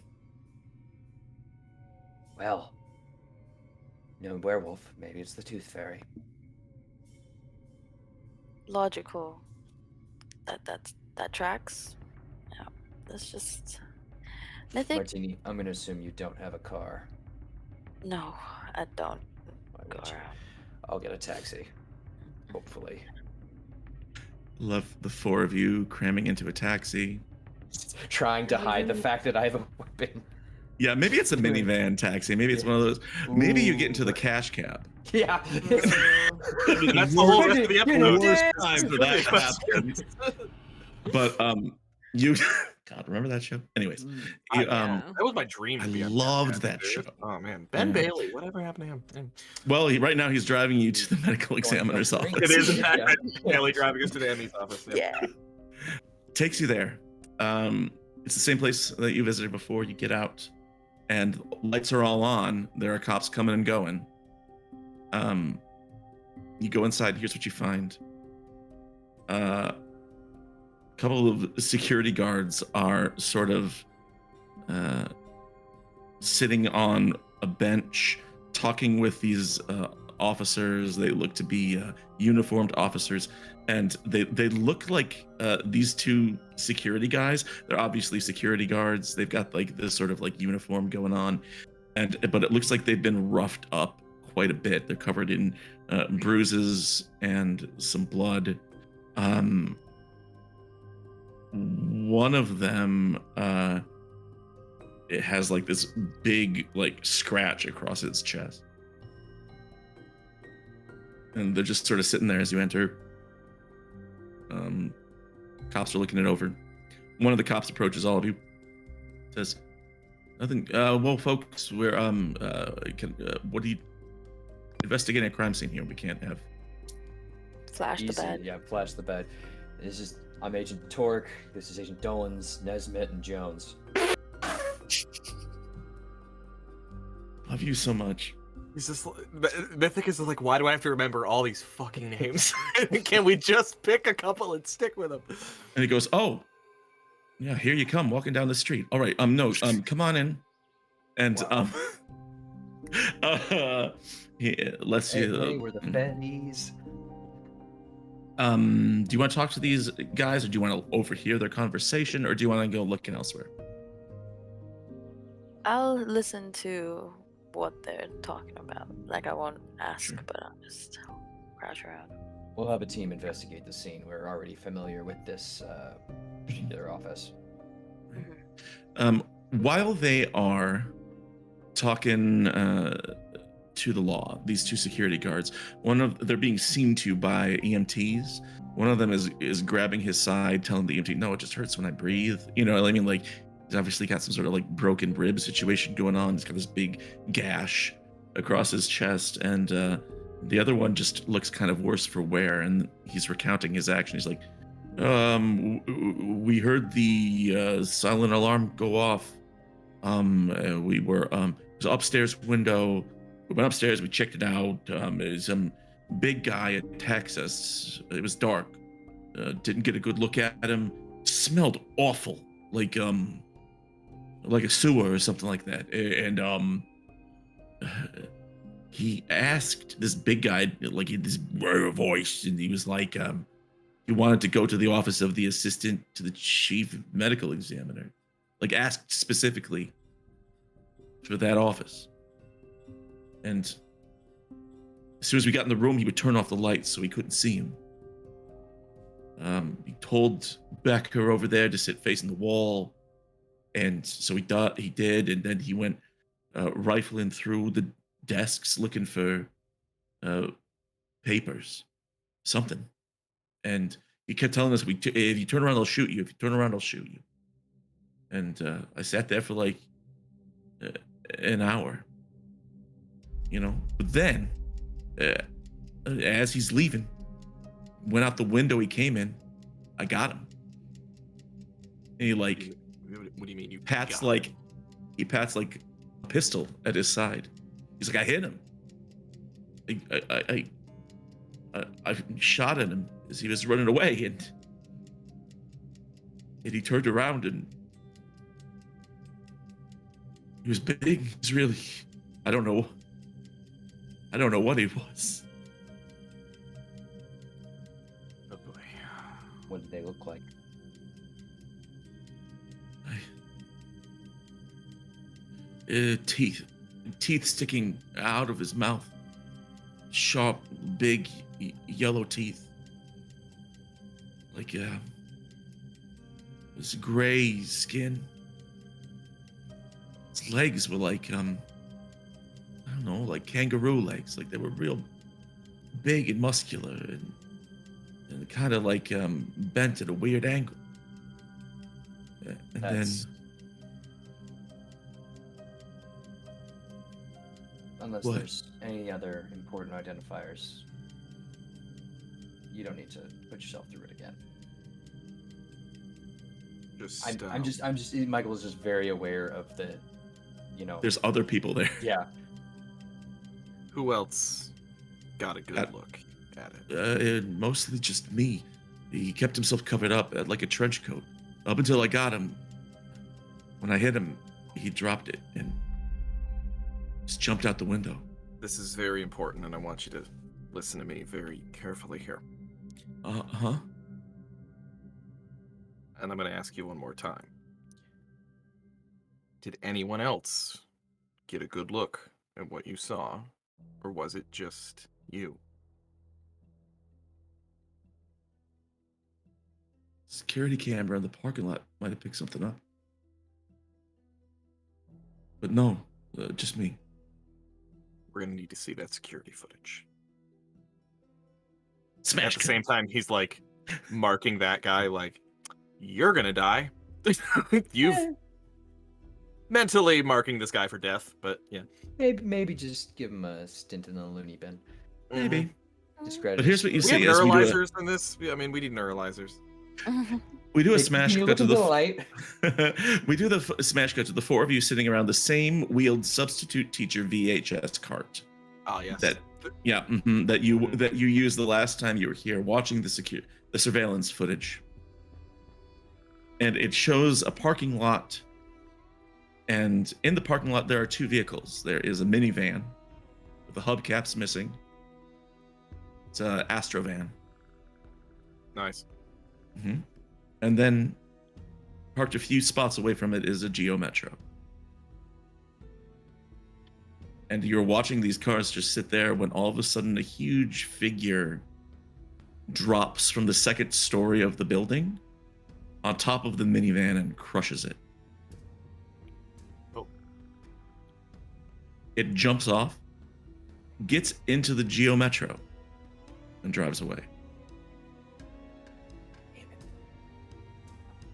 Well, no werewolf. Maybe it's the Tooth Fairy. Logical. That tracks. Yeah. That's just mythic. Martini, I'm gonna assume you don't have a car. No, I don't. Why Go would you? around. I'll get a taxi. Hopefully. Love the four of you cramming into a taxi. Trying to hide the fact that I have a weapon. Yeah, maybe it's a minivan taxi. Maybe it's one of those. Maybe you get into the cash cab. Yeah. That's the whole rest of the episode. Worst time for that happens. But you, God, remember that show? Anyways, you, Yeah. That was my dream. I to be on loved Batman, that show. dude. Oh man, Ben Yeah. Bailey. Whatever happened to him? Man. Well, right now he's driving you to the medical examiner's Going office. It is in fact Yeah. Ben Bailey driving us to the Emmy's office. Yeah. Takes you there. It's the same place that you visited before. You get out, and lights are all on. There are cops coming and going. You go inside. Here's what you find. A couple of security guards are sort of sitting on a bench, talking with these officers. They look to be uniformed officers, and they look like these two security guys. They're obviously security guards. They've got like this sort of like uniform going on, but it looks like they've been roughed up quite a bit. They're covered in bruises and some blood. One of them it has like this big like scratch across its chest, and they're just sort of sitting there as you enter. Cops are looking it over. One of the cops approaches all of you, says, "Nothing. Well, folks, we're what do you investigating a crime scene here? We can't have." Flash the Easy. bed. Yeah, flash the bed. I'm Agent Torque. This is Agent Dolans, Nesmith, and Jones. Love you so much. He's just Mythic is like, why do I have to remember all these fucking names? Can we just pick a couple and stick with them? And he goes, "Oh, yeah, here you come, walking down the street. All right, no, come on in." And he lets Hey, you. we're the Fennies. Do you want to talk to these guys, or do you want to overhear their conversation, or do you want to go looking elsewhere? I'll listen to what they're talking about. Like, I won't ask, Sure. but I'll just crouch around. We'll have a team investigate the scene. We're already familiar with this particular office. While they are talking to the law, these two security guards, they're being seen to by EMTs. One of them is grabbing his side, telling the EMT, "No, it just hurts when I breathe." You know, I mean, like, he's obviously got some sort of like broken rib situation going on. He's got this big gash across his chest, and the other one just looks kind of worse for wear, and he's recounting his action. He's like, "We heard the silent alarm go off. We were it was an upstairs window. We went upstairs. We checked it out. It was some big guy attacks us. It was dark. Didn't get a good look at him. Smelled awful, like a sewer or something like that. And he asked this big guy, like, in this voice, and he was like, he wanted to go to the office of the assistant to the chief medical examiner, like asked specifically for that office. And as soon as we got in the room, he would turn off the lights so we couldn't see him. He told Becker over there to sit facing the wall, and so he did, and then he went rifling through the desks looking for papers, something. And he kept telling us, if you turn around, I'll shoot you. If you turn around, I'll shoot you. And I sat there for like an hour, you know. But then, as he's leaving, went out the window he came in, I got him. And he like What do you mean? he pats like a pistol at his side. He's like, "I hit him. I shot at him as he was running away, and he turned around and he was big. He was really, I don't know what he was. Oh boy. What did they look like? Teeth sticking out of his mouth. Sharp, big, yellow teeth. Like, this gray skin. His legs were like, I don't know, like kangaroo legs. Like, they were real big and muscular and kind of like bent at a weird angle. And That's- then Unless What? there's any other important identifiers, you don't need to put yourself through it again. I'm just. Michael is just very aware of the, there's other people there. Yeah. Who else got a good At- look at it? Mostly just me. He kept himself covered up like a trench coat up until I got him. When I hit him, he dropped it and just jumped out the window. This is very important, and I want you to listen to me very carefully here. Uh-huh. And I'm going to ask you one more time. Did anyone else get a good look at what you saw, or was it just you? Security camera in the parking lot might have picked something up. But no, just me. We're going to need to see that security footage. Smash At the same time, he's like marking that guy like, you're going to die. You've mentally marking this guy for death, but yeah. Maybe just give him a stint in the loony bin. Maybe. Discredit. But here's what you We see have as neuralizers in this. Yeah, I mean, we need neuralizers. we do a Hey, smash can you cut look to into the light. we do the smash cut to the four of you sitting around the same wheeled substitute teacher VHS cart. Oh, yes. That that you used the last time you were here watching the surveillance footage. And it shows a parking lot, and in the parking lot there are two vehicles. There is a minivan with the hubcaps missing. It's an Astro van. Nice. And then parked a few spots away from it is a Geo Metro. And you're watching these cars just sit there when all of a sudden a huge figure drops from the second story of the building on top of the minivan and crushes it. Oh. It jumps off, gets into the Geo Metro, and drives away.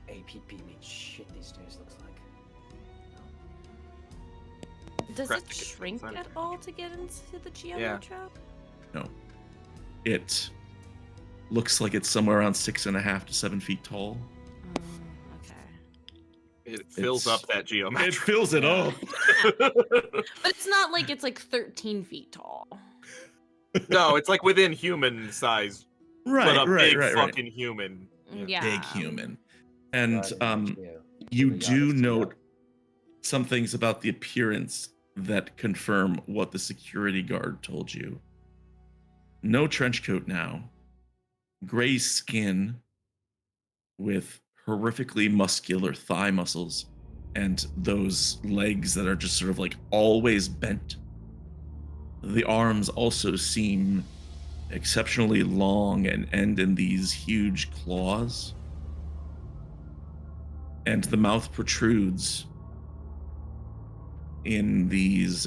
APP means shit these days, looks like. Does Press it to get shrink inside. at all to get into the Geo Yeah. Metro? No. It looks like it's somewhere around 6.5 to 7 feet tall. Oh, okay. It fills It's- up that geometry. It fills it up. But it's not like it's like 13 feet tall. No, it's like within human size, but Right, a right, big right, right. fucking human. Yeah. Big human. And Driving you the do Yaris, note some things about the appearance that confirm what the security guard told you. No trench coat now. Gray skin with horrifically muscular thigh muscles and those legs that are just sort of like always bent. The arms also seem exceptionally long and end in these huge claws. And the mouth protrudes in these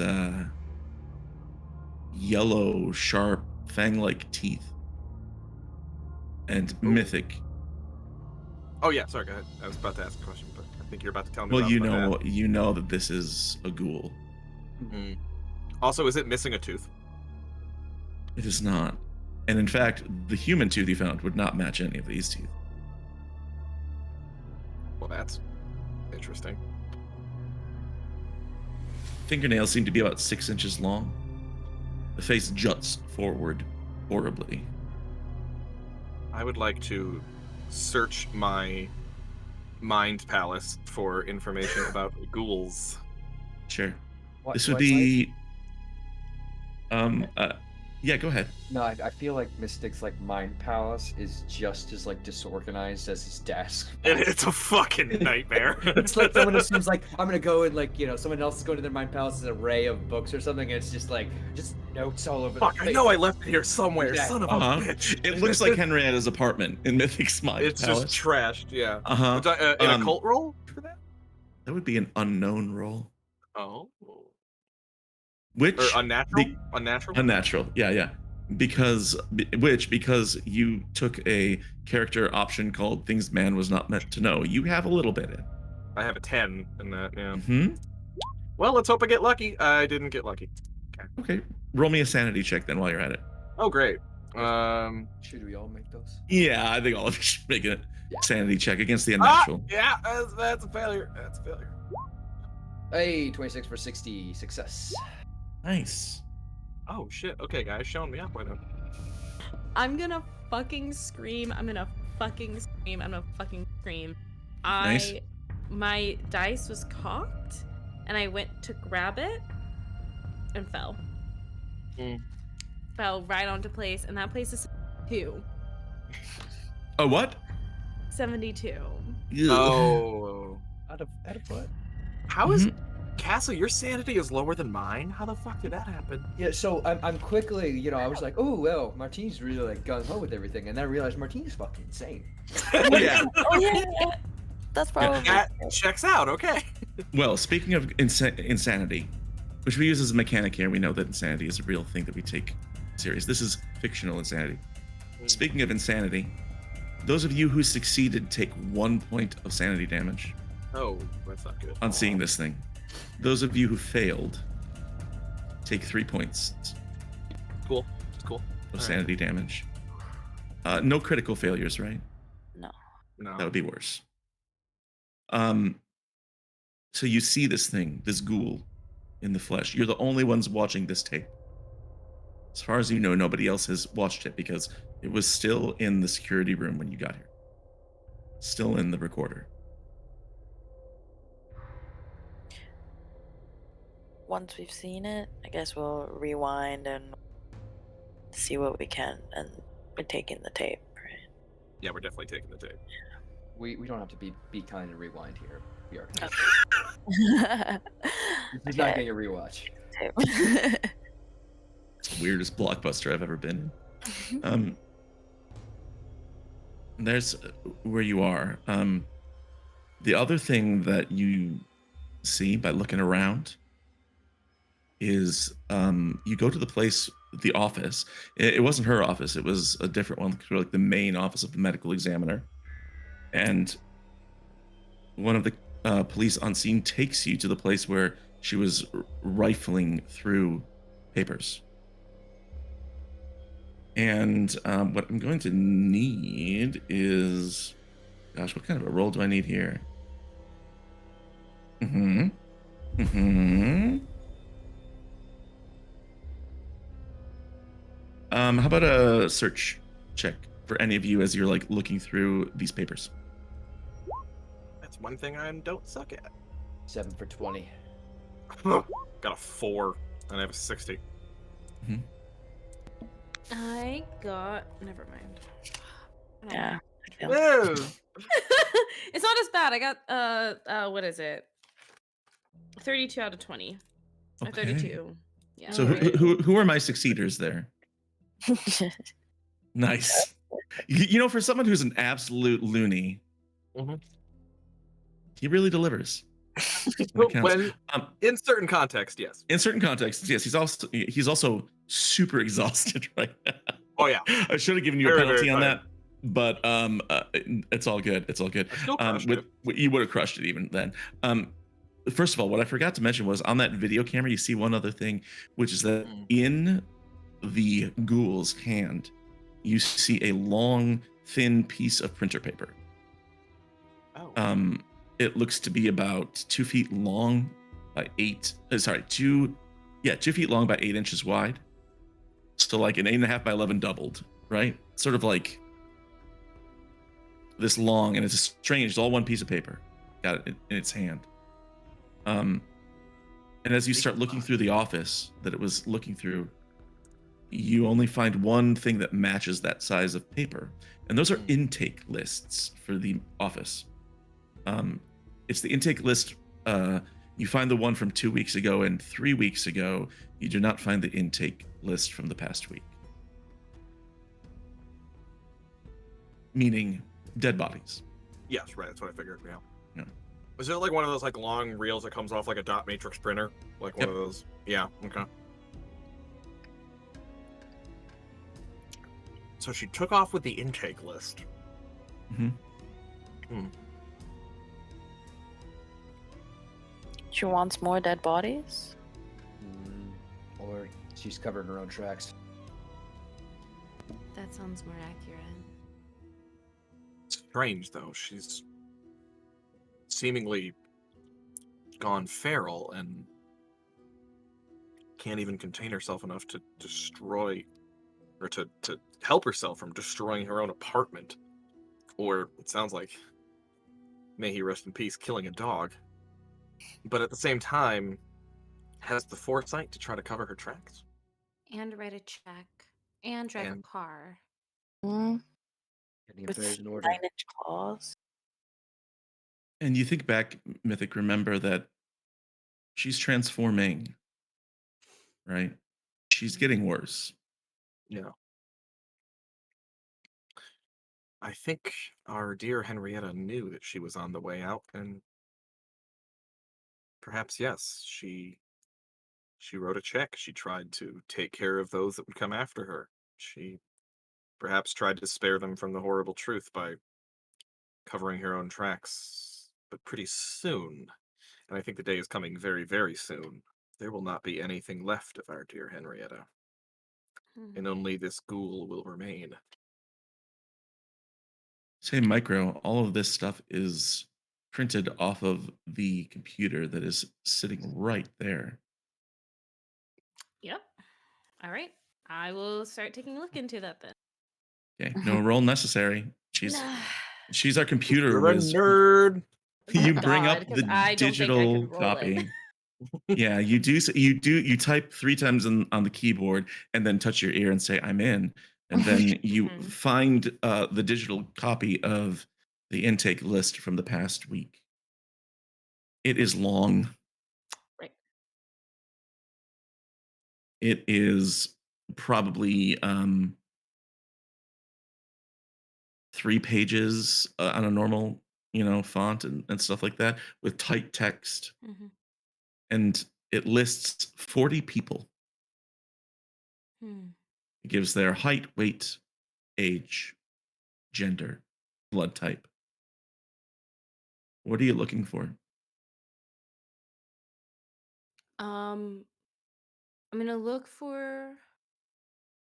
yellow, sharp, fang-like teeth. And Mythic, Oh yeah, sorry, go ahead. I was about to ask a question, but I think you're about to tell me. well, about you know that this is a ghoul. that. Also, is it missing a tooth? It is not. And in fact, the human tooth you found would not match any of these teeth. Well, that's interesting. Fingernails seem to be about 6 inches long. The face juts forward horribly. I would like to search my mind palace for information about ghouls. Sure. What, This would what, be. Yeah, go ahead. No, I feel like Mystic's like mind palace is just as like disorganized as his desk. It's a fucking nightmare. It's like someone assumes like I'm gonna go and like someone else is going to their mind palace, an array of books or something, and it's just like just notes all over Fuck, the I place. know I left it here somewhere. Yeah. Son of Uh-huh. a bitch. It looks like Henrietta's apartment in Mythic's mind It's palace. just trashed. Yeah. Uh-huh. In a cult roll for that? That would be an unknown roll. Oh. Which Or unnatural? Unnatural? Unnatural. Yeah. Because you took a character option called Things Man Was Not Meant to Know. You have a little bit in. I have a 10 in that, yeah. Mm-hmm. Well, let's hope I get lucky. I didn't get lucky. Okay. Roll me a sanity check then while you're at it. Oh, great. Should we all make those? Yeah, I think all of you should make a Yeah. sanity check against the unnatural. Yeah, that's a failure. That's a failure. Hey, 26 for 60, success. Nice. Oh, shit. Okay, guys, showing me up. Why not? I'm gonna fucking scream. I'm gonna fucking scream. I'm gonna fucking scream. Nice. My dice was cocked, and I went to grab it, and fell. Fell right onto place, and that place is 72. Oh, what? 72. Ew. Oh. Out of what? How is Castle? Your sanity is lower than mine. How the fuck did that happen? Yeah, so I'm quickly, I was like, oh well, Martine's really like gung ho with everything, and then I realized Martine's fucking insane. Yeah. Oh yeah. That's probably. That checks out. Okay. Well, speaking of insanity, which we use as a mechanic here, we know that insanity is a real thing that we take serious. This is fictional insanity. Speaking of insanity, those of you who succeeded take 1 point of sanity damage Oh, that's not good. on seeing this thing. Those of you who failed take 3 points Cool. It's cool. of All sanity damage. No critical failures, right? No. That would be worse. So you see this thing, this ghoul in the flesh. You're the only ones watching this tape. As far as you know, nobody else has watched it because it was still in the security room when you got here. Still in the recorder. Once we've seen it, I guess we'll rewind and see what we can, and we're taking the tape, right? Yeah, we're definitely taking the tape. We don't have to be kind and rewind here. We are kind. Okay. He's not getting a rewatch. Tape. It's the weirdest blockbuster I've ever been in. There's where you are. The other thing that you see by looking around is you go to the place, the office. It wasn't her office. It was a different one, like the main office of the medical examiner. And one of the police on scene takes you to the place where she was rifling through papers. And what I'm going to need is, gosh, what kind of a roll do I need here? How about a search check for any of you as you're like looking through these papers? That's one thing I don't suck at. 7 for 20. Got a 4, and I have a 60. I got. Never mind. I don't know. Yeah. I feel- Whoa! It's not as bad. I got what is it? 32 out of 20. Or Okay. 32. Yeah. So who are my succeeders there? Nice. You know, for someone who's an absolute loony, he really delivers. When it counts. When, in certain context, yes. In certain contexts, yes. He's also super exhausted right now. Oh yeah. I should have given you Very, a penalty very on tired. that, but it's all good. It's all good. I still crushed it. You would have crushed it even then. First of all, what I forgot to mention was on that video camera, you see one other thing, which is that in the ghoul's hand, you see a long, thin piece of printer paper. Oh. It looks to be about 2 feet long by 2 feet long by 8 inches wide. So like an 8.5 by 11 doubled, right? Sort of like this long, and it's strange. It's all one piece of paper. Got it in its hand. And as you start looking through the office that it was looking through, you only find one thing that matches that size of paper, and those are intake lists for the office. It's the intake list. You find the one from 2 weeks ago and 3 weeks ago. You do not find the intake list from the past week. Meaning dead bodies. Yes, right. That's what I figured. Yeah. Yeah. Is it like one of those like long reels that comes off like a dot matrix printer? Like one Yep. of those? Yeah. Okay. So she took off with the intake list. She wants more dead bodies? Or she's covered in her own tracks. That sounds more accurate. Strange though. She's seemingly gone feral and can't even contain herself enough to destroy or to help herself from destroying her own apartment. Or it sounds like, may he rest in peace, killing a dog. But at the same time, has the foresight to try to cover her tracks. And write a check. And drive a And- car. Mm, Getting with affairs in order. 9-inch claws? And you think back, Mythic, remember that she's transforming, right? She's getting worse. Yeah. I think our dear Henrietta knew that she was on the way out, and perhaps, yes, she wrote a check. She tried to take care of those that would come after her. She perhaps tried to spare them from the horrible truth by covering her own tracks. But pretty soon, and I think the day is coming very, very soon, there will not be anything left of our dear Henrietta, and only this ghoul will remain. Say, Micro, all of this stuff is printed off of the computer that is sitting right there. Yep. All right. I will start taking a look into that then. Okay, no roll necessary. She's our computer You're a whiz. nerd. You bring God, up 'cause the I don't think I digital could roll copy. Yeah, you do. You type 3 times on the keyboard and then touch your ear and say "I'm in," and then you Mhm. find the digital copy of the intake list from the past week. It is long. Right. It is probably 3 pages on a normal, font and stuff like that with tight text, Mhm. and it lists 40 people. Hmm. It gives their height, weight, age, gender, blood type. What are you looking for? I'm gonna look for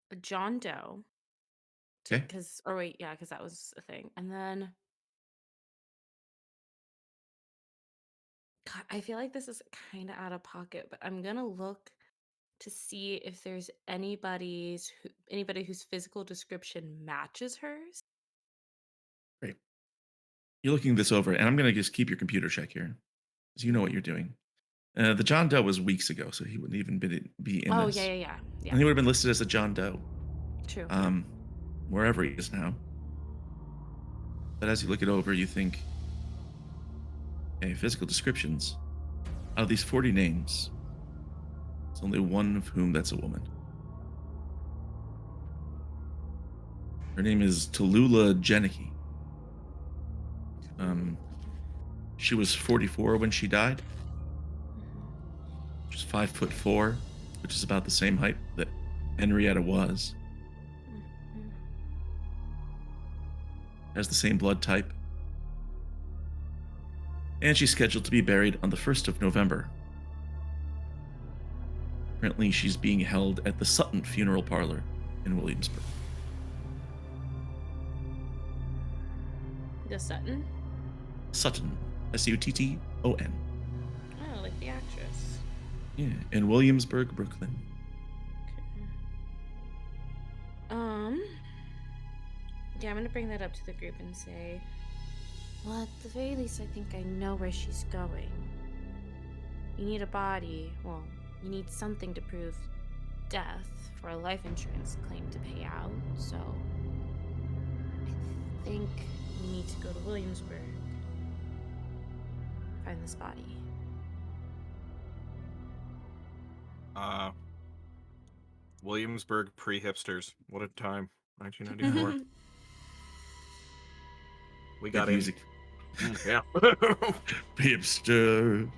a John Doe. Okay. Because, or wait, yeah, because that was a thing. And then, God, I feel like this is kind of out of pocket, but I'm gonna look to see if there's anybody whose physical description matches hers. Great. You're looking this over, and I'm going to just keep your computer check here, because you know what you're doing. The John Doe was weeks ago, so he wouldn't even be in Oh, this. yeah. And he would have been listed as a John Doe, True. wherever he is now. But as you look it over, you think, hey, physical descriptions. Out of these 40 names, it's only one of whom that's a woman. Her name is Tallulah Jenicky. She was 44 when she died. She's 5'4", which is about the same height that Henrietta was. Mhm. Has the same blood type. And she's scheduled to be buried on the 1st of November. Currently, she's being held at the Sutton Funeral Parlor in Williamsburg. The Sutton? Sutton. Sutton. Oh, like the actress. Yeah, in Williamsburg, Brooklyn. Okay. Yeah, I'm gonna bring that up to the group and say, well, at the very least, I think I know where she's going. You need a body. Well, you need something to prove death for a life insurance claim to pay out. So I think we need to go to Williamsburg. Find this body. Williamsburg pre-hipsters. What a time. 1994. We Good got in. music. Yeah. Hipster.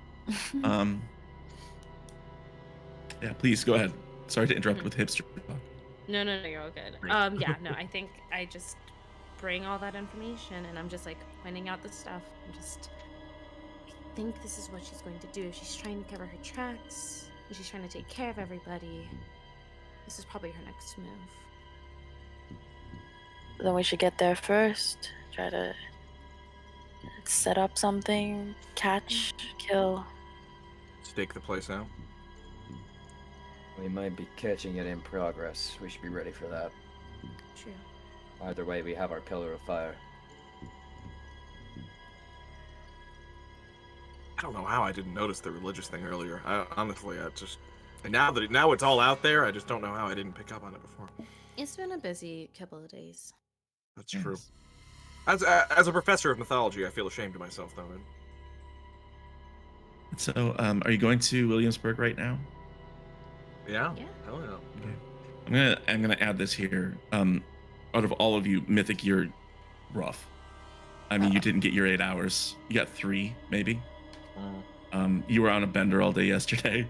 Yeah, please go ahead. Sorry to interrupt with hipster talk. No, you're all good. Yeah, no, I think I just bring all that information and I'm just like pointing out the stuff. I think this is what she's going to do. She's trying to cover her tracks. And she's trying to take care of everybody. This is probably her next move. Then we should get there first. Try to set up something, catch, kill. Stake the place out. We might be catching it in progress. We should be ready for that. True. Either way, we have our pillar of fire. I don't know how I didn't notice the religious thing earlier. Honestly, now it's all out there, I just don't know how I didn't pick up on it before. It's been a busy couple of days. That's true. As a professor of mythology, I feel ashamed of myself, though. So, are you going to Williamsburg right now? Yeah. Yeah. Hell yeah. Okay. I'm gonna add this here. Out of all of you, Mythic, you're rough. I mean, you didn't get your 8 hours. You got 3, maybe. You were on a bender all day yesterday.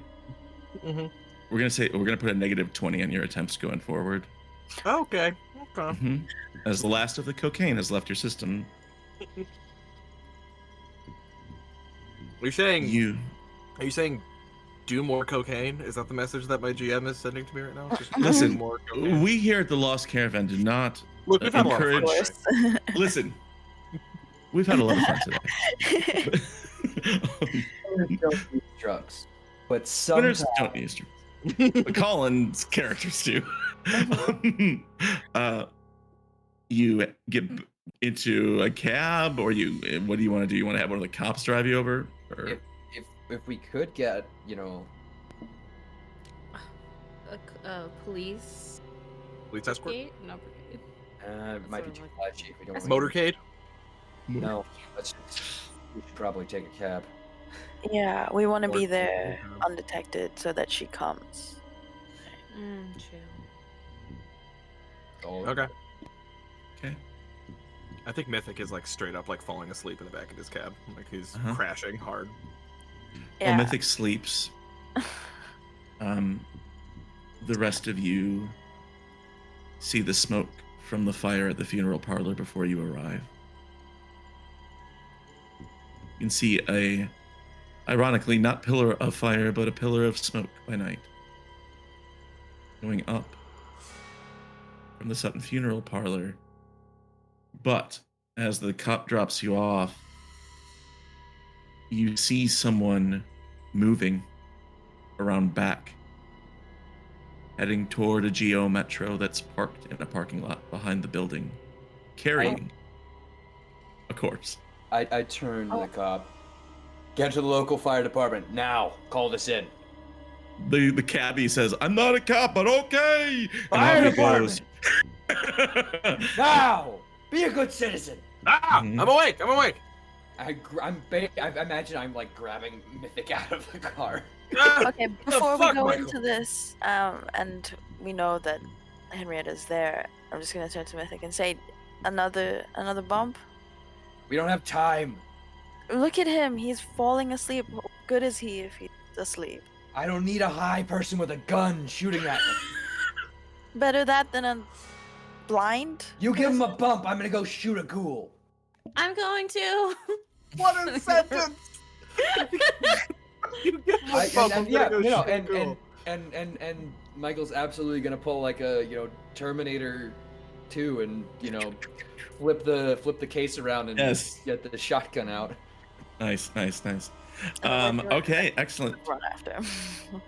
Mm-hmm. We're gonna put a negative 20 on your attempts going forward. Okay. As the last of the cocaine has left your system. Are you saying Are you saying do more cocaine? Is that the message that my GM is sending to me right now? Just do Listen, more cocaine. we here at the Lost Caravan do not Look, we've had a lot of encourage. fun. Listen, we've had a lot of fun today. Don't use drugs, but Winners sometimes don't use drugs. But Colin's characters do. You get into a cab, or what do you want to do? You want to have one of the cops drive you over? Or? if we could get, Police. Police escort? Brigade? No, brigade. it might be too flashy if we don't. Motorcade? No, we should probably take a cab. Yeah, we want to Or be there take a cab. undetected so that she comes. True. Okay. Okay. I think Mythic is like straight up like falling asleep in the back of his cab. Like he's Uh-huh. crashing hard. Yeah. While Mythic sleeps, the rest of you see the smoke from the fire at the funeral parlor before you arrive. You can see ironically, not pillar of fire, but a pillar of smoke by night going up from the Sutton funeral parlor. But as the cop drops you off, you see someone moving around back, heading toward a Geo Metro that's parked in a parking lot behind the building, carrying a corpse. I turn to the cop. Get to the local fire department now. Call this in. The cabbie says, "I'm not a cop, but okay." And Fire off he department. goes. Now, be a good citizen. Ah! Mhm. I'm awake! I'm awake! I imagine I'm like grabbing Mythic out of the car. Ah! Okay, the before we fuck, go Michael? into this, and we know that Henrietta's there, I'm just gonna turn to Mythic and say, another bump? We don't have time. Look at him, he's falling asleep. What good is he if he's asleep? I don't need a high person with a gun shooting at me. Better that than a blind? You give him a bump, I'm gonna go shoot a ghoul. I'm going to. What a sentence! You get I- the bump, I'm and yeah, gonna go no, shoot a girl. and Michael's absolutely gonna pull like a Terminator 2 and flip the case around and Yes. get the shotgun out. Nice. And we're Okay, excellent. Run after him. I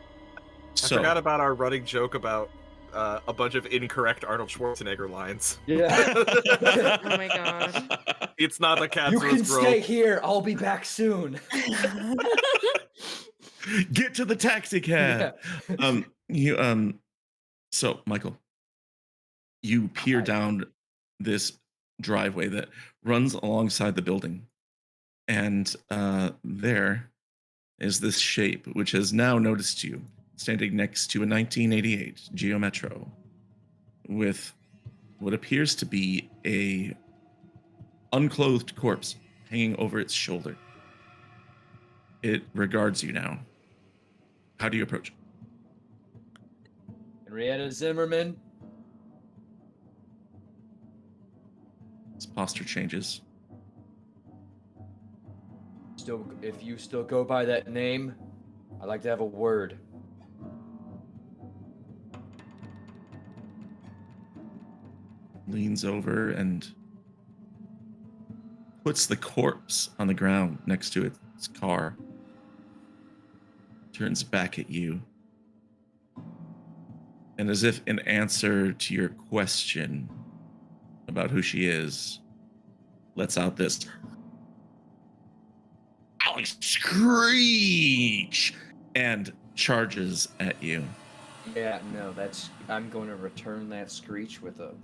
So, forgot about our running joke about a bunch of incorrect Arnold Schwarzenegger lines. Yeah. Oh my god. It's not the cat. You can stay here. I'll be back soon. Get to the taxi cab. So Michael, you peer down this driveway that runs alongside the building, and there is this shape which has now noticed you, standing next to a 1988 Geo Metro with what appears to be a unclothed corpse hanging over its shoulder. It regards you now. How do you approach it? Henrietta Zimmerman. Its posture changes. If you still go by that name, I'd like to have a word. Leans over and puts the corpse on the ground next to its car. Turns back at you. And as if in answer to your question about who she is, lets out this screech and charges at you. Yeah, no, I'm going to return that screech with a...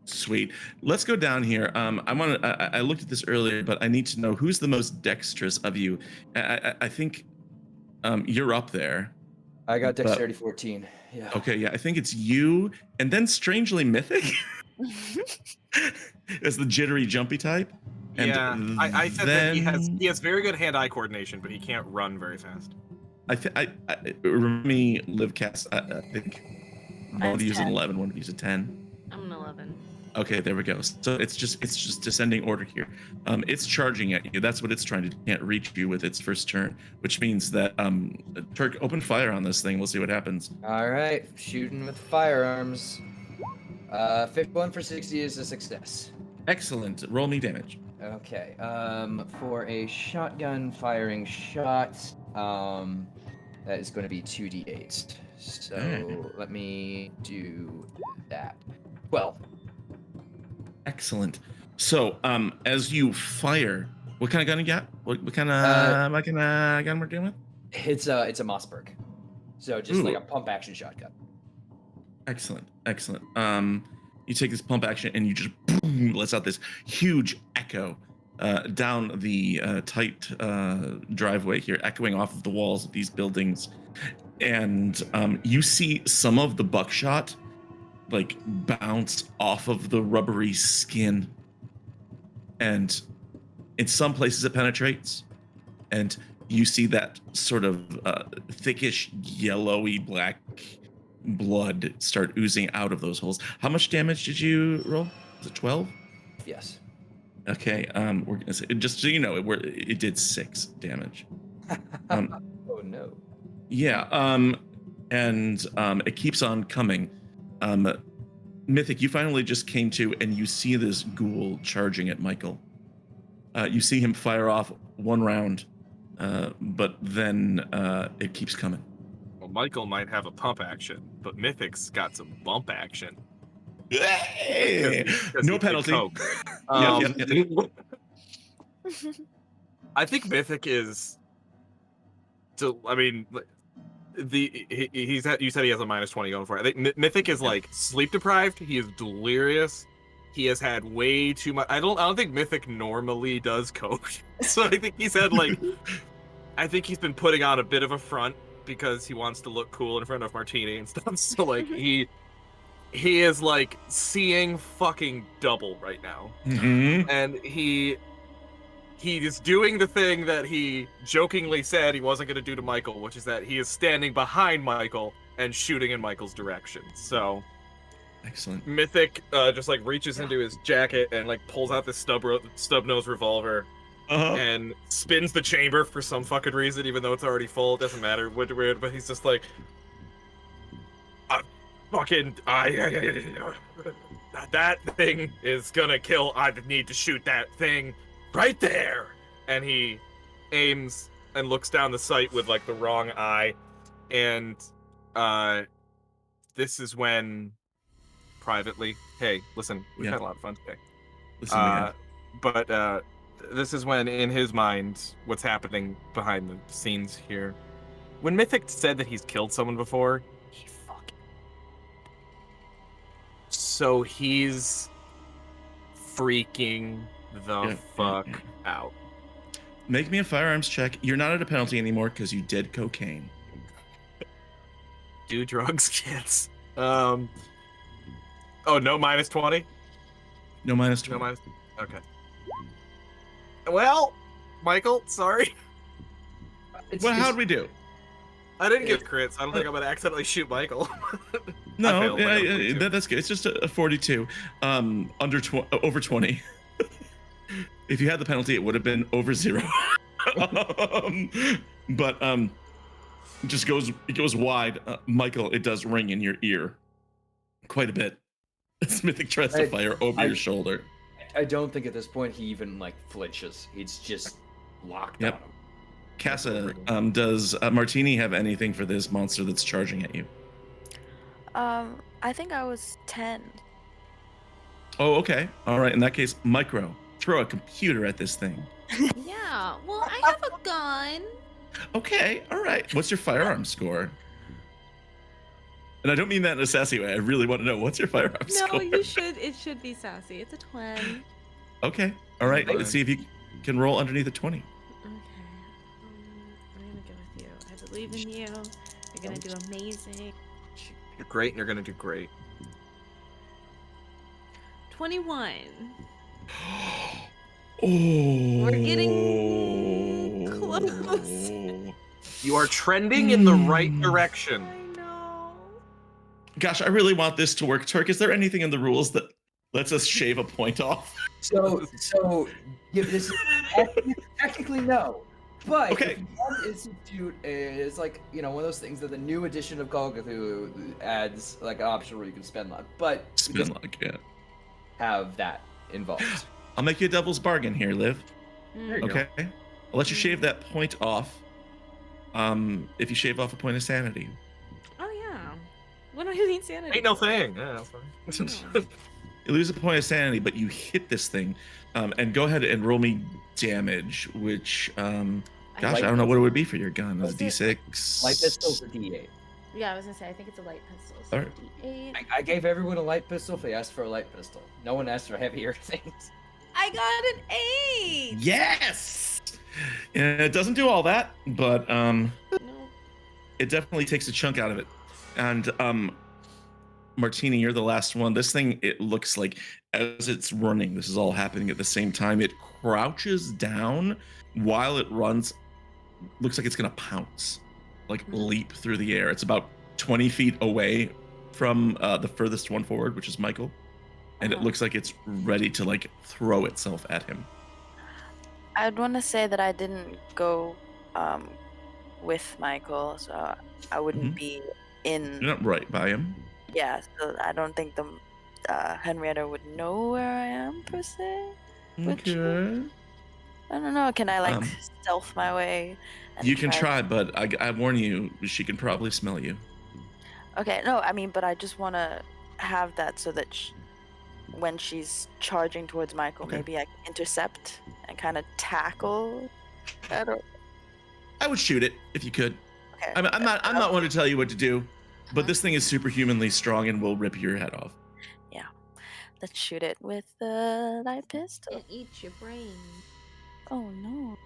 Sweet. Let's go down here. I looked at this earlier, but I need to know who's the most dexterous of you. I think you're up there. I got dexterity 14. Yeah. Okay, yeah, I think it's you, and then strangely Mythic as the jittery, jumpy type. And yeah, I said that then he has very good hand-eye coordination, but he can't run very fast. I remember me live cast. I think one of you is an 11, one of you is a 10. I'm an 11. Okay, there we go. So it's just descending order here. It's charging at you. That's what it's trying to do. Can't reach you with its first turn, which means that Turk, open fire on this thing. We'll see what happens. All right, shooting with firearms. 51 for 60 is a success. Excellent. Roll me damage. Okay. For a shotgun firing shot, that is going to be 2d8. So let me do that. 12. Excellent. So, as you fire, what kind of gun you got? What kind of gun we're dealing with? It's a Mossberg, so just like Ooh. a pump action shotgun. Excellent. You take this pump action and you just boom, lets out this huge echo down the tight driveway here, echoing off of the walls of these buildings, and you see some of the buckshot like bounce off of the rubbery skin, and in some places it penetrates, and you see that sort of thickish yellowy black blood start oozing out of those holes. How much damage did you roll? Was it 12? Yes. Okay, we're gonna say, just so you know, it did 6 damage. Oh no. Yeah, and it keeps on coming. Mythic, you finally just came to, and you see this ghoul charging at Michael. You see him fire off one round, but then it keeps coming. Well, Michael might have a pump action, but Mythic's got some bump action. Hey! 'Cause No he did penalty. coke. Yep. I think Mythic is. I mean, you said he has a -20 going for it. I think Mythic is like sleep deprived. He is delirious. He has had way too much. I don't think Mythic normally does coke. So I think he's had like. I think he's been putting on a bit of a front because he wants to look cool in front of Martini and stuff. So like he is like seeing fucking double right now. Mm-hmm. And he is doing the thing that he jokingly said he wasn't going to do to Michael, which is that he is standing behind Michael and shooting in Michael's direction. So Excellent. Mythic just like reaches into his jacket and like pulls out this stub nose revolver and spins the chamber for some fucking reason, even though it's already full. It doesn't matter. Weird, but he's just like, that thing is gonna kill. I need to shoot that thing right there. And he aims and looks down the sight with like the wrong eye, and This is when privately, hey, listen, we've Yeah. had a lot of fun today. Listen, we have. But this is when, in his mind, what's happening behind the scenes here. When Mythic said that he's killed someone before, he fucking. So he's freaking the fuck out. Make me a firearms check. You're not at a penalty anymore because you did cocaine. Do drugs, kids. Oh, no minus 20? No minus No 20. minus. Okay. Well, Michael, sorry. Well, how'd we do? I didn't get crits. I don't think I'm gonna accidentally shoot Michael. No, failed, I got a 42. that's good. It's just a 42. Over 20. If you had the penalty, it would have been over 0. But it goes wide. Michael, it does ring in your ear quite a bit. Mythic tries to fire over your shoulder. I don't think at this point he even like flinches. He's just locked on him. Casa, does Martini have anything for this monster that's charging at you? I think I was 10. Oh, okay. All right. In that case, Micro, throw a computer at this thing. Yeah. Well, I have a gun. Okay. All right. What's your firearm score? And I don't mean that in a sassy way. I really want to know, what's your firearm score? No, you should. It should be sassy. It's a 20. Okay. All right. Let's see if you can roll underneath a 20. Okay. I'm gonna go with you. I believe in you. You're gonna do amazing. You're great, and you're gonna do great. 21. Oh. We're getting close. You are trending in the right direction. I know. Gosh, I really want this to work. Turk, is there anything in the rules that lets us shave a point off? So yeah, this technically no. But Okay. if you want Institute is like, one of those things that the new edition of Call of Cthulhu adds like an option where you can spend luck. But Spin luck, yeah. have that involved. I'll make you a devil's bargain here, Liv. There you Okay? I'll let you shave that point off. If you shave off a point of sanity. Oh yeah. What do you need sanity? Ain't no thing. Yeah, that's fine. You lose a point of sanity, but you hit this thing. And go ahead and roll me damage, which, gosh, I don't know what it would be for your gun. Is it D6? Light pistol or D8? Yeah, I was gonna say I think it's a light pistol. So Alright. D8. I gave everyone a light pistol if they asked for a light pistol. No one asked for heavier things. I got an 8. Yes! And it doesn't do all that, but No. it definitely takes a chunk out of it. And Martini, you're the last one. This thing, it looks like as it's running, this is all happening at the same time. It crouches down while it runs. Looks like it's gonna pounce, like leap through the air. It's about 20 feet away from the furthest one forward, which is Michael. And it looks like it's ready to like throw itself at him. I'd want to say that I didn't go with Michael, so I wouldn't be in. You're not right by him. Yeah, so I don't think the Henrietta would know where I am per se. Okay. I don't know. Can I like stealth my way? And You can try, but I warn you, she can probably smell you. Okay, no, I mean, but I just want to have that so that when she's charging towards Michael, maybe I can intercept and kind of tackle. I would shoot it if you could. Okay. I'm not one to tell you what to do, but this thing is superhumanly strong and will rip your head off. Yeah, let's shoot it with the light pistol. It eats your brain. Oh no!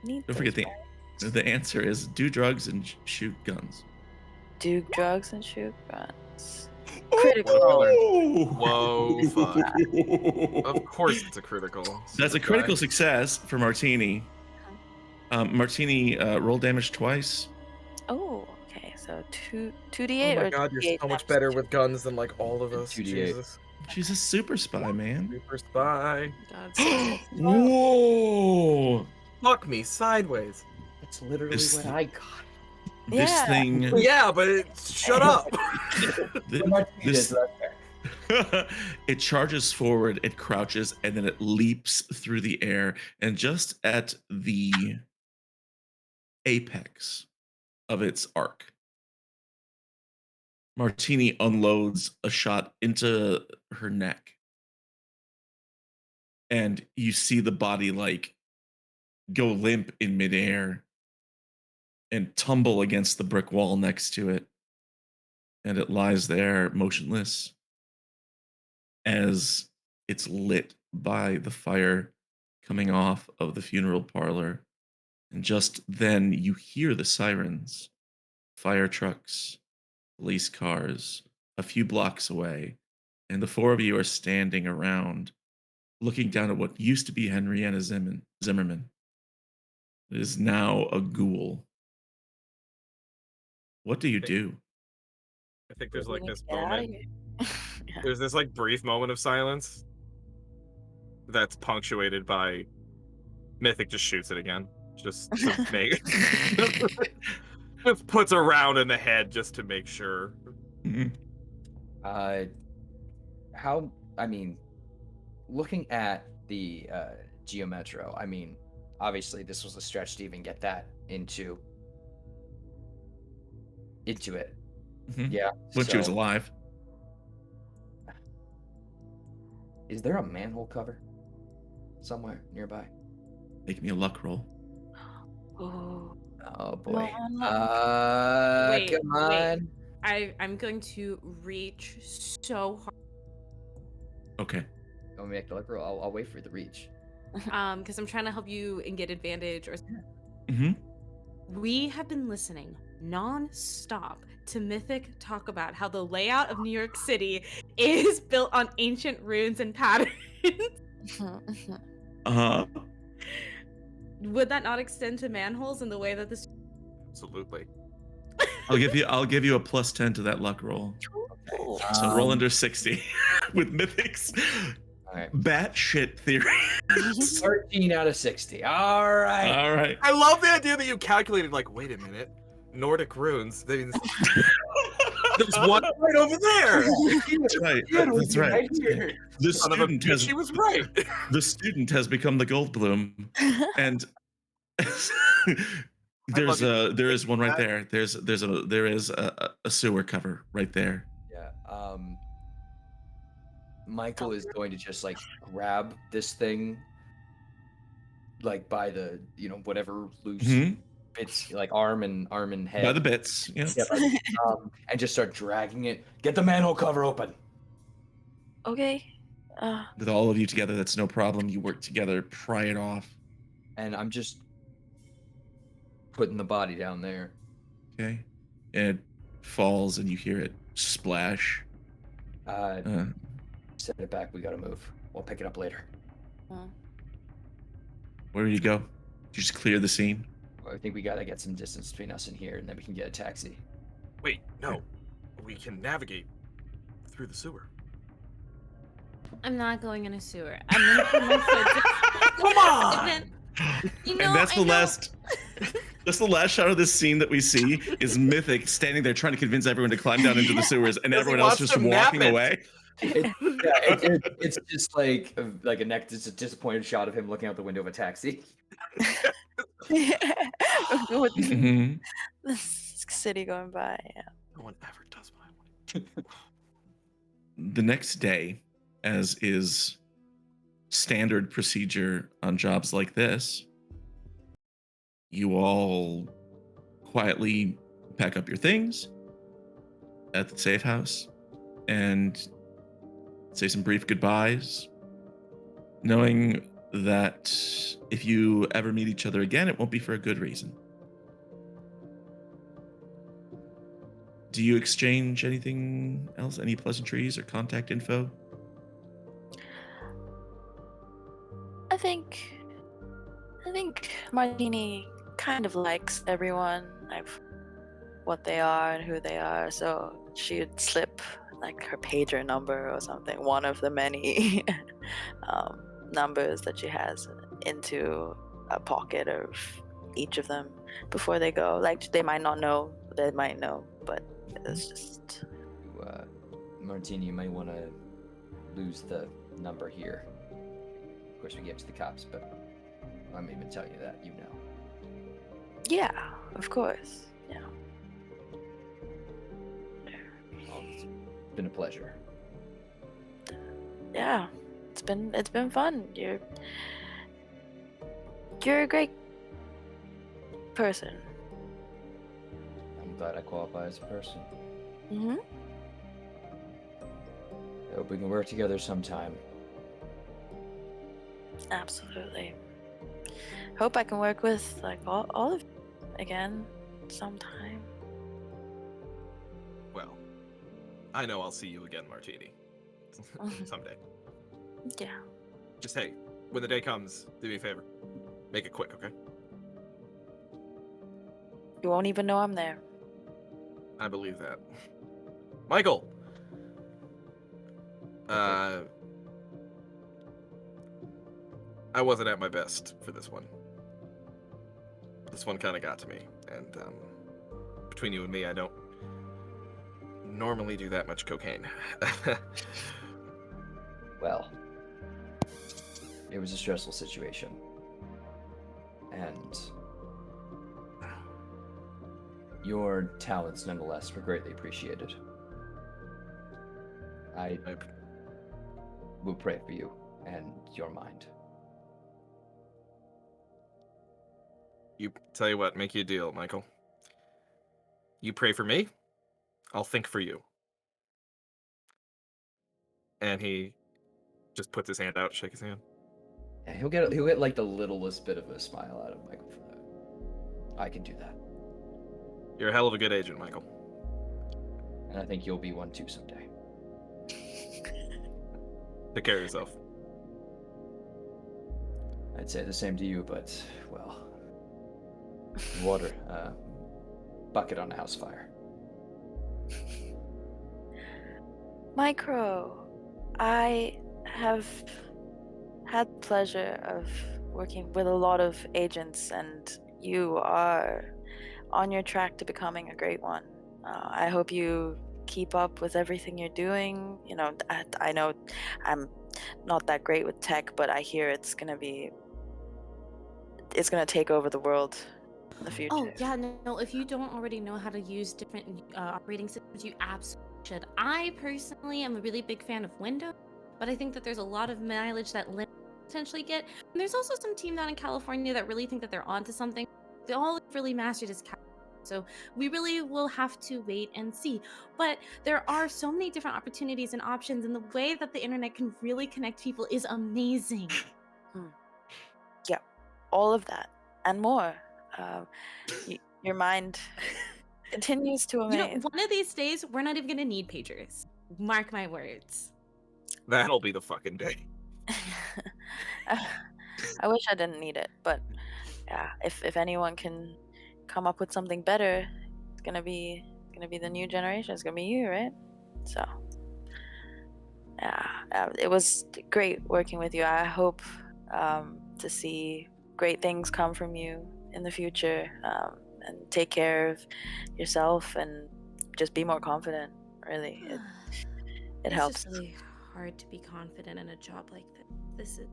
Don't forget the answer is do drugs and shoot guns. Do drugs and shoot guns. Critical. Whoa, fuck. Of course it's a critical. That's a critical success for Martini. Martini, roll damage twice. Oh, okay. So 2d8 Oh my or god, you're 2d8 so much times better 2? with guns than like all of us. 2d8. Jesus. She's a super spy, man. Super spy. God. Whoa! Fuck me sideways. That's literally This- what I got. This Yeah. thing. Yeah, but shut up. It charges forward, it crouches, and then it leaps through the air. And just at the apex of its arc, Martini unloads a shot into her neck, and you see the body like go limp in midair and tumble against the brick wall next to it, and it lies there motionless as it's lit by the fire coming off of the funeral parlor. And just then you hear the sirens, fire trucks, police cars a few blocks away, and the four of you are standing around looking down at what used to be Henrietta Zimmerman. It is now a ghoul. What do you do? I think there's like We need this to get out of moment. here. Yeah. There's this like brief moment of silence that's punctuated by Mythic just shoots it again. Just to make just puts a round in the head just to make sure. Mhm. How? I mean, looking at the Geometro, I mean, obviously this was a stretch to even get that into it. Mhm. Yeah. When she was so alive. Is there a manhole cover somewhere nearby? Make me a luck roll. Ooh. Oh Come boy. on, luck. Wait, Come on. I'm going to reach so hard. Okay. Don't make the luck roll. I'll wait for the reach. Because I'm trying to help you and get advantage. Or Mm-hmm. we have been listening non-stop to Mythic talk about how the layout of New York City is built on ancient runes and patterns. Uh-huh. Would that not extend to manholes in the way that this? Absolutely. I'll give you a plus 10 to that luck roll. Ooh. So roll under 60 with Mythic's All right. batshit theory. 13 out of 60. All right. All right. I love the idea that you calculated like, wait a minute, Nordic runes. There's one right over there. That's right. That's right. The Son of a student bitch, has she was right. the student has become the Goldblum, and there is one right there. There is a sewer cover right there. Yeah. Michael is going to just like grab this thing, like by the whatever loose Mhm. bits, like arm and head. By the bits. Yeah. Yeah, and just start dragging it. Get the manhole cover open. Okay. With all of you together, that's no problem. You work together, pry it off. And I'm just putting the body down there. Okay. And it falls, and you hear it splash. Set it back. We gotta move. We'll pick it up later. Where do you go? You just clear the scene. I think we gotta get some distance between us and here, and then we can get a taxi. Wait, no. We can navigate through the sewer. I'm not going in a sewer. I'm gonna put my foot. Come on! And then, And that's I the know- last. That's the last shot of this scene that we see is Mythic standing there trying to convince everyone to climb down into the sewers, and Because he everyone else wants just to nap walking it. away. It's just like a neck. It's a disappointed shot of him looking out the window of a taxi. With Mhm. the city going by. Yeah. No one ever does what I want. The next day, as is standard procedure on jobs like this, you all quietly pack up your things at the safe house and say some brief goodbyes, knowing that if you ever meet each other again, it won't be for a good reason. Do you exchange anything else? Any pleasantries or contact info? I think Martini kind of likes everyone, like what they are and who they are, so she'd slip like her pager number or something, one of the many numbers that she has, into a pocket of each of them before they go. Like they might not know, they might know, but it's just Martini, you might want to lose the number here. Of course, we gave it to the cops, but I'm even telling you that, yeah, of course, yeah. It's been a pleasure. Yeah, it's been fun. You're a great person. I'm glad I qualify as a person. Mm-hmm. I hope we can work together sometime. Absolutely. Hope I can work with like all of you again sometime. Well, I know I'll see you again, Martini. Someday. Yeah. Just hey, when the day comes, do me a favor. Make it quick, okay? You won't even know I'm there. I believe that. Michael! I wasn't at my best for this one. This one kind of got to me, and between you and me, I don't normally do that much cocaine. Well, it was a stressful situation. And your talents, nonetheless, were greatly appreciated. I will pray for you and your mind. You tell you what, make you a deal, Michael. You pray for me, I'll think for you. And he just puts his hand out, shake his hand. Yeah, he'll get like the littlest bit of a smile out of Michael for that. I can do that. You're a hell of a good agent, Michael. And I think you'll be one too someday. Take care of yourself. I'd say the same to you, but, well, water, bucket on a house fire. Micro, I have had the pleasure of working with a lot of agents, and you are on your track to becoming a great one. I hope you keep up with everything you're doing. You know, I know I'm not that great with tech, but I hear it's gonna take over the world in the future. Oh, yeah, no, if you don't already know how to use different operating systems, you absolutely should. I personally am a really big fan of Windows, but I think that there's a lot of mileage that Linux potentially get. And there's also some team down in California that really think that they're onto something. All they've really mastered is California. So we really will have to wait and see. But there are so many different opportunities and options, and the way that the internet can really connect people is amazing. Yeah, all of that and more. Your mind continues to You know, amaze. one of these days, we're not even going to need pagers. Mark my words. That'll be the fucking day. I wish I didn't need it, but yeah, if anyone can come up with something better, it's gonna be the new generation. It's gonna be you, right? So yeah, it was great working with you. I hope to see great things come from you in the future, and take care of yourself and just be more confident. Really, it It's helps. just really hard to be confident in a job like this. This is.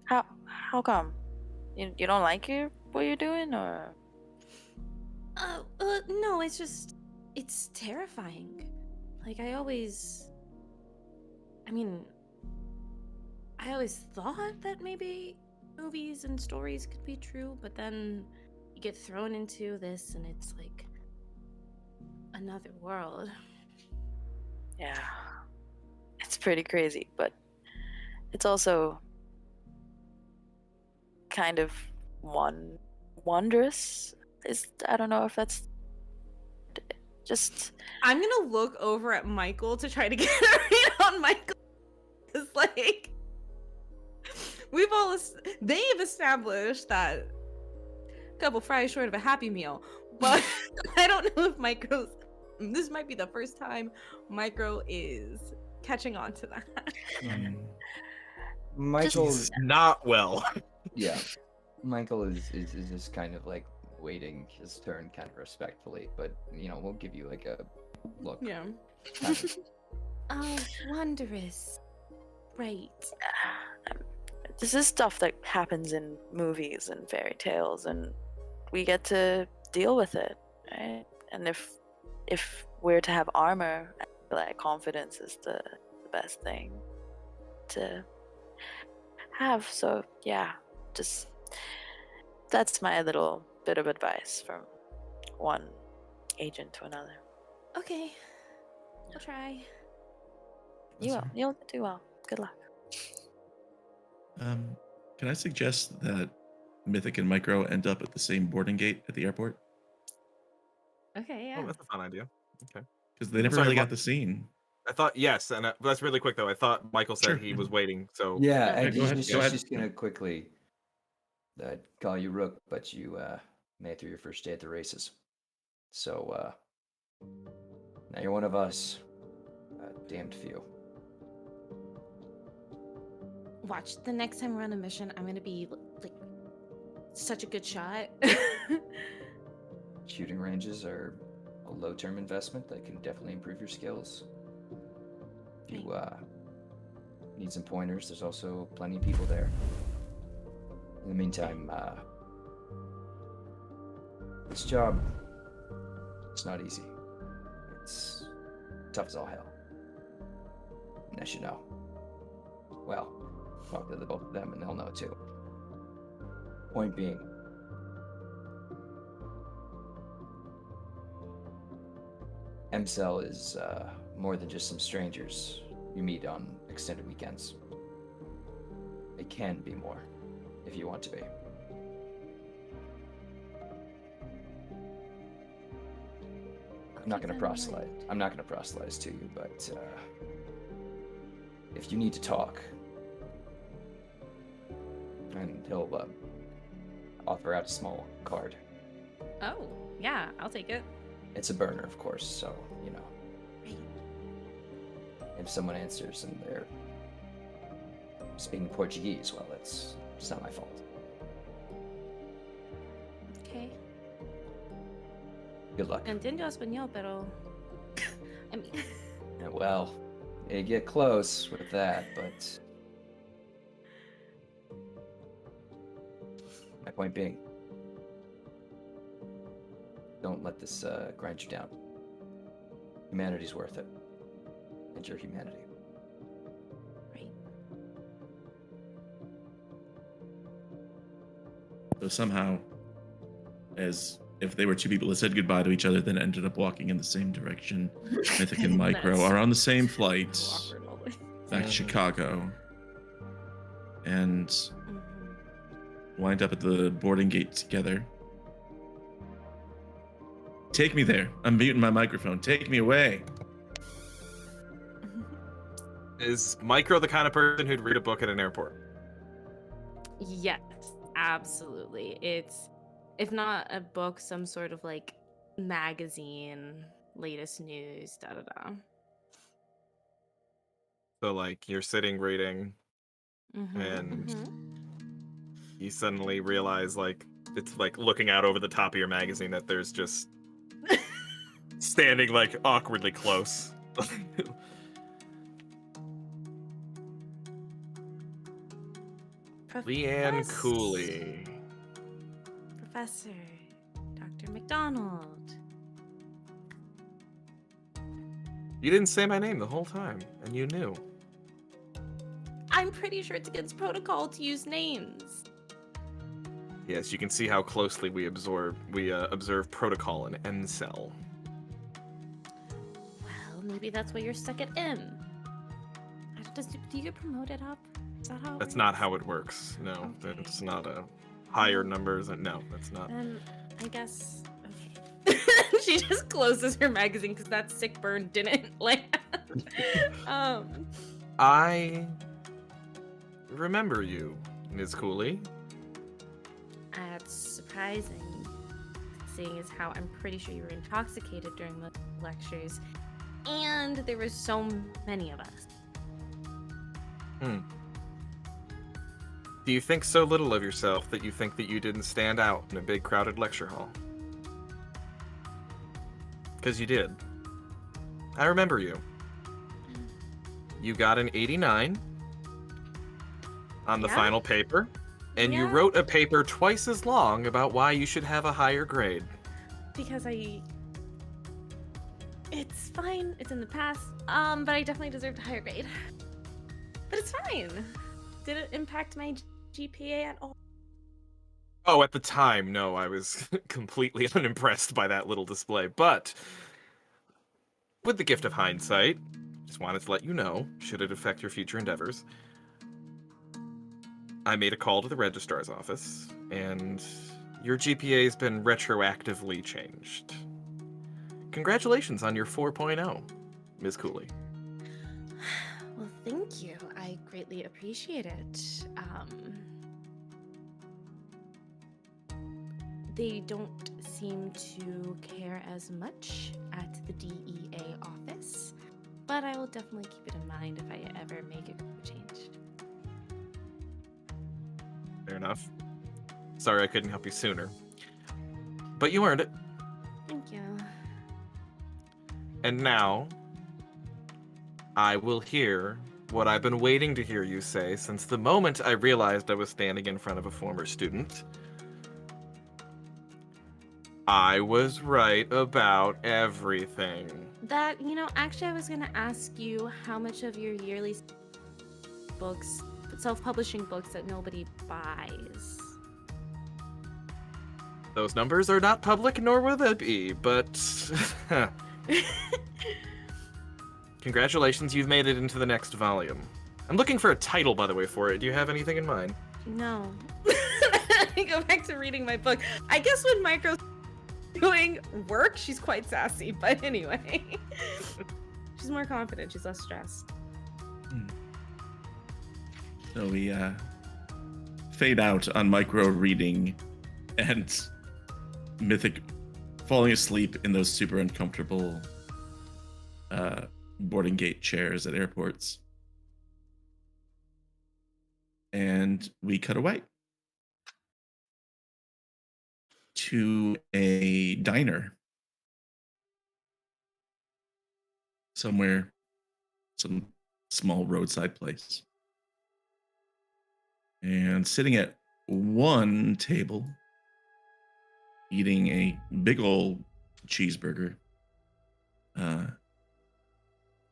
How come? You don't like what you're doing, or? No, it's terrifying. Like, I always thought that maybe movies and stories could be true, but then you get thrown into this and it's like another world. Yeah, it's pretty crazy, but it's also kind of wondrous. I don't know if that's just. I'm gonna look over at Michael to try to get a read on Michael. It's like they've established that a couple fries short of a Happy Meal, but I don't know if this might be the first time Micro is catching on to that. Michael's not well. Yeah, Michael is just kind of like waiting his turn, kind of respectfully, but we'll give you like a look. Yeah. Kind of. Oh, wondrous. Right. This is stuff that happens in movies and fairy tales, and we get to deal with it, right? And if if we're to have armor, I feel like confidence is the best thing to have. So yeah, just that's my little bit of advice from one agent to another. Okay, I'll try. You'll do well. Good luck. Can I suggest that Mythic and Micro end up at the same boarding gate at the airport? Okay, Oh, yeah. that's a fun idea. Okay. Because they never sorry, really Ma- got the scene. I thought yes, and that's really quick though. I thought Michael said Sure. he was waiting. So Yeah, Okay. and go ahead, he's go ahead. just gonna quickly call you Rook, but you made it through your first day at the races. So now you're one of us. Damned few. Watch, the next time we're on a mission, I'm gonna be like such a good shot. Shooting ranges are a low-term investment that can definitely improve your skills. If you need some pointers, there's also plenty of people there. In the meantime, this job, it's not easy. It's tough as all hell. And as you know. Well, talk to the both of them and they'll know too. Point being, MCell is more than just some strangers you meet on extended weekends. It can be more, if you want to be. I'm not going to proselyte. I'm not going to proselytize to you, but if you need to talk, and he'll offer out a small card. Oh, yeah, I'll take it. It's a burner, of course, so, you know. Right. If someone answers and they're speaking Portuguese, well, it's not my fault. Okay. Good luck. Entiendo español, pero... I mean... Yeah, well, you get close with that, but... My point being, don't let this grind you down. Humanity's worth it. And your humanity. Right. So somehow, as if they were two people that said goodbye to each other, then ended up walking in the same direction, Mythic and Micro That's are on the same flight so awkward always. back to Chicago, and wind up at the boarding gate together. Take me there. I'm muting my microphone. Take me away. is Micro the kind of person who'd read a book at an airport? Yes, absolutely. It's, if not a book, some sort of like magazine, latest news, da da da. So like you're sitting reading, and you suddenly realize like it's like looking out over the top of your magazine that there's just standing like awkwardly close. Leanne Cooley. Professor Dr. McDonald. You didn't say my name the whole time, and you knew. I'm pretty sure it's against protocol to use names. Yes, you can see how closely we observe protocol in N-Cell. Well, maybe that's why you're stuck at M. Do you get promoted up? Is that how it That's works? not how it works. No, Okay. it's not a higher numbers. No, that's not. Then I guess. She just closes her magazine because that sick burn didn't land. I remember you, Ms. Cooley. That's surprising, seeing as how I'm pretty sure you were intoxicated during the lectures, and there were so many of us. Do you think so little of yourself that you think that you didn't stand out in a big crowded lecture hall? Because you did. I remember you. You got an 89 on the Yeah? final paper, and you Yeah. wrote a paper twice as long about why you should have a higher grade. Because I It's fine. It's in the past. But I definitely deserved a higher grade. But it's fine. Did it impact my GPA at all? Oh, at the time, no, I was completely unimpressed by that little display. But with the gift of hindsight, just wanted to let you know, should it affect your future endeavors, I made a call to the registrar's office, and your GPA's been retroactively changed. Congratulations on your 4.0, Ms. Cooley. Well, thank you. I greatly appreciate it. They don't seem to care as much at the DEA office, but I will definitely keep it in mind if I ever make a change. Fair enough. Sorry I couldn't help you sooner. But you earned it. Thank you. And now, I will hear what I've been waiting to hear you say since the moment I realized I was standing in front of a former student. I was right about everything. That, actually I was gonna ask you how much of your yearly books, self-publishing books that nobody buys. Those numbers are not public, nor will they be, but... Congratulations, you've made it into the next volume. I'm looking for a title, by the way, for it. Do you have anything in mind? No. I go back to reading my book. I guess when Micro's doing work, she's quite sassy, but anyway. She's more confident, she's less stressed. So we fade out on Micro reading and Mythic falling asleep in those super uncomfortable boarding gate chairs at airports. And we cut away to a diner somewhere, some small roadside place. And sitting at one table, eating a big old cheeseburger,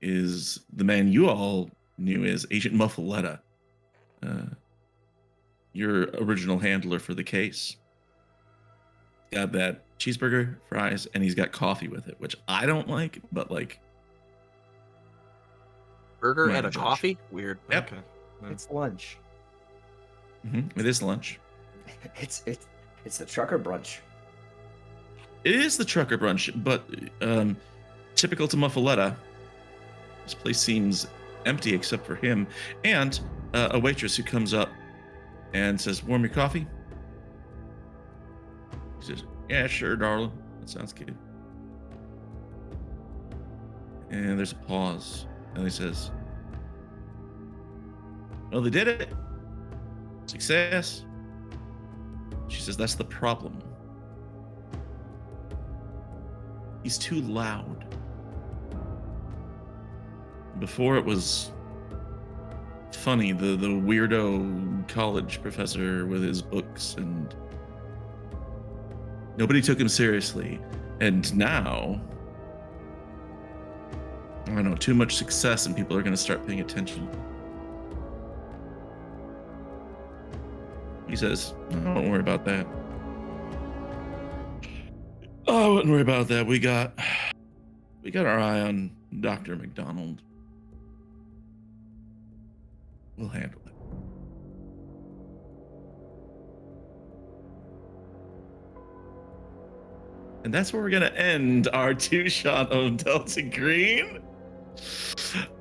is the man you all knew as Agent Muffaletta, your original handler for the case. Got that cheeseburger, fries, and he's got coffee with it, which I don't like, but like... Burger Come on, and a Josh. coffee? Weird. Yep. Okay. It's lunch. It is lunch. It's the trucker brunch. It is the trucker brunch, but typical to Muffaletta, this place seems empty except for him and a waitress who comes up and says, "Warm your coffee?" He says, "Yeah, sure, darling. That sounds good." And there's a pause, and he says, "Well, they did it. Success." She says, "That's the problem. He's too loud. Before it was funny, the weirdo college professor with his books, and nobody took him seriously. And now, I don't know, too much success and people are going to start paying attention." He says, "Oh, don't worry about that. Oh, I wouldn't worry about that. We got our eye on Dr. McDonald. We'll handle it." And that's where we're gonna end our two-shot of Delta Green.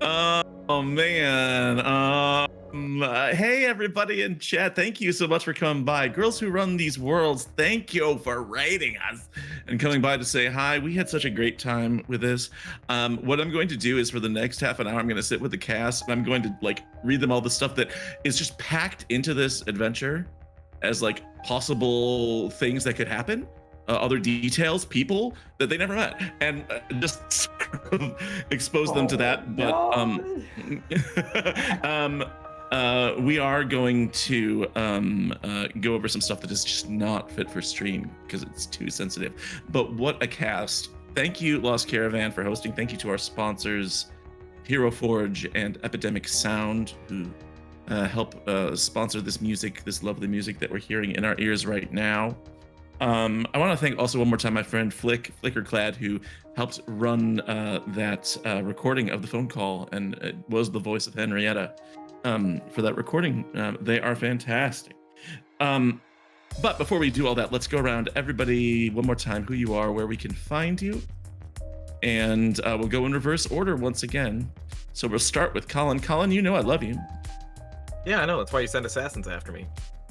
Oh man. Hey everybody in chat, thank you so much for coming by. Girls Who Run These Worlds, thank you for rating us and coming by to say hi. We had such a great time with this. What I'm going to do is for the next half an hour, I'm going to sit with the cast and I'm going to like read them all the stuff that is just packed into this adventure as like possible things that could happen. Other details, people that they never met, and just sort of expose them to that. But we are going to go over some stuff that is just not fit for stream because it's too sensitive. But what a cast! thank you, Lost Caravan, for hosting. Thank you to our sponsors, Hero Forge and Epidemic Sound, who help sponsor this music, this lovely music that we're hearing in our ears right now. I want to thank also one more time my friend Flickerclad, who helped run that recording of the phone call and was the voice of Henrietta for that recording. They are fantastic. But before we do all that, let's go around everybody one more time, who you are, where we can find you, and we'll go in reverse order once again. So we'll start with Colin. Colin, you know I love you. Yeah, I know. That's why you send assassins after me.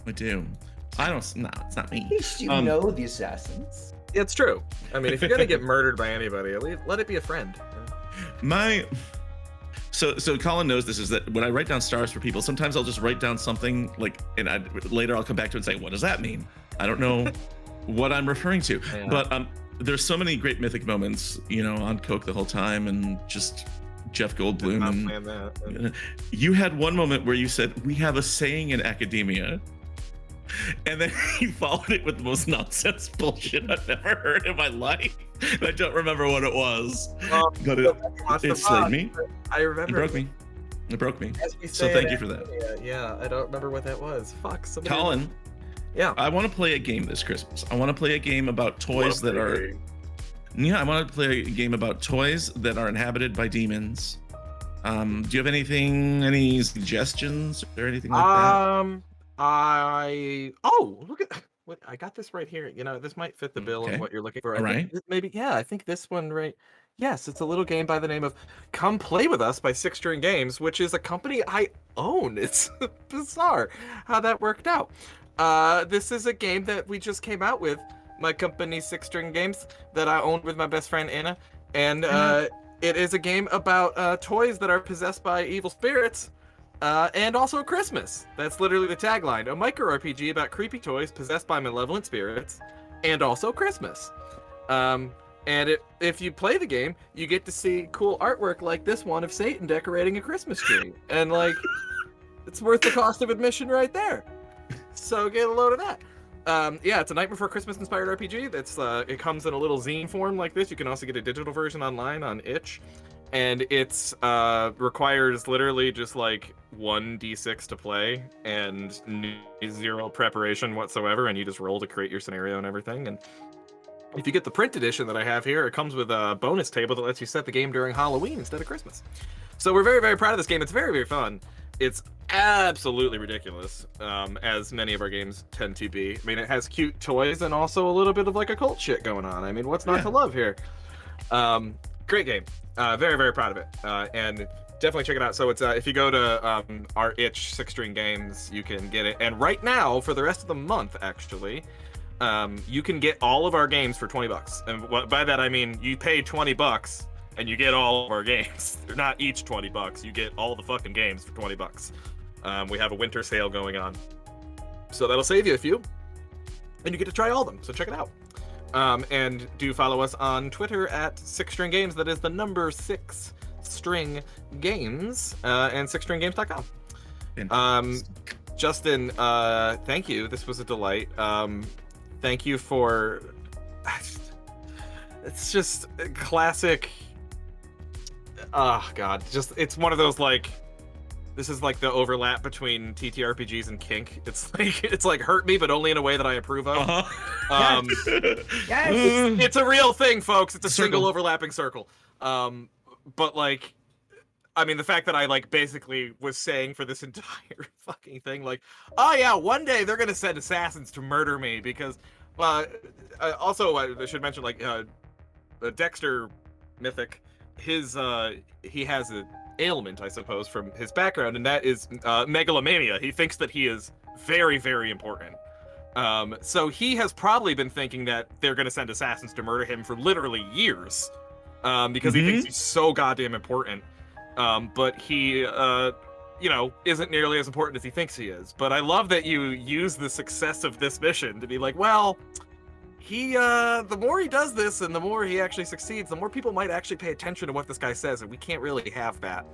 I do. I don't. No, it's not me. At least you know the assassins. It's true. I mean, if you're gonna get murdered by anybody, at least let it be a friend. So Colin knows this, is that when I write down stars for people, sometimes I'll just write down something like, and later I'll come back to it and say, what does that mean? I don't know what I'm referring to. Yeah. But there's so many great mythic moments, on Coke the whole time, and just Jeff Goldblum. And you had one moment where you said, we have a saying in academia. And then you followed it with the most nonsense bullshit I've ever heard in my life. I don't remember what it was, but it slayed me. I remember. It broke me. So thank you for that. Yeah, I don't remember what that was. Fuck. Colin. Yeah. I want to play a game this Christmas. I want to play a game about toys that are. Yeah, I want to play a game about toys that are inhabited by demons. Do you have any suggestions or anything like that? Look at what I got this right here. This might fit the bill of what you're looking for. All right. I think this one right. Yes, it's a little game by the name of Come Play With Us by Six String Games, which is a company I own. It's bizarre how that worked out. This is a game that we just came out with, my company Six String Games, that I own with my best friend Anna, and it is a game about toys that are possessed by evil spirits. And also Christmas. That's literally the tagline. A micro RPG about creepy toys possessed by malevolent spirits, and also Christmas. And if you play the game, you get to see cool artwork like this one of Satan decorating a Christmas tree. And it's worth the cost of admission right there. So get a load of that. It's a Night Before Christmas inspired RPG. It comes in a little zine form like this. You can also get a digital version online on itch. And it's requires literally just 1d6 to play and zero preparation whatsoever, and you just roll to create your scenario and everything. And if you get the print edition that I have here, it comes with a bonus table that lets you set the game during Halloween instead of Christmas. So we're very, very proud of this game. It's very, very fun. It's absolutely ridiculous, as many of our games tend to be. I mean, it has cute toys and also a little bit of occult shit going on. I mean, what's not to love here? Great game. Very, very proud of it. And definitely check it out. So it's if you go to our itch Six String Games, you can get it. And right now, for the rest of the month, actually, you can get all of our games for $20. And by that I mean you pay $20 and you get all of our games. They're not each $20. You get all the fucking games for $20. We have a winter sale going on, so that'll save you a few, and you get to try all of them. So check it out. And do follow us on Twitter at Six String Games. That is the number 6 String Games, and sixstringgames.com. Justin, thank you. This was a delight. Thank you for. It's just classic. Oh God, it's one of those this is the overlap between TTRPGs and kink. It's like hurt me, but only in a way that I approve of. Yes. It's a real thing, folks. It's a single overlapping circle. But I mean, the fact that I basically was saying for this entire fucking thing, oh yeah, one day they're gonna send assassins to murder me because, also I should mention Dexter Mythic, he has a ailment, I suppose, from his background, and that is megalomania. He thinks that he is very, very important. So he has probably been thinking that they're going to send assassins to murder him for literally years, because he thinks he's so goddamn important. But he, isn't nearly as important as he thinks he is. But I love that you use the success of this mission to be well, the more he does this and the more he actually succeeds, the more people might actually pay attention to what this guy says, and we can't really have that.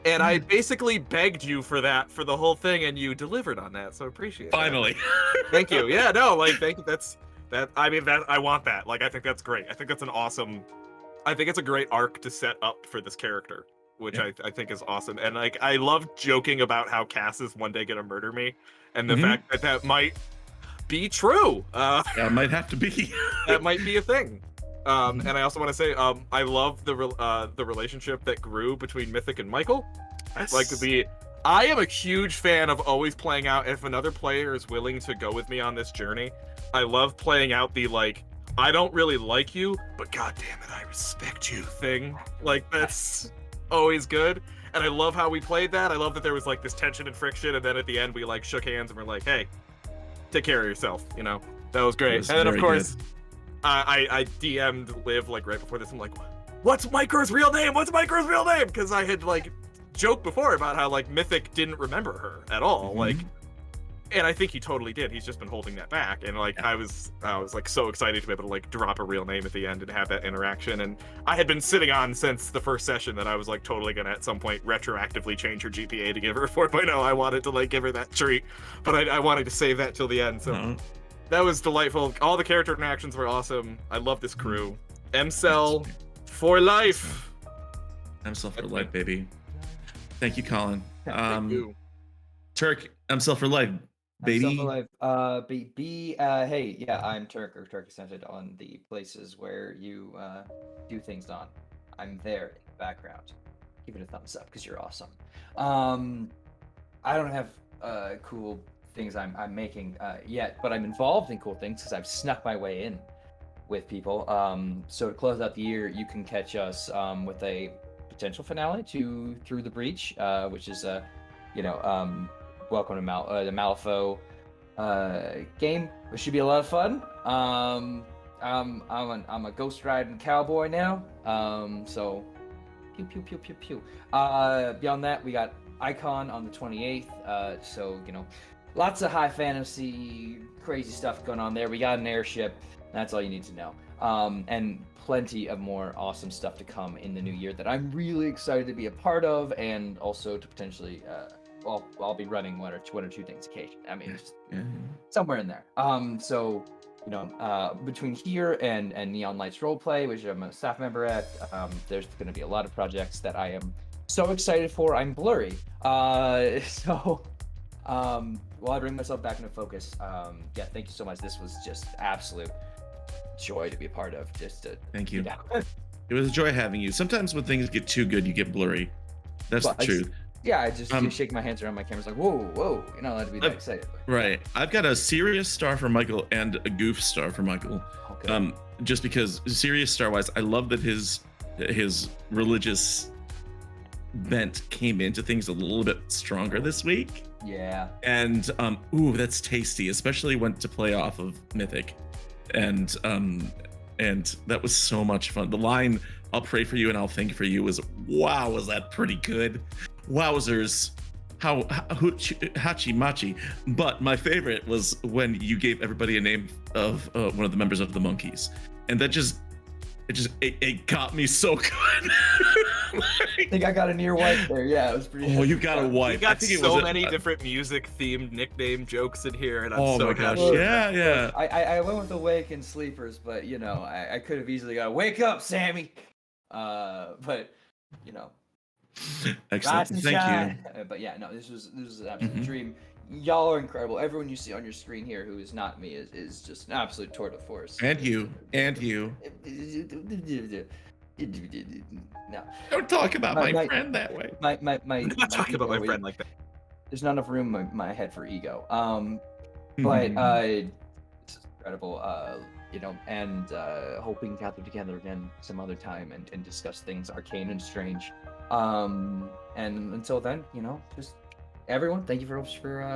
And I basically begged you for that for the whole thing, and you delivered on that, so I appreciate it. Finally. Thank you. Yeah, no, thank you. I want that. I think that's great. I think that's an awesome it's a great arc to set up for this character, which Yeah. I think is awesome. And like I love joking about how Cass is one day gonna murder me, and the Mhm. fact that that might be true. Yeah, it might have to be. That might be a thing. And I also want to say, I love the relationship that grew between Mythic and Michael. Like I am a huge fan of always playing out if another player is willing to go with me on this journey. I love playing out the like, I don't really like you, but god damn it, I respect you thing. Like that's always good. And I love how we played that. I love that there was like this tension and friction, and then at the end we like shook hands and we're like, hey, take care of yourself, you know? That was great. was And then of very course I DM'd Liv like right before this. I'm like, what's Micro's real name? What's Micro's real name? Because I had like joked before about how like Mythic didn't remember her at all. Mhm. Like, and I think he totally did. He's just been holding that back. And like I was like so excited to be able to like drop a real name at the end and have that interaction. And I had been sitting on since the first session that I was like totally gonna at some point retroactively change her GPA to give her a 4.0. I wanted to like give her that treat, but I wanted to save that till the end. So. No. That was delightful. All the character interactions were awesome. I love this crew. M-Cell for life. M-Self for life, baby. Thank you, Colin. Thank you. Turk, M-Self for life, baby. I'm Self-Alive. Hey, yeah, I'm Turk or Turk Extended on the places where you do things on. I'm there in the background. Give it a thumbs up because you're awesome. I don't have cool things I'm making yet, but I'm involved in cool things because I've snuck my way in with people. So to close out the year, you can catch us with a potential finale to Through the Breach, which is welcome to the Malifaux game, which should be a lot of fun. I'm a ghost riding cowboy now. So pew pew pew pew pew. Beyond that, we got Icon on the 28th. So lots of high fantasy, crazy stuff going on there. We got an airship. That's all you need to know. And plenty of more awesome stuff to come in the new year that I'm really excited to be a part of, and also to potentially, I'll be running one or two things occasionally. I mean, just somewhere in there. So, between here and Neon Lights Roleplay, which I'm a staff member at, there's going to be a lot of projects that I am so excited for. I'm blurry. While I bring myself back into focus, thank you so much. This was just absolute joy to be a part of. Thank you. It was a joy having you. Sometimes when things get too good, you get blurry. That's the truth. I just shake my hands around my camera. It's like, whoa, you're not allowed to be that excited. Right. I've got a serious star for Michael and a goof star for Michael. Okay. Just because serious star wise, I love that his religious bent came into things a little bit stronger this week. Yeah. And that's tasty, especially when to play off of Mythic. And that was so much fun. The line, I'll pray for you and I'll think for you, was wow, was that pretty good. Wowzers. Hachi Machi. But my favorite was when you gave everybody a name of one of the members of the Monkeys. And that it got me so good. I think I got a near wipe there. Yeah, it was pretty. Oh, you got a wipe. We got so many different music-themed nickname jokes in here, and I'm so gosh, happy. yeah. I went with Awake and Sleepers, but I could have easily got Wake Up, Sammy. But Excellent. Thank you. But yeah, no, this was an absolute dream. Y'all are incredible. Everyone you see on your screen here who is not me is just an absolute tour de force. And you. No. Don't talk about my friend that way. My I'm not talking about my friend like that. There's not enough room in my head for ego. But it's incredible. And hoping to gather together again some other time and discuss things arcane and strange. And until then, just everyone, thank you for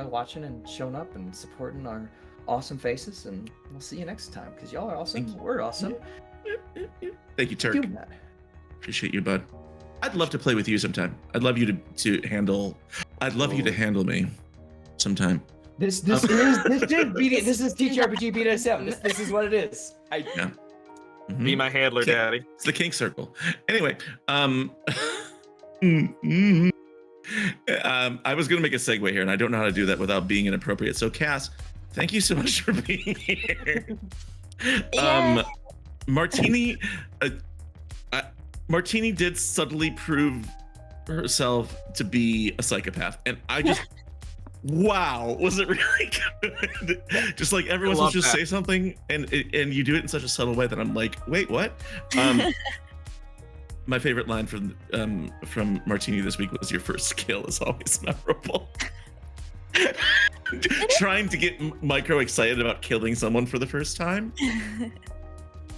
watching and showing up and supporting our awesome faces, and we'll see you next time because y'all are awesome. We're awesome. Thank you, Turk. Appreciate you, bud. I'd love to play with you sometime. I'd love you to handle. I'd love you to handle me sometime. This is TTRPG BDSM. This is what it is. Be my handler, daddy. It's the kink circle. Anyway, I was gonna make a segue here, and I don't know how to do that without being inappropriate. So, Cass, thank you so much for being here. Martini, Martini did subtly prove herself to be a psychopath, and I just wow, was it really good? Just like every once in a while, love just that. say something, and you do it in such a subtle way that I'm like, wait, what? My favorite line from Martini this week was, "Your first kill is always memorable." Trying to get Micro excited about killing someone for the first time.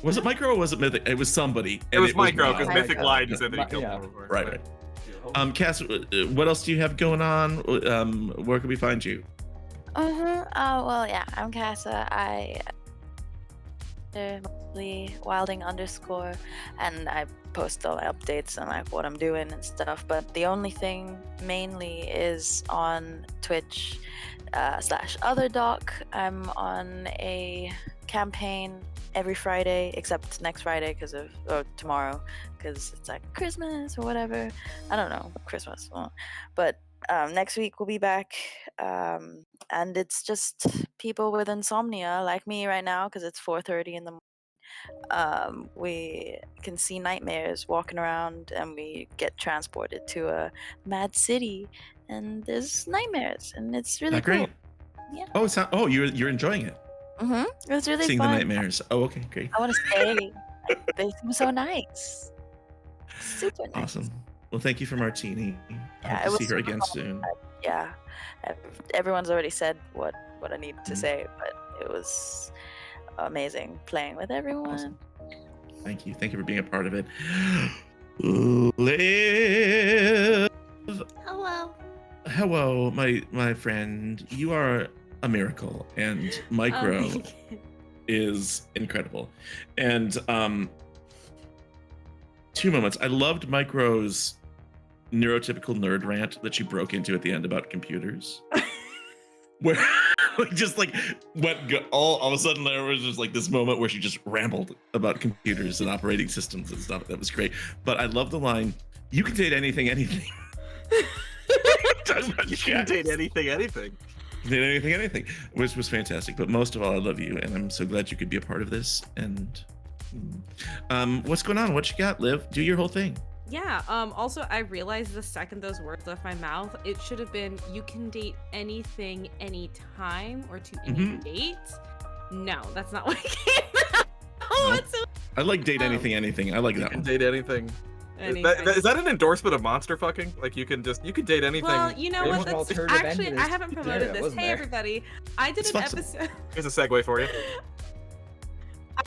Was it Micro or was it Mythic? It was somebody. It was Micro wow. because Mythic Micro. lied and said that he killed Yeah. him before. Right. Cass, what else do you have going on? Where can we find you? Well, yeah, I'm Casa. Mostly wilding _, and I post all my updates and like what I'm doing and stuff. But the only thing mainly is on Twitch /otherdoc. I'm on a campaign every Friday except next Friday or tomorrow because it's like Christmas or whatever. I don't know, Christmas. But next week we'll be back, and it's just people with insomnia like me right now because it's 4:30 in the morning. We can see nightmares walking around, and we get transported to a mad city, and there's nightmares, and it's really Great. cool. Yeah. Oh, you're enjoying it. It was really Seeing fun. the nightmares. Oh, okay, great. I want to stay. Like, they seem so nice. Super nice. Awesome. Well, thank you for Martini. I Yeah, hope it to was see her super again fun. soon. Yeah, everyone's already said what I needed to say, but it was amazing playing with everyone. Awesome. Thank you. Thank you for being a part of it. Liv. Hello, my friend. You are a miracle, and Micro is incredible. And 2 moments. I loved Micro's neurotypical nerd rant that she broke into at the end about computers. Where just like all of a sudden there was just like this moment where she just rambled about computers and operating systems and stuff. That was great. But I love the line, "You can date anything." You can date anything. Did anything, which was fantastic. But most of all, I love you, and I'm so glad you could be a part of this. And what's going on? What you got, Liv? Do your whole thing. Yeah, also I realized the second those words left my mouth, it should have been, "You can date anything, anytime, or to any date." No, that's not what it came out. Oh, it's so... I like date anything. I like that one. Date anything. Is that an endorsement of monster fucking? Like you can date anything. Well, you know what? That's actually, I haven't promoted this. Hey, there. everybody. I did It's an awesome. episode. Here's a segue for you.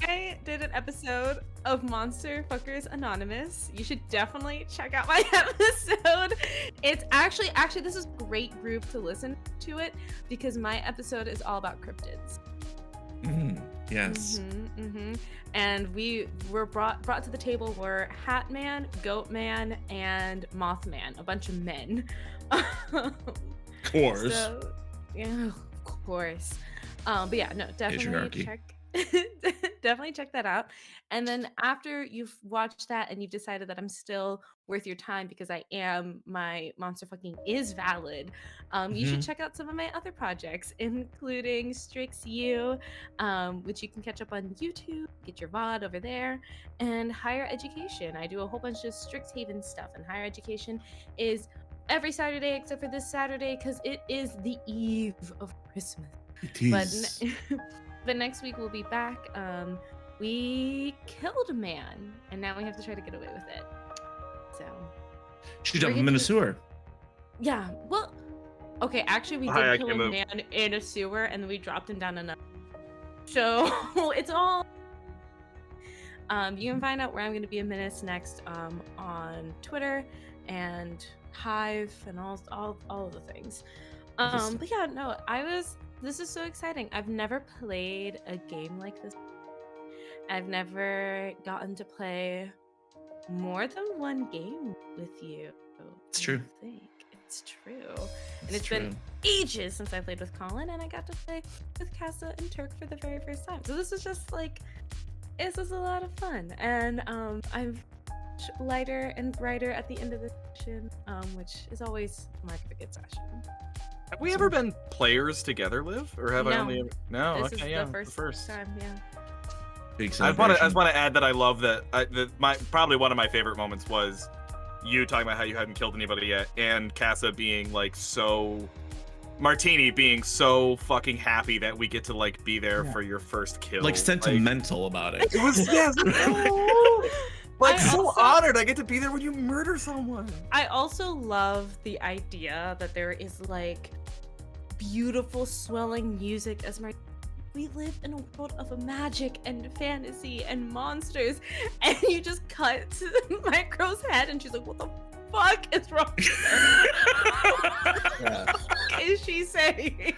I did an episode of Monster Fuckers Anonymous. You should definitely check out my episode. It's actually this is a great group to listen to it because my episode is all about cryptids. Yes. And we were brought to the were Hat Man, Goat Man, and Mothman, a bunch of men. Of course. So, yeah, of course. But yeah, no, definitely definitely check that out. And then after you've watched that and you've decided that I'm still worth your time because my monster fucking is valid, you should check out some of my other projects, including Strix U, which you can catch up on YouTube, get your VOD over there, and Higher Education. I do a whole bunch of Strixhaven stuff, and Higher Education is every Saturday except for this Saturday because it is the eve of Christmas. It is. But next week we'll be back. We killed a man, and now we have to try to get away with it. So She dumped him in a sewer. Yeah. Well, okay. Actually, we did kill a man in a sewer, and then we dropped him down another. So it's all. You can find out where I'm going to be in minutes next on Twitter and Hive and all of the things. But yeah, no, this is so exciting. I've never played a game like this. I've never gotten to play more than one game with you. It's true. I think it's true. And it's been ages since I played with Colin, and I got to play with Casa and Turk for the very first time. So this is just like, this is a lot of fun. And I'm lighter and brighter at the end of the session, which is always the mark of a good session. Have we ever been players together, Liv? Or have I only? No. This Okay, is yeah, the first time, yeah. Big I celebration. just want to add that I love that. Probably one of my favorite moments was you talking about how you hadn't killed anybody yet, and Casa being like Martini being so fucking happy that we get to like be there for your first kill. Like sentimental about it. It was like so honored I get to be there when you murder someone. I also love the idea that there is like beautiful swelling music as we live in a world of magic and fantasy and monsters, and you just cut to Micro's head and she's like, what the fuck is wrong with her? Yeah. What is she saying?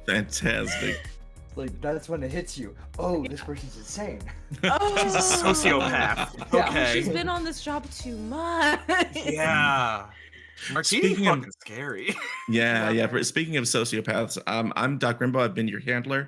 Fantastic. Like, that's when it hits you. Oh, this person's insane. Oh, She's a sociopath. Yeah. Okay. she's been on this job too much. Yeah. Martini's Speaking of- fucking scary. Yeah. Speaking of sociopaths, I'm Doc Rimbo. I've been your handler.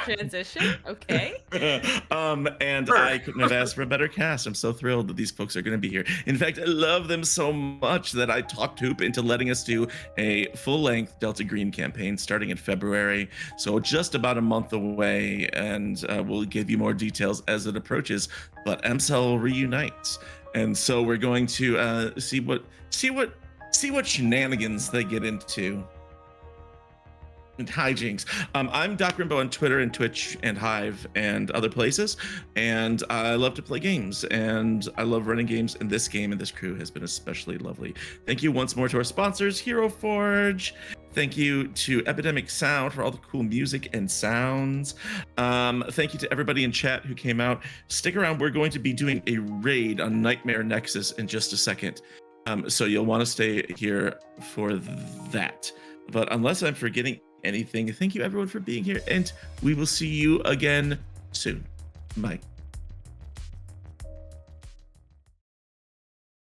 Transition, okay. And I couldn't have asked for a better cast. I'm so thrilled that these folks are going to be here. In fact, I love them so much that I talked Hoop into letting us do a full-length Delta Green campaign starting in February. So just about a month away, and we'll give you more details as it approaches. But MCell reunites, and so we're going to see what shenanigans they get into. And hijinks. I'm Doc Rimbo on Twitter and Twitch and Hive and other places, and I love to play games, and I love running games, and this game and this crew has been especially lovely. Thank you once more to our sponsors, Hero Forge. Thank you to Epidemic Sound for all the cool music and sounds. Thank you to everybody in chat who came out. Stick around, we're going to be doing a raid on Nightmare Nexus in just a second. So you'll want to stay here for that. But unless I'm forgetting anything, thank you everyone for being here, and we will see you again soon. Bye.